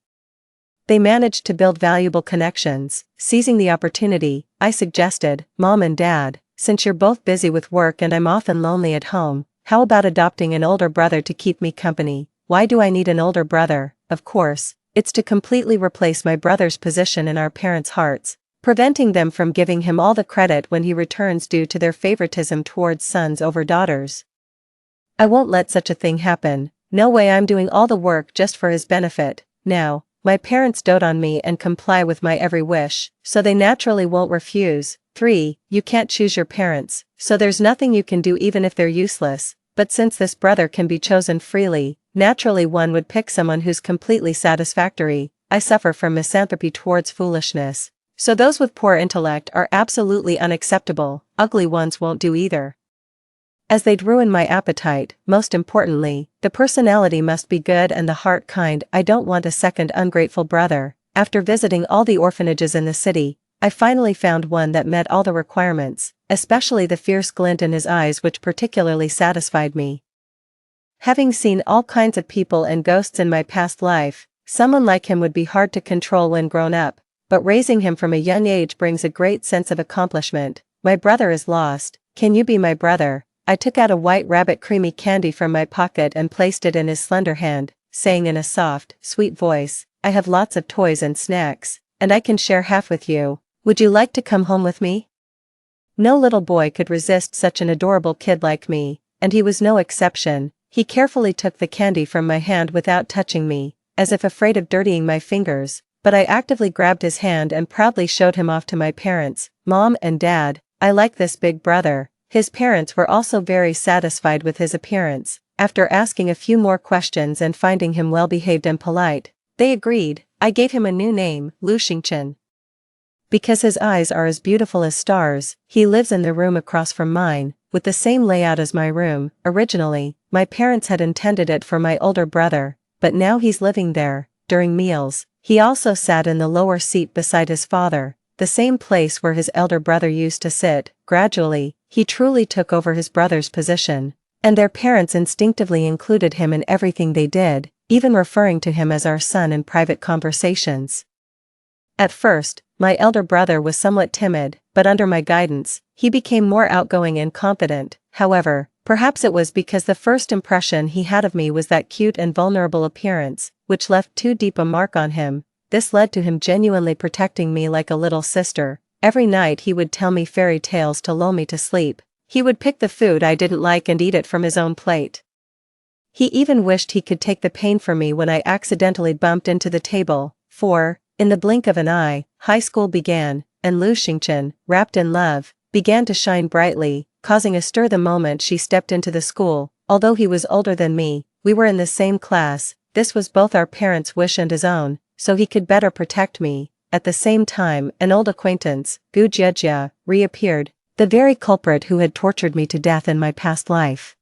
A: They managed to build valuable connections. Seizing the opportunity, I suggested, "Mom and Dad, since you're both busy with work and I'm often lonely at home, how about adopting an older brother to keep me company?" Why do I need an older brother? Of course, it's to completely replace my brother's position in our parents' hearts, preventing them from giving him all the credit when he returns due to their favoritism towards sons over daughters. I won't let such a thing happen. No way, I'm doing all the work just for his benefit. Now, my parents dote on me and comply with my every wish, so they naturally won't refuse. 3. You can't choose your parents, so there's nothing you can do even if they're useless. But since this brother can be chosen freely, naturally one would pick someone who's completely satisfactory. I suffer from misanthropy towards foolishness, so those with poor intellect are absolutely unacceptable. Ugly ones won't do either, as they'd ruin my appetite. Most importantly, the personality must be good and the heart kind. I don't want a second ungrateful brother. After visiting all the orphanages in the city, I finally found one that met all the requirements, especially the fierce glint in his eyes, which particularly satisfied me. Having seen all kinds of people and ghosts in my past life, someone like him would be hard to control when grown up, but raising him from a young age brings a great sense of accomplishment. My brother is lost. Can you be my brother? I took out a white rabbit creamy candy from my pocket and placed it in his slender hand, saying in a soft, sweet voice, "I have lots of toys and snacks, and I can share half with you. Would you like to come home with me?" No little boy could resist such an adorable kid like me, and he was no exception. He carefully took the candy from my hand without touching me, as if afraid of dirtying my fingers, but I actively grabbed his hand and proudly showed him off to my parents. "Mom and Dad, I like this big brother." His parents were also very satisfied with his appearance. After asking a few more questions and finding him well-behaved and polite, they agreed. I gave him a new name, Lu Xingchen, because his eyes are as beautiful as stars. He lives in the room across from mine, with the same layout as my room. Originally, my parents had intended it for my older brother, but now he's living there. During meals, he also sat in the lower seat beside his father, the same place where his elder brother used to sit. Gradually, he truly took over his brother's position, and their parents instinctively included him in everything they did, even referring to him as our son in private conversations. At first, my elder brother was somewhat timid, but under my guidance, he became more outgoing and confident. However, perhaps it was because the first impression he had of me was that cute and vulnerable appearance, which left too deep a mark on him. This led to him genuinely protecting me like a little sister. Every night he would tell me fairy tales to lull me to sleep. He would pick the food I didn't like and eat it from his own plate. He even wished he could take the pain from me when I accidentally bumped into the table. 4. In the blink of an eye, high school began, and Lu Xingchen, wrapped in love, began to shine brightly, causing a stir the moment she stepped into the school. Although he was older than me, we were in the same class. This was both our parents' wish and his own, so he could better protect me. At the same time, an old acquaintance, Gu Jiejia, reappeared, the very culprit who had tortured me to death in my past life.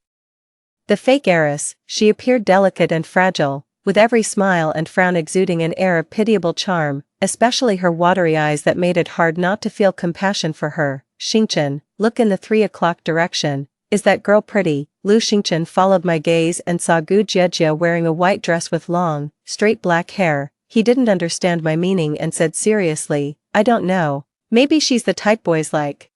A: The fake heiress, she appeared delicate and fragile, with every smile and frown exuding an air of pitiable charm, especially her watery eyes that made it hard not to feel compassion for her. "Xingchen, look in the 3 o'clock direction. Is that girl pretty?" Lu Xingchen followed my gaze and saw Gu Jiejia wearing a white dress with long, straight black hair. He didn't understand my meaning and said seriously, "I don't know. Maybe she's the type boys like."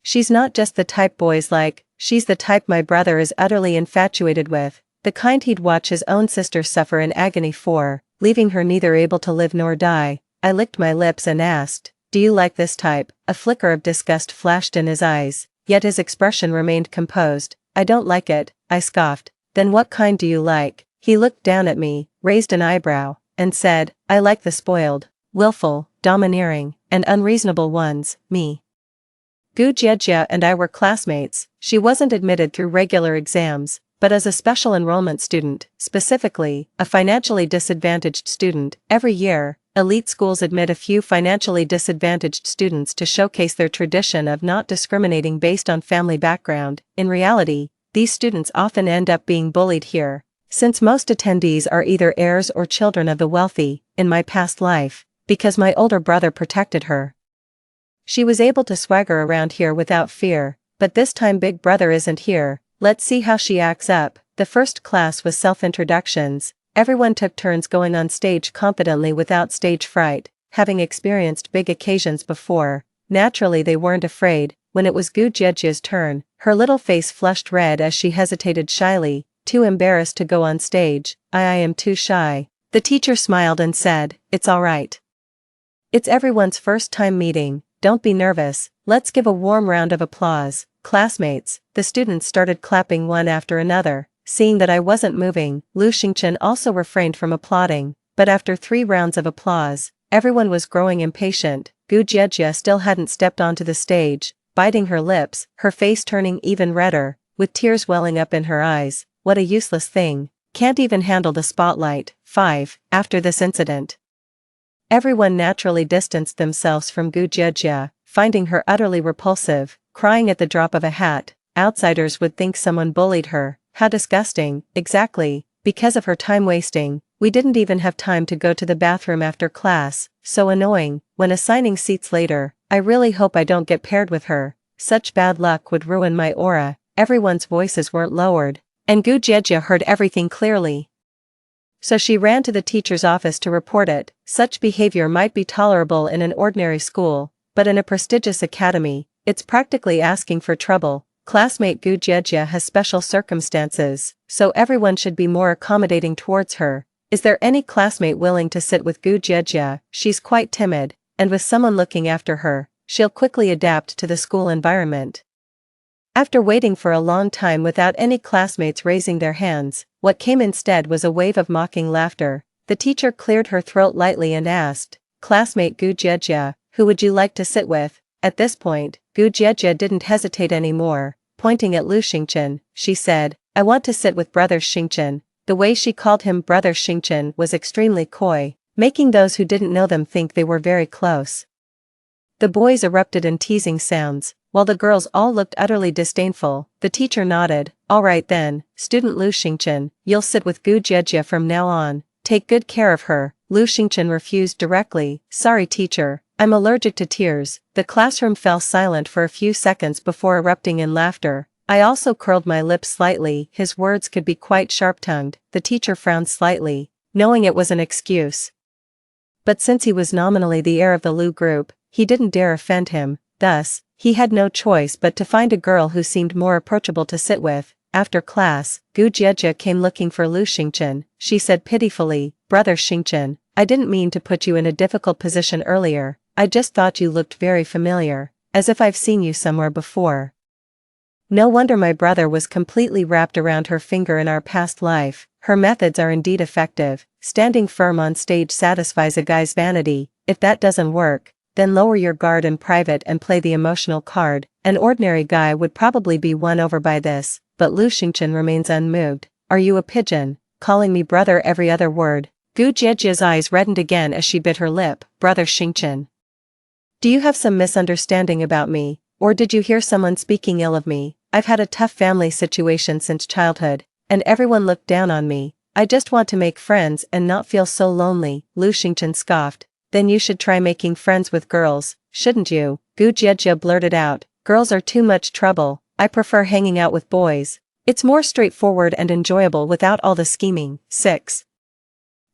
A: "She's not just the type boys like, she's the type my brother is utterly infatuated with, the kind he'd watch his own sister suffer in agony for, leaving her neither able to live nor die." I licked my lips and asked, "Do you like this type?" A flicker of disgust flashed in his eyes, yet his expression remained composed. "I don't like it," I scoffed. "Then what kind do you like?" He looked down at me, raised an eyebrow, and said, "I like the spoiled, willful, domineering, and unreasonable ones." Me. Gu Jiejia and I were classmates. She wasn't admitted through regular exams, but as a special enrollment student, specifically, a financially disadvantaged student. Every year, elite schools admit a few financially disadvantaged students to showcase their tradition of not discriminating based on family background. In reality, these students often end up being bullied here, since most attendees are either heirs or children of the wealthy. In my past life, because my older brother protected her, she was able to swagger around here without fear, but this time Big Brother isn't here. Let's see how she acts up. The first class was self-introductions. Everyone took turns going on stage confidently without stage fright, having experienced big occasions before. Naturally they weren't afraid. When it was Gu Jiejia's turn, her little face flushed red as she hesitated shyly, too embarrassed to go on stage. I am too shy. The teacher smiled and said, "It's all right. It's everyone's first time meeting. Don't be nervous. Let's give a warm round of applause." Classmates, the students started clapping one after another. Seeing that I wasn't moving, Lu Xingchen also refrained from applauding, but after 3 rounds of applause, everyone was growing impatient. Gu Jiejia still hadn't stepped onto the stage, biting her lips, her face turning even redder, with tears welling up in her eyes. What a useless thing. Can't even handle the spotlight. 5. After this incident, everyone naturally distanced themselves from Gu Jiejia, finding her utterly repulsive, crying at the drop of a hat. Outsiders would think someone bullied her. How disgusting. Exactly, because of her time wasting. We didn't even have time to go to the bathroom after class. So annoying. When assigning seats later, I really hope I don't get paired with her. Such bad luck would ruin my aura. Everyone's voices weren't lowered, and Gu Jiejia heard everything clearly. So she ran to the teacher's office to report it. Such behavior might be tolerable in an ordinary school, but in a prestigious academy, it's practically asking for trouble. Classmate Gu Jiejia has special circumstances, so everyone should be more accommodating towards her. Is there any classmate willing to sit with Gu Jiejia? She's quite timid, and with someone looking after her, she'll quickly adapt to the school environment. After waiting for a long time without any classmates raising their hands, what came instead was a wave of mocking laughter. The teacher cleared her throat lightly and asked, "Classmate Gu Jiejia, who would you like to sit with?" At this point, Gu Jiejia didn't hesitate anymore. Pointing at Lu Xingchen, she said, "I want to sit with Brother Xingchen." The way she called him Brother Xingchen was extremely coy, making those who didn't know them think they were very close. The boys erupted in teasing sounds, while the girls all looked utterly disdainful. The teacher nodded. "All right then, student Lu Xingchen, you'll sit with Gu Jiejia from now on. Take good care of her." Lu Xingchen refused directly. "Sorry teacher, I'm allergic to tears." The classroom fell silent for a few seconds before erupting in laughter. I also curled my lips slightly. His words could be quite sharp-tongued. The teacher frowned slightly, knowing it was an excuse. But since he was nominally the heir of the Lu group, he didn't dare offend him. Thus, he had no choice but to find a girl who seemed more approachable to sit with. After class, Gu Jiejia came looking for Lu Xingchen. She said pitifully, "Brother Xingchen, I didn't mean to put you in a difficult position earlier. I just thought you looked very familiar, as if I've seen you somewhere before." No wonder my brother was completely wrapped around her finger in our past life. Her methods are indeed effective. Standing firm on stage satisfies a guy's vanity. If that doesn't work, then lower your guard in private and play the emotional card. An ordinary guy would probably be won over by this, but Lu Xingchen remains unmoved. "Are you a pigeon, calling me brother every other word?" Gu Jiejia's eyes reddened again as she bit her lip. "Brother Xingchen, do you have some misunderstanding about me, or did you hear someone speaking ill of me? I've had a tough family situation since childhood, and everyone looked down on me. I just want to make friends and not feel so lonely." Lu Xingchen scoffed. "Then you should try making friends with girls, shouldn't you?" Gu Jiejia blurted out. "Girls are too much trouble. I prefer hanging out with boys. It's more straightforward and enjoyable without all the scheming." 6.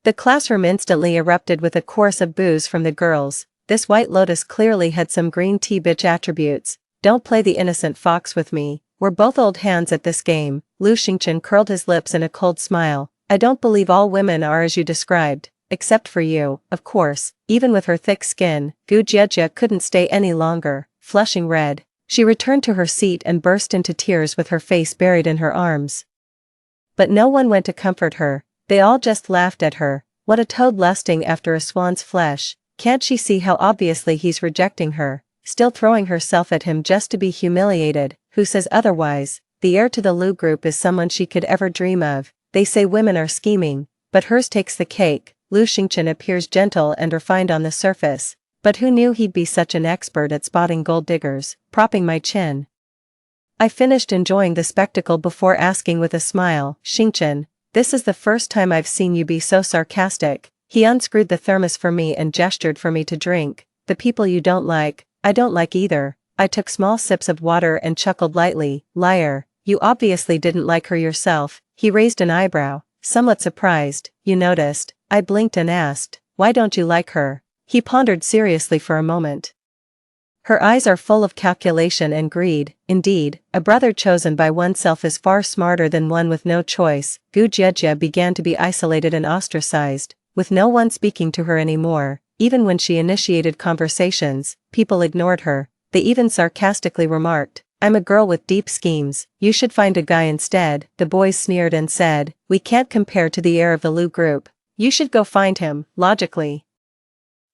A: The classroom instantly erupted with a chorus of boos from the girls. This White Lotus clearly had some green tea bitch attributes. "Don't play the innocent fox with me. We're both old hands at this game." Lu Xingchen curled his lips in a cold smile. "I don't believe all women are as you described, except for you, of course." Even with her thick skin, Gu Jiejia couldn't stay any longer. Flushing red, she returned to her seat and burst into tears with her face buried in her arms. But no one went to comfort her. They all just laughed at her. What a toad lusting after a swan's flesh. Can't she see how obviously he's rejecting her? still throwing herself at him just to be humiliated. Who says otherwise? The heir to the Lu group is someone she could ever dream of. They say women are scheming, but hers takes the cake. Lu Xingchen appears gentle and refined on the surface, but who knew he'd be such an expert at spotting gold diggers? Propping my chin, I finished enjoying the spectacle before asking with a smile, Xingchen, this is the first time I've seen you be so sarcastic. He unscrewed the thermos for me and gestured for me to drink. The people you don't like, I don't like either. I took small sips of water and chuckled lightly. Liar, you obviously didn't like her yourself. He raised an eyebrow, somewhat surprised. You noticed? I blinked and asked, why don't you like her? He pondered seriously for a moment. Her eyes are full of calculation and greed. Indeed, a brother chosen by oneself is far smarter than one with no choice. Gu Jiejie began to be isolated and ostracized, with no one speaking to her anymore. Even when she initiated conversations, people ignored her. They even sarcastically remarked, I'm a girl with deep schemes, you should find a guy instead. The boys sneered and said, we can't compare to the heir of the Lu group. You should go find him, logically.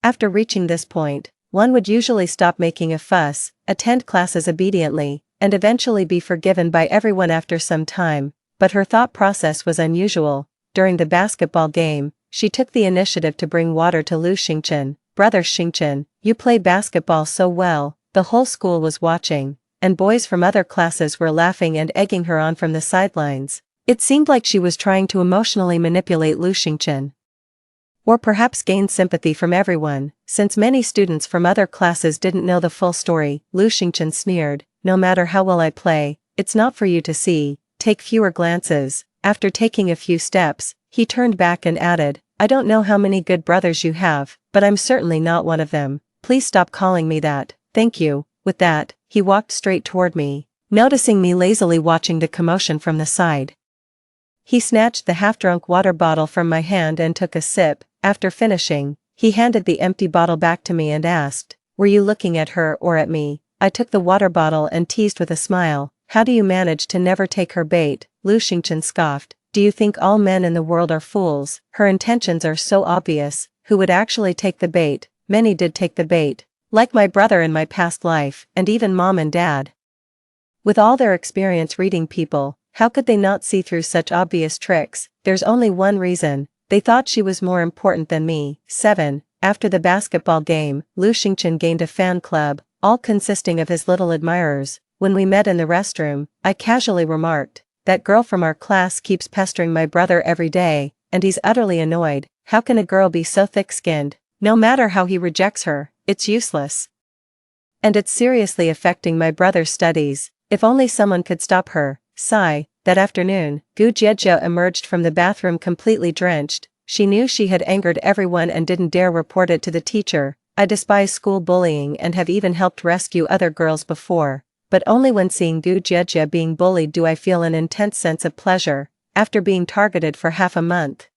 A: After reaching this point, one would usually stop making a fuss, attend classes obediently, and eventually be forgiven by everyone after some time, but her thought process was unusual. During the basketball game, she took the initiative to bring water to Lu Xingchen. Brother Xingchen, you play basketball so well. The whole school was watching, and boys from other classes were laughing and egging her on from the sidelines. It seemed like she was trying to emotionally manipulate Lu Xingchen. Or perhaps gain sympathy from everyone, since many students from other classes didn't know the full story. Lu Xingchen sneered, no matter how well I play, it's not for you to see. Take fewer glances. After taking a few steps, he turned back and added, I don't know how many good brothers you have, but I'm certainly not one of them. Please stop calling me that. Thank you. With that, he walked straight toward me, noticing me lazily watching the commotion from the side. He snatched the half-drunk water bottle from my hand and took a sip. After finishing, he handed the empty bottle back to me and asked, were you looking at her or at me? I took the water bottle and teased with a smile, how do you manage to never take her bait? Lu Xingchen scoffed, do you think all men in the world are fools? Her intentions are so obvious. Who would actually take the bait? Many did take the bait, like my brother in my past life, and even mom and dad. With all their experience reading people, how could they not see through such obvious tricks? There's only one reason. They thought she was more important than me. 7. After the basketball game, Lu Xingchen gained a fan club, all consisting of his little admirers. When we met in the restroom, I casually remarked, that girl from our class keeps pestering my brother every day, and he's utterly annoyed. How can a girl be so thick-skinned? No matter how he rejects her, it's useless. And it's seriously affecting my brother's studies. If only someone could stop her. Sigh. That afternoon, Gu Jiejie emerged from the bathroom completely drenched. She knew she had angered everyone and didn't dare report it to the teacher. I despise school bullying and have even helped rescue other girls before, but only when seeing Gu Jiejie being bullied do I feel an intense sense of pleasure. After being targeted for half a month,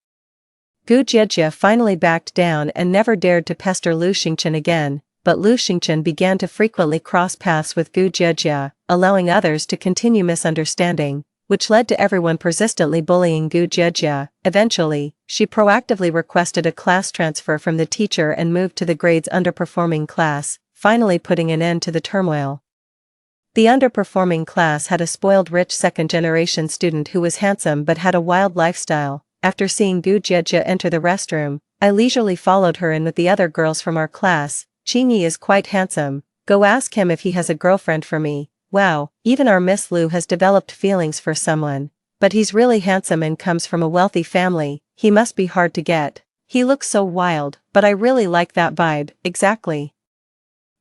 A: Gu Jiejie finally backed down and never dared to pester Lu Xingchen again, but Lu Xingchen began to frequently cross paths with Gu Jiejie, allowing others to continue misunderstanding, which led to everyone persistently bullying Gu Jiejie. Eventually, she proactively requested a class transfer from the teacher and moved to the grades underperforming class, finally putting an end to the turmoil. The underperforming class had a spoiled rich second-generation student who was handsome but had a wild lifestyle. After seeing Gu Jiejie enter the restroom, I leisurely followed her in with the other girls from our class. Qingyi is quite handsome. Go ask him if he has a girlfriend for me. Wow, even our Miss Lu has developed feelings for someone. But he's really handsome and comes from a wealthy family. He must be hard to get. He looks so wild, but I really like that vibe. Exactly.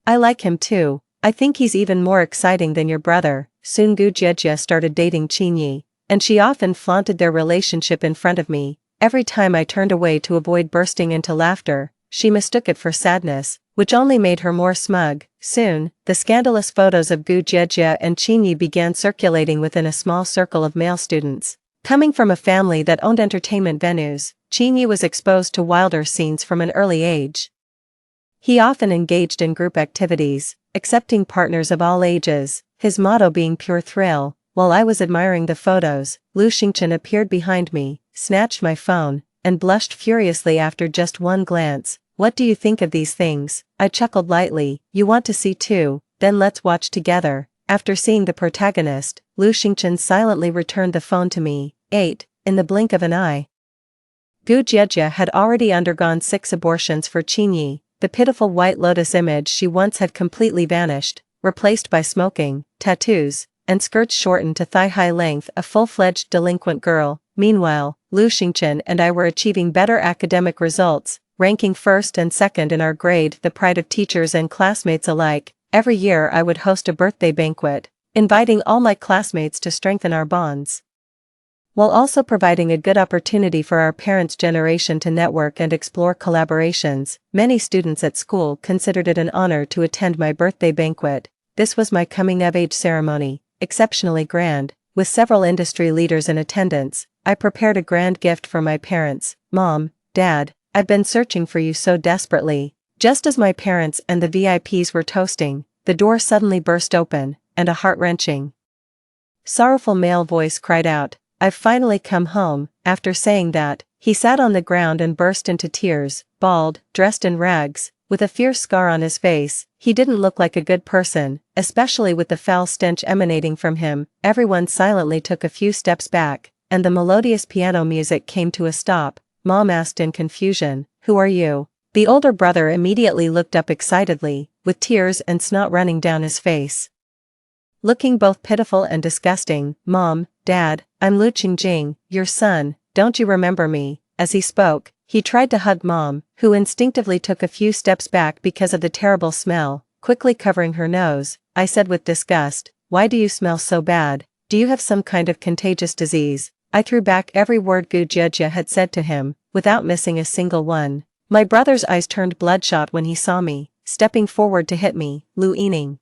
A: I like him too. I think he's even more exciting than your brother. Soon Gu Jiejie started dating Qingyi, and she often flaunted their relationship in front of me. Every time I turned away to avoid bursting into laughter, she mistook it for sadness, which only made her more smug. Soon, the scandalous photos of Gu Jiejie and Qingyi began circulating within a small circle of male students. Coming from a family that owned entertainment venues, Qingyi was exposed to wilder scenes from an early age. He often engaged in group activities, accepting partners of all ages, his motto being pure thrill. While I was admiring the photos, Lu Xingchen appeared behind me, snatched my phone, and blushed furiously after just one glance. What do you think of these things? I chuckled lightly. You want to see too? Then let's watch together. After seeing the protagonist, Lu Xingchen silently returned the phone to me. 8. In the blink of an eye. Gu Jiejie had already undergone 6 abortions for Qinyi. The pitiful white lotus image she once had completely vanished, replaced by smoking, tattoos, and skirts shortened to thigh-high length, a full-fledged delinquent girl. Meanwhile, Lu Xingchen and I were achieving better academic results, ranking first and second in our grade, the pride of teachers and classmates alike. Every year I would host a birthday banquet, inviting all my classmates to strengthen our bonds, while also providing a good opportunity for our parents' generation to network and explore collaborations. Many students at school considered it an honor to attend my birthday banquet. This was my coming-of-age ceremony, exceptionally grand, with several industry leaders in attendance. I prepared a grand gift for my parents. Mom, Dad, I've been searching for you so desperately. Just as my parents and the VIPs were toasting, the door suddenly burst open, and a heart-wrenching, sorrowful male voice cried out, "I've finally come home." After saying that, he sat on the ground and burst into tears. Bald, dressed in rags, with a fierce scar on his face, he didn't look like a good person, especially with the foul stench emanating from him. Everyone silently took a few steps back, and the melodious piano music came to a stop. Mom asked in confusion, "Who are you?" The older brother immediately looked up excitedly, with tears and snot running down his face, looking both pitiful and disgusting. "Mom, Dad, I'm Lu Qingjing, your son, don't you remember me?" As he spoke, he tried to hug Mom, who instinctively took a few steps back because of the terrible smell. Quickly covering her nose, I said with disgust, "Why do you smell so bad? Do you have some kind of contagious disease?" I threw back every word Gu Jiejie had said to him, without missing a single one. My brother's eyes turned bloodshot when he saw me, stepping forward to hit me. "Lu Yining,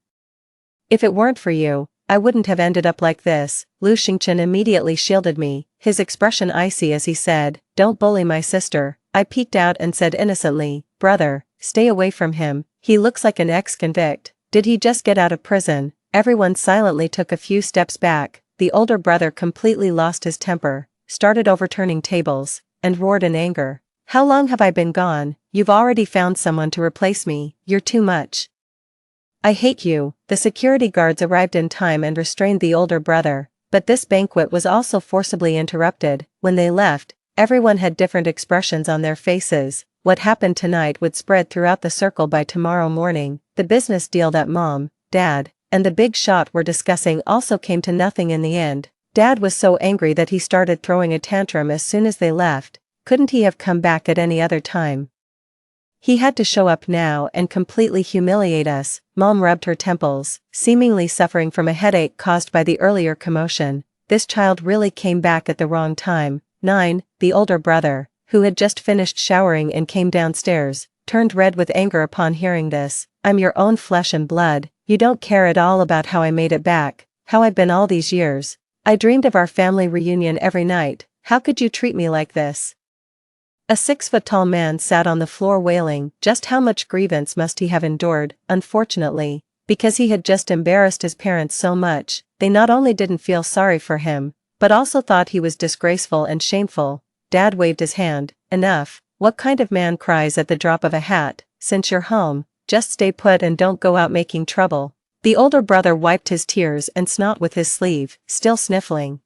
A: if it weren't for you, I wouldn't have ended up like this." Lu Xingchen immediately shielded me, his expression icy as he said, "Don't bully my sister." I peeked out and said innocently, "Brother, stay away from him, he looks like an ex-convict. Did he just get out of prison?" Everyone silently took a few steps back. The older brother completely lost his temper, started overturning tables, and roared in anger. "How long have I been gone? You've already found someone to replace me. You're too much. I hate you." The security guards arrived in time and restrained the older brother, but this banquet was also forcibly interrupted. When they left, everyone had different expressions on their faces. What happened tonight would spread throughout the circle by tomorrow morning. The business deal that Mom, Dad, and the big shot were discussing also came to nothing in the end. Dad was so angry that he started throwing a tantrum as soon as they left. Couldn't he have come back at any other time? He had to show up now and completely humiliate us. Mom rubbed her temples, seemingly suffering from a headache caused by the earlier commotion. This child really came back at the wrong time. 9. The older brother, who had just finished showering and came downstairs, turned red with anger upon hearing this. "I'm your own flesh and blood. You don't care at all about how I made it back, how I've been all these years. I dreamed of our family reunion every night. How could you treat me like this?" A 6-foot-tall man sat on the floor wailing. Just how much grievance must he have endured? Unfortunately, because he had just embarrassed his parents so much, they not only didn't feel sorry for him, but also thought he was disgraceful and shameful. Dad waved his hand. "Enough. What kind of man cries at the drop of a hat? Since you're home, just stay put and don't go out making trouble." The older brother wiped his tears and snot with his sleeve, still sniffling,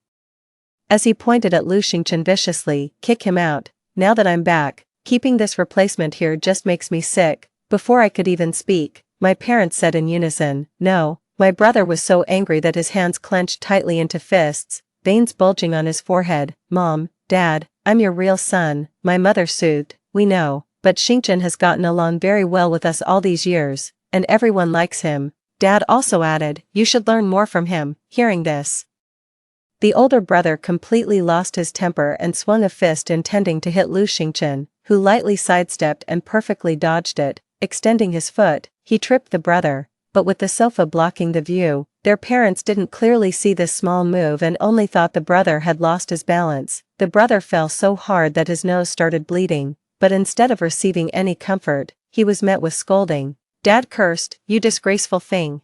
A: as he pointed at Lu Xingchen viciously. "Kick him out. Now that I'm back, keeping this replacement here just makes me sick." Before I could even speak, my parents said in unison, "No." My brother was so angry that his hands clenched tightly into fists, veins bulging on his forehead. "Mom, Dad, I'm your real son," my mother soothed. "We know, but Xingchen has gotten along very well with us all these years, and everyone likes him." Dad also added, "You should learn more from him." Hearing this, the older brother completely lost his temper and swung a fist intending to hit Lu Xingchen, who lightly sidestepped and perfectly dodged it. Extending his foot, he tripped the brother, but with the sofa blocking the view, their parents didn't clearly see this small move and only thought the brother had lost his balance. The brother fell so hard that his nose started bleeding, but instead of receiving any comfort, he was met with scolding. Dad cursed, "You disgraceful thing.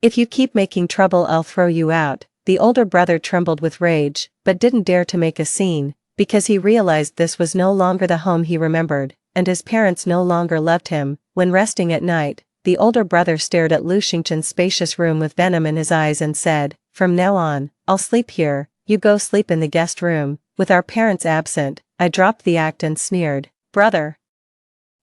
A: If you keep making trouble, I'll throw you out." The older brother trembled with rage, but didn't dare to make a scene, because he realized this was no longer the home he remembered. and his parents no longer loved him. When resting at night, the older brother stared at Lu Xingchen's spacious room with venom in his eyes and said, "From now on, I'll sleep here, you go sleep in the guest room." With our parents absent, I dropped the act and sneered, "Brother,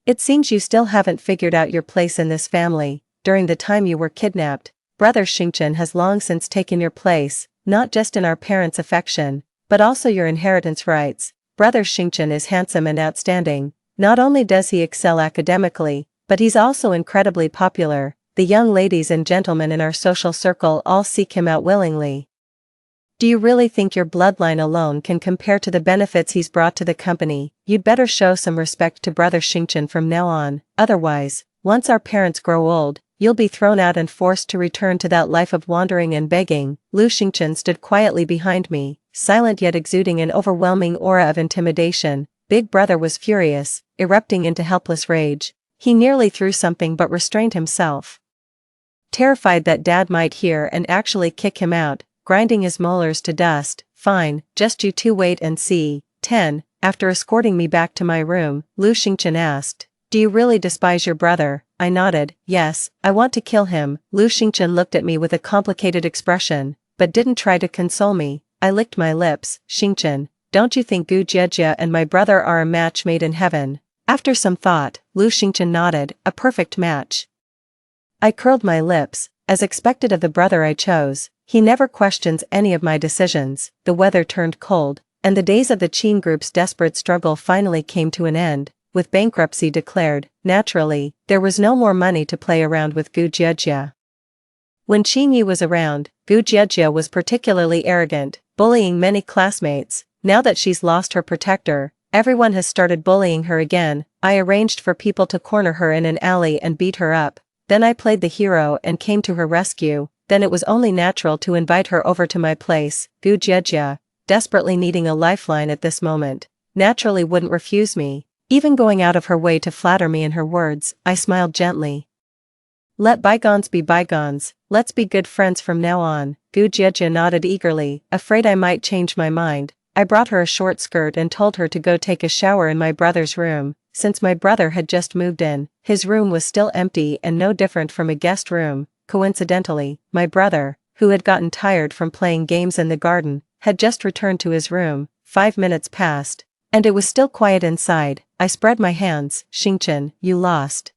A: it seems you still haven't figured out your place in this family. During the time you were kidnapped, Brother Xingchen has long since taken your place, not just in our parents' affection, but also your inheritance rights. Brother Xingchen is handsome and outstanding. Not only does he excel academically, but he's also incredibly popular. The young ladies and gentlemen in our social circle all seek him out willingly. Do you really think your bloodline alone can compare to the benefits he's brought to the company? You'd better show some respect to Brother Xingchen from now on. Otherwise, once our parents grow old, you'll be thrown out and forced to return to that life of wandering and begging." Lu Xingchen stood quietly behind me, silent yet exuding an overwhelming aura of intimidation. Big Brother was furious, erupting into helpless rage. He nearly threw something but restrained himself, terrified that Dad might hear and actually kick him out, grinding his molars to dust. "Fine, just you two wait and see." 10. After escorting me back to my room, Lu Xingchen asked, "Do you really despise your brother?" I nodded, "Yes, I want to kill him." Lu Xingchen looked at me with a complicated expression, but didn't try to console me. I licked my lips. "Xingchen, don't you think Gu Jiejie and my brother are a match made in heaven?" After some thought, Lu Xingchen nodded, "A perfect match." I curled my lips. As expected of the brother I chose, he never questions any of my decisions. The weather turned cold, and the days of the Qin Group's desperate struggle finally came to an end. With bankruptcy declared, naturally, there was no more money to play around with Gu Jiejie. When Qin Yi was around, Gu Jiejie was particularly arrogant, bullying many classmates. Now that she's lost her protector, everyone has started bullying her again. I arranged for people to corner her in an alley and beat her up. Then I played the hero and came to her rescue. Then it was only natural to invite her over to my place. Gu Jiejie, desperately needing a lifeline at this moment, naturally wouldn't refuse me, even going out of her way to flatter me in her words. I smiled gently. "Let bygones be bygones, let's be good friends from now on." Gu Jiejie nodded eagerly, afraid I might change my mind. I brought her a short skirt and told her to go take a shower in my brother's room. Since my brother had just moved in, his room was still empty and no different from a guest room. Coincidentally, my brother, who had gotten tired from playing games in the garden, had just returned to his room. 5 minutes passed, and it was still quiet inside. I spread my hands. "Xingchen, you lost."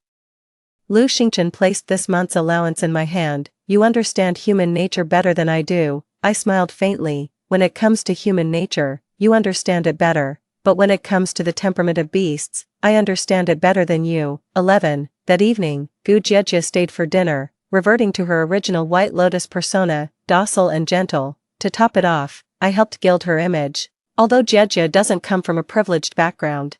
A: Lu Xingchen placed this month's allowance in my hand. "You understand human nature better than I do." I smiled faintly. "When it comes to human nature, you understand it better. But when it comes to the temperament of beasts, I understand it better than you." 11. That evening, Gu Jiejie stayed for dinner, reverting to her original White Lotus persona, docile and gentle. To top it off, I helped gild her image. Although Jiejie doesn't come from a privileged background,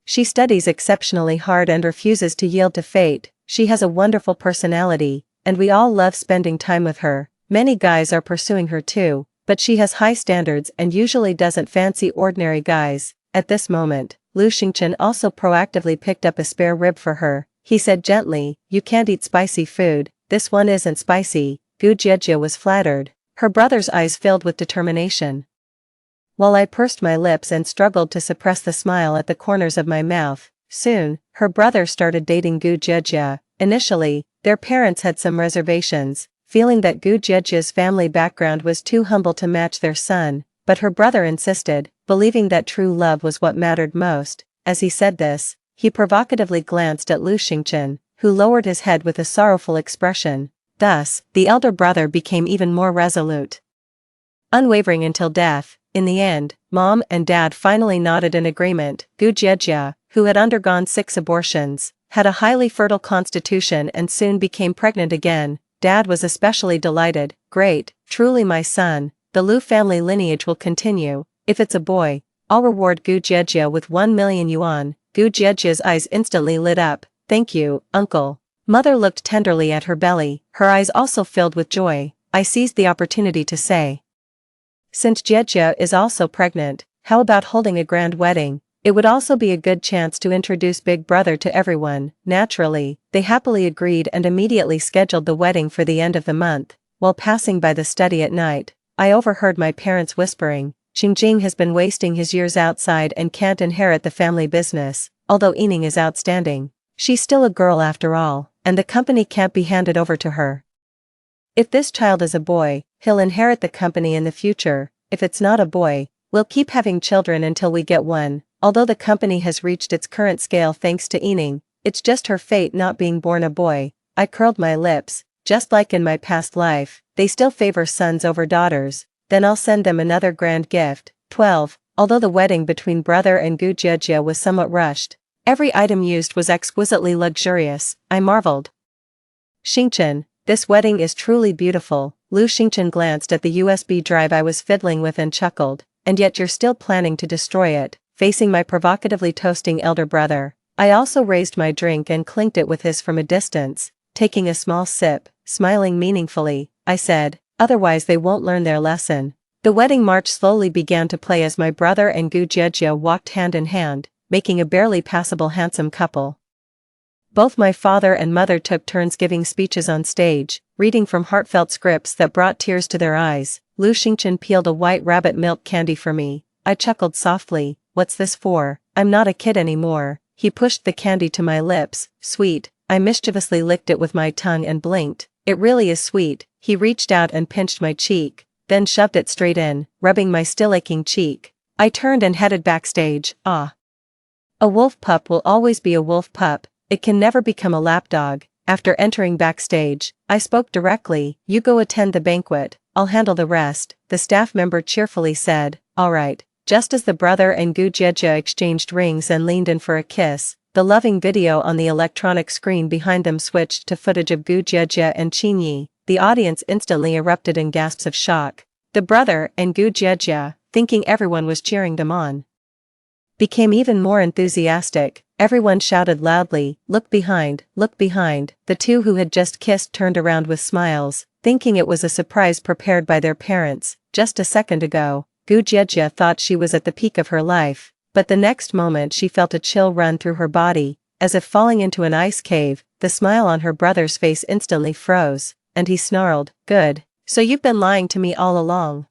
A: she studies exceptionally hard and refuses to yield to fate. She has a wonderful personality, and we all love spending time with her. Many guys are pursuing her too, but she has high standards and usually doesn't fancy ordinary guys. At this moment, Lu Xingchen also proactively picked up a spare rib for her. He said gently, "You can't eat spicy food, this one isn't spicy." Gu Jiejie was flattered. Her brother's eyes filled with determination, while I pursed my lips and struggled to suppress the smile at the corners of my mouth. Soon, her brother started dating Gu Jiejie. Initially, their parents had some reservations, feeling that Gu Jiejie's family background was too humble to match their son, but her brother insisted, believing that true love was what mattered most. As he said this, he provocatively glanced at Lu Xingchen, who lowered his head with a sorrowful expression. Thus, the elder brother became even more resolute, unwavering until death. In the end, Mom and Dad finally nodded in agreement. Gu Jiejie, who had undergone 6 abortions, had a highly fertile constitution and soon became pregnant again. Dad was especially delighted. "Great, truly my son, the Lu family lineage will continue. If it's a boy, I'll reward Gu Jiejie with 1 million yuan. Gu Jiejie's eyes instantly lit up. "Thank you, uncle." Mother looked tenderly at her belly, her eyes also filled with joy. I seized the opportunity to say, "Since Jiejie is also pregnant, how about holding a grand wedding? It would also be a good chance to introduce Big Brother to everyone." Naturally, they happily agreed and immediately scheduled the wedding for the end of the month. While passing by the study at night, I overheard my parents whispering, "Xingjing has been wasting his years outside and can't inherit the family business." although Ening is outstanding. She's still a girl after all, and the company can't be handed over to her. If this child is a boy, he'll inherit the company in the future. If it's not a boy, we'll keep having children until we get one. Although the company has reached its current scale thanks to Ening, it's just her fate not being born a boy. I curled my lips. Just like in my past life, they still favor sons over daughters. Then I'll send them another grand gift. 12. Although the wedding between brother and Gu Jiejie was somewhat rushed, every item used was exquisitely luxurious. I marveled. Xingchen, this wedding is truly beautiful. Lu Xingchen glanced at the USB drive I was fiddling with and chuckled. And yet you're still planning to destroy it, facing my provocatively toasting elder brother. I also raised my drink and clinked it with his from a distance. Taking a small sip, smiling meaningfully, I said, otherwise they won't learn their lesson. The wedding march slowly began to play as my brother and Gu Jiejie walked hand in hand, making a barely passable handsome couple. Both my father and mother took turns giving speeches on stage, reading from heartfelt scripts that brought tears to their eyes. Lu Xingchen peeled a white rabbit milk candy for me. I chuckled softly, what's this for? I'm not a kid anymore. He pushed the candy to my lips. Sweet. I mischievously licked it with my tongue and blinked. It really is sweet. He reached out and pinched my cheek, then shoved it straight in, rubbing my still aching cheek. I turned and headed backstage. Ah. A wolf pup will always be a wolf pup. It can never become a lapdog. After entering backstage, I spoke directly. You go attend the banquet. I'll handle the rest. The staff member cheerfully said, all right. Just as the brother and Gu Jiejie exchanged rings and leaned in for a kiss, the loving video on the electronic screen behind them switched to footage of Gu Jiejie and Qinyi. The audience instantly erupted in gasps of shock. The brother and Gu Jiejie, thinking everyone was cheering them on, became even more enthusiastic. Everyone shouted loudly, look behind, look behind. The two who had just kissed turned around with smiles, thinking it was a surprise prepared by their parents. Just a second ago, Gu Jiejie thought she was at the peak of her life. But the next moment she felt a chill run through her body, as if falling into an ice cave. The smile on her brother's face instantly froze, and he snarled, good. So you've been lying to me all along.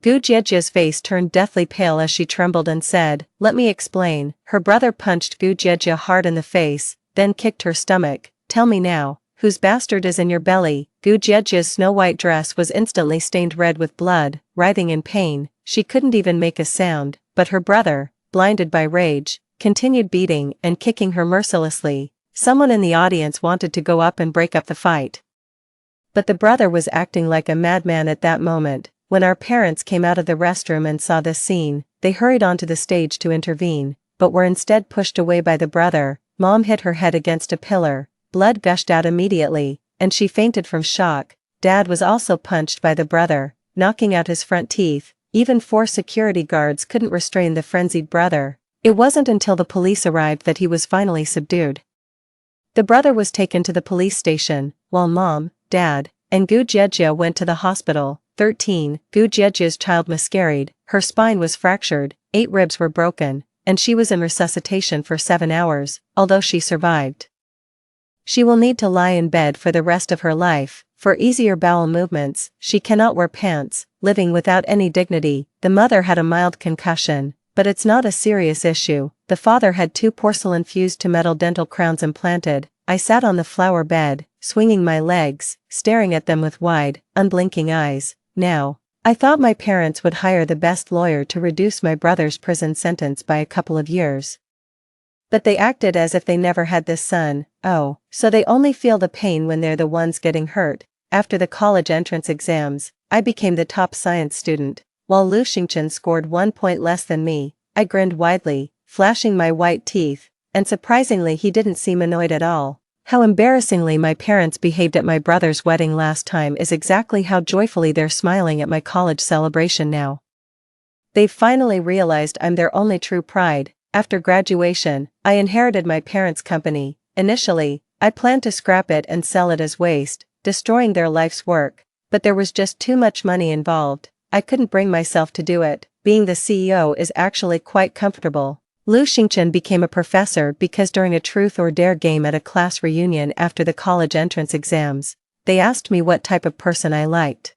A: Gu Jiejie's face turned deathly pale as she trembled and said, let me explain. Her brother punched Gu Jiejie hard in the face, then kicked her stomach. Tell me now, whose bastard is in your belly? Gu Jiejie's snow-white dress was instantly stained red with blood. Writhing in pain, she couldn't even make a sound. But her brother, blinded by rage, continued beating and kicking her mercilessly. Someone in the audience wanted to go up and break up the fight. But the brother was acting like a madman at that moment. When our parents came out of the restroom and saw this scene, they hurried onto the stage to intervene, but were instead pushed away by the brother. Mom hit her head against a pillar. Blood gushed out immediately, and she fainted from shock. Dad was also punched by the brother, knocking out his front teeth. Even 4 security guards couldn't restrain the frenzied brother. It wasn't until the police arrived that he was finally subdued. The brother was taken to the police station, while Mom, Dad, and Gu Jiejie went to the hospital. 13. Gu Jiejie's child miscarried, her spine was fractured, 8 ribs were broken, and she was in resuscitation for 7 hours, although she survived. She will need to lie in bed for the rest of her life. For easier bowel movements, she cannot wear pants, living without any dignity. The mother had a mild concussion, but it's not a serious issue. The father had 2 porcelain-fused to metal dental crowns implanted. I sat on the flower bed, swinging my legs, staring at them with wide, unblinking eyes. Now, I thought my parents would hire the best lawyer to reduce my brother's prison sentence by a couple of years. But they acted as if they never had this son. Oh, so they only feel the pain when they're the ones getting hurt. After the college entrance exams, I became the top science student, while Lu Xingchen scored 1 point less than me. I grinned widely, flashing my white teeth, and surprisingly he didn't seem annoyed at all. How embarrassingly my parents behaved at my brother's wedding last time is exactly how joyfully they're smiling at my college celebration now. They've finally realized I'm their only true pride. After graduation, I inherited my parents' company. Initially, I planned to scrap it and sell it as waste, destroying their life's work, but there was just too much money involved. I couldn't bring myself to do it. Being the CEO is actually quite comfortable. Lu Xingchen became a professor because during a truth or dare game at a class reunion after the college entrance exams, they asked me what type of person I liked.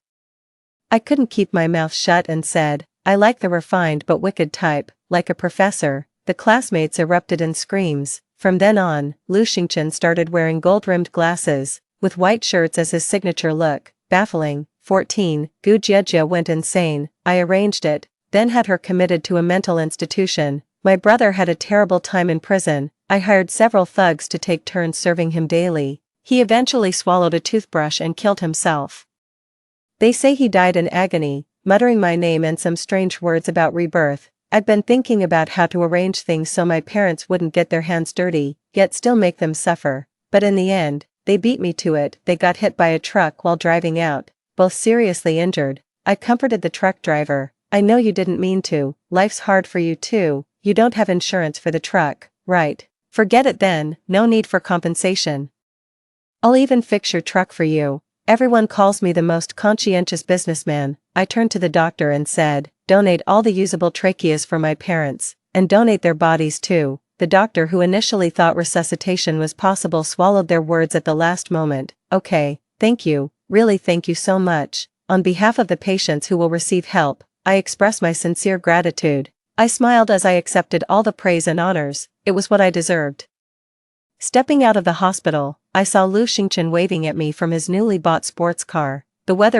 A: I couldn't keep my mouth shut and said, I like the refined but wicked type, like a professor. The classmates erupted in screams. From then on, Lu Xingchen started wearing gold-rimmed glasses, with white shirts as his signature look. Baffling. 14. Gu Jiejie went insane. I arranged it, then had her committed to a mental institution. My brother had a terrible time in prison. I hired several thugs to take turns serving him daily. He eventually swallowed a toothbrush and killed himself. They say he died in agony, muttering my name and some strange words about rebirth. I'd been thinking about how to arrange things so my parents wouldn't get their hands dirty, yet still make them suffer. But in the end, they beat me to it. They got hit by a truck while driving out, both seriously injured. I comforted the truck driver. I know you didn't mean to. Life's hard for you too. You don't have insurance for the truck, right? Forget it then, no need for compensation. I'll even fix your truck for you. Everyone calls me the most conscientious businessman. I turned to the doctor and said, donate all the usable tracheas for my parents, and donate their bodies too. The doctor, who initially thought resuscitation was possible, swallowed their words at the last moment. Okay, thank you, really thank you so much. On behalf of the patients who will receive help, I express my sincere gratitude. I smiled as I accepted all the praise and honors. It was what I deserved. Stepping out of the hospital, I saw Lu Xingchen waving at me from his newly bought sports car. The weather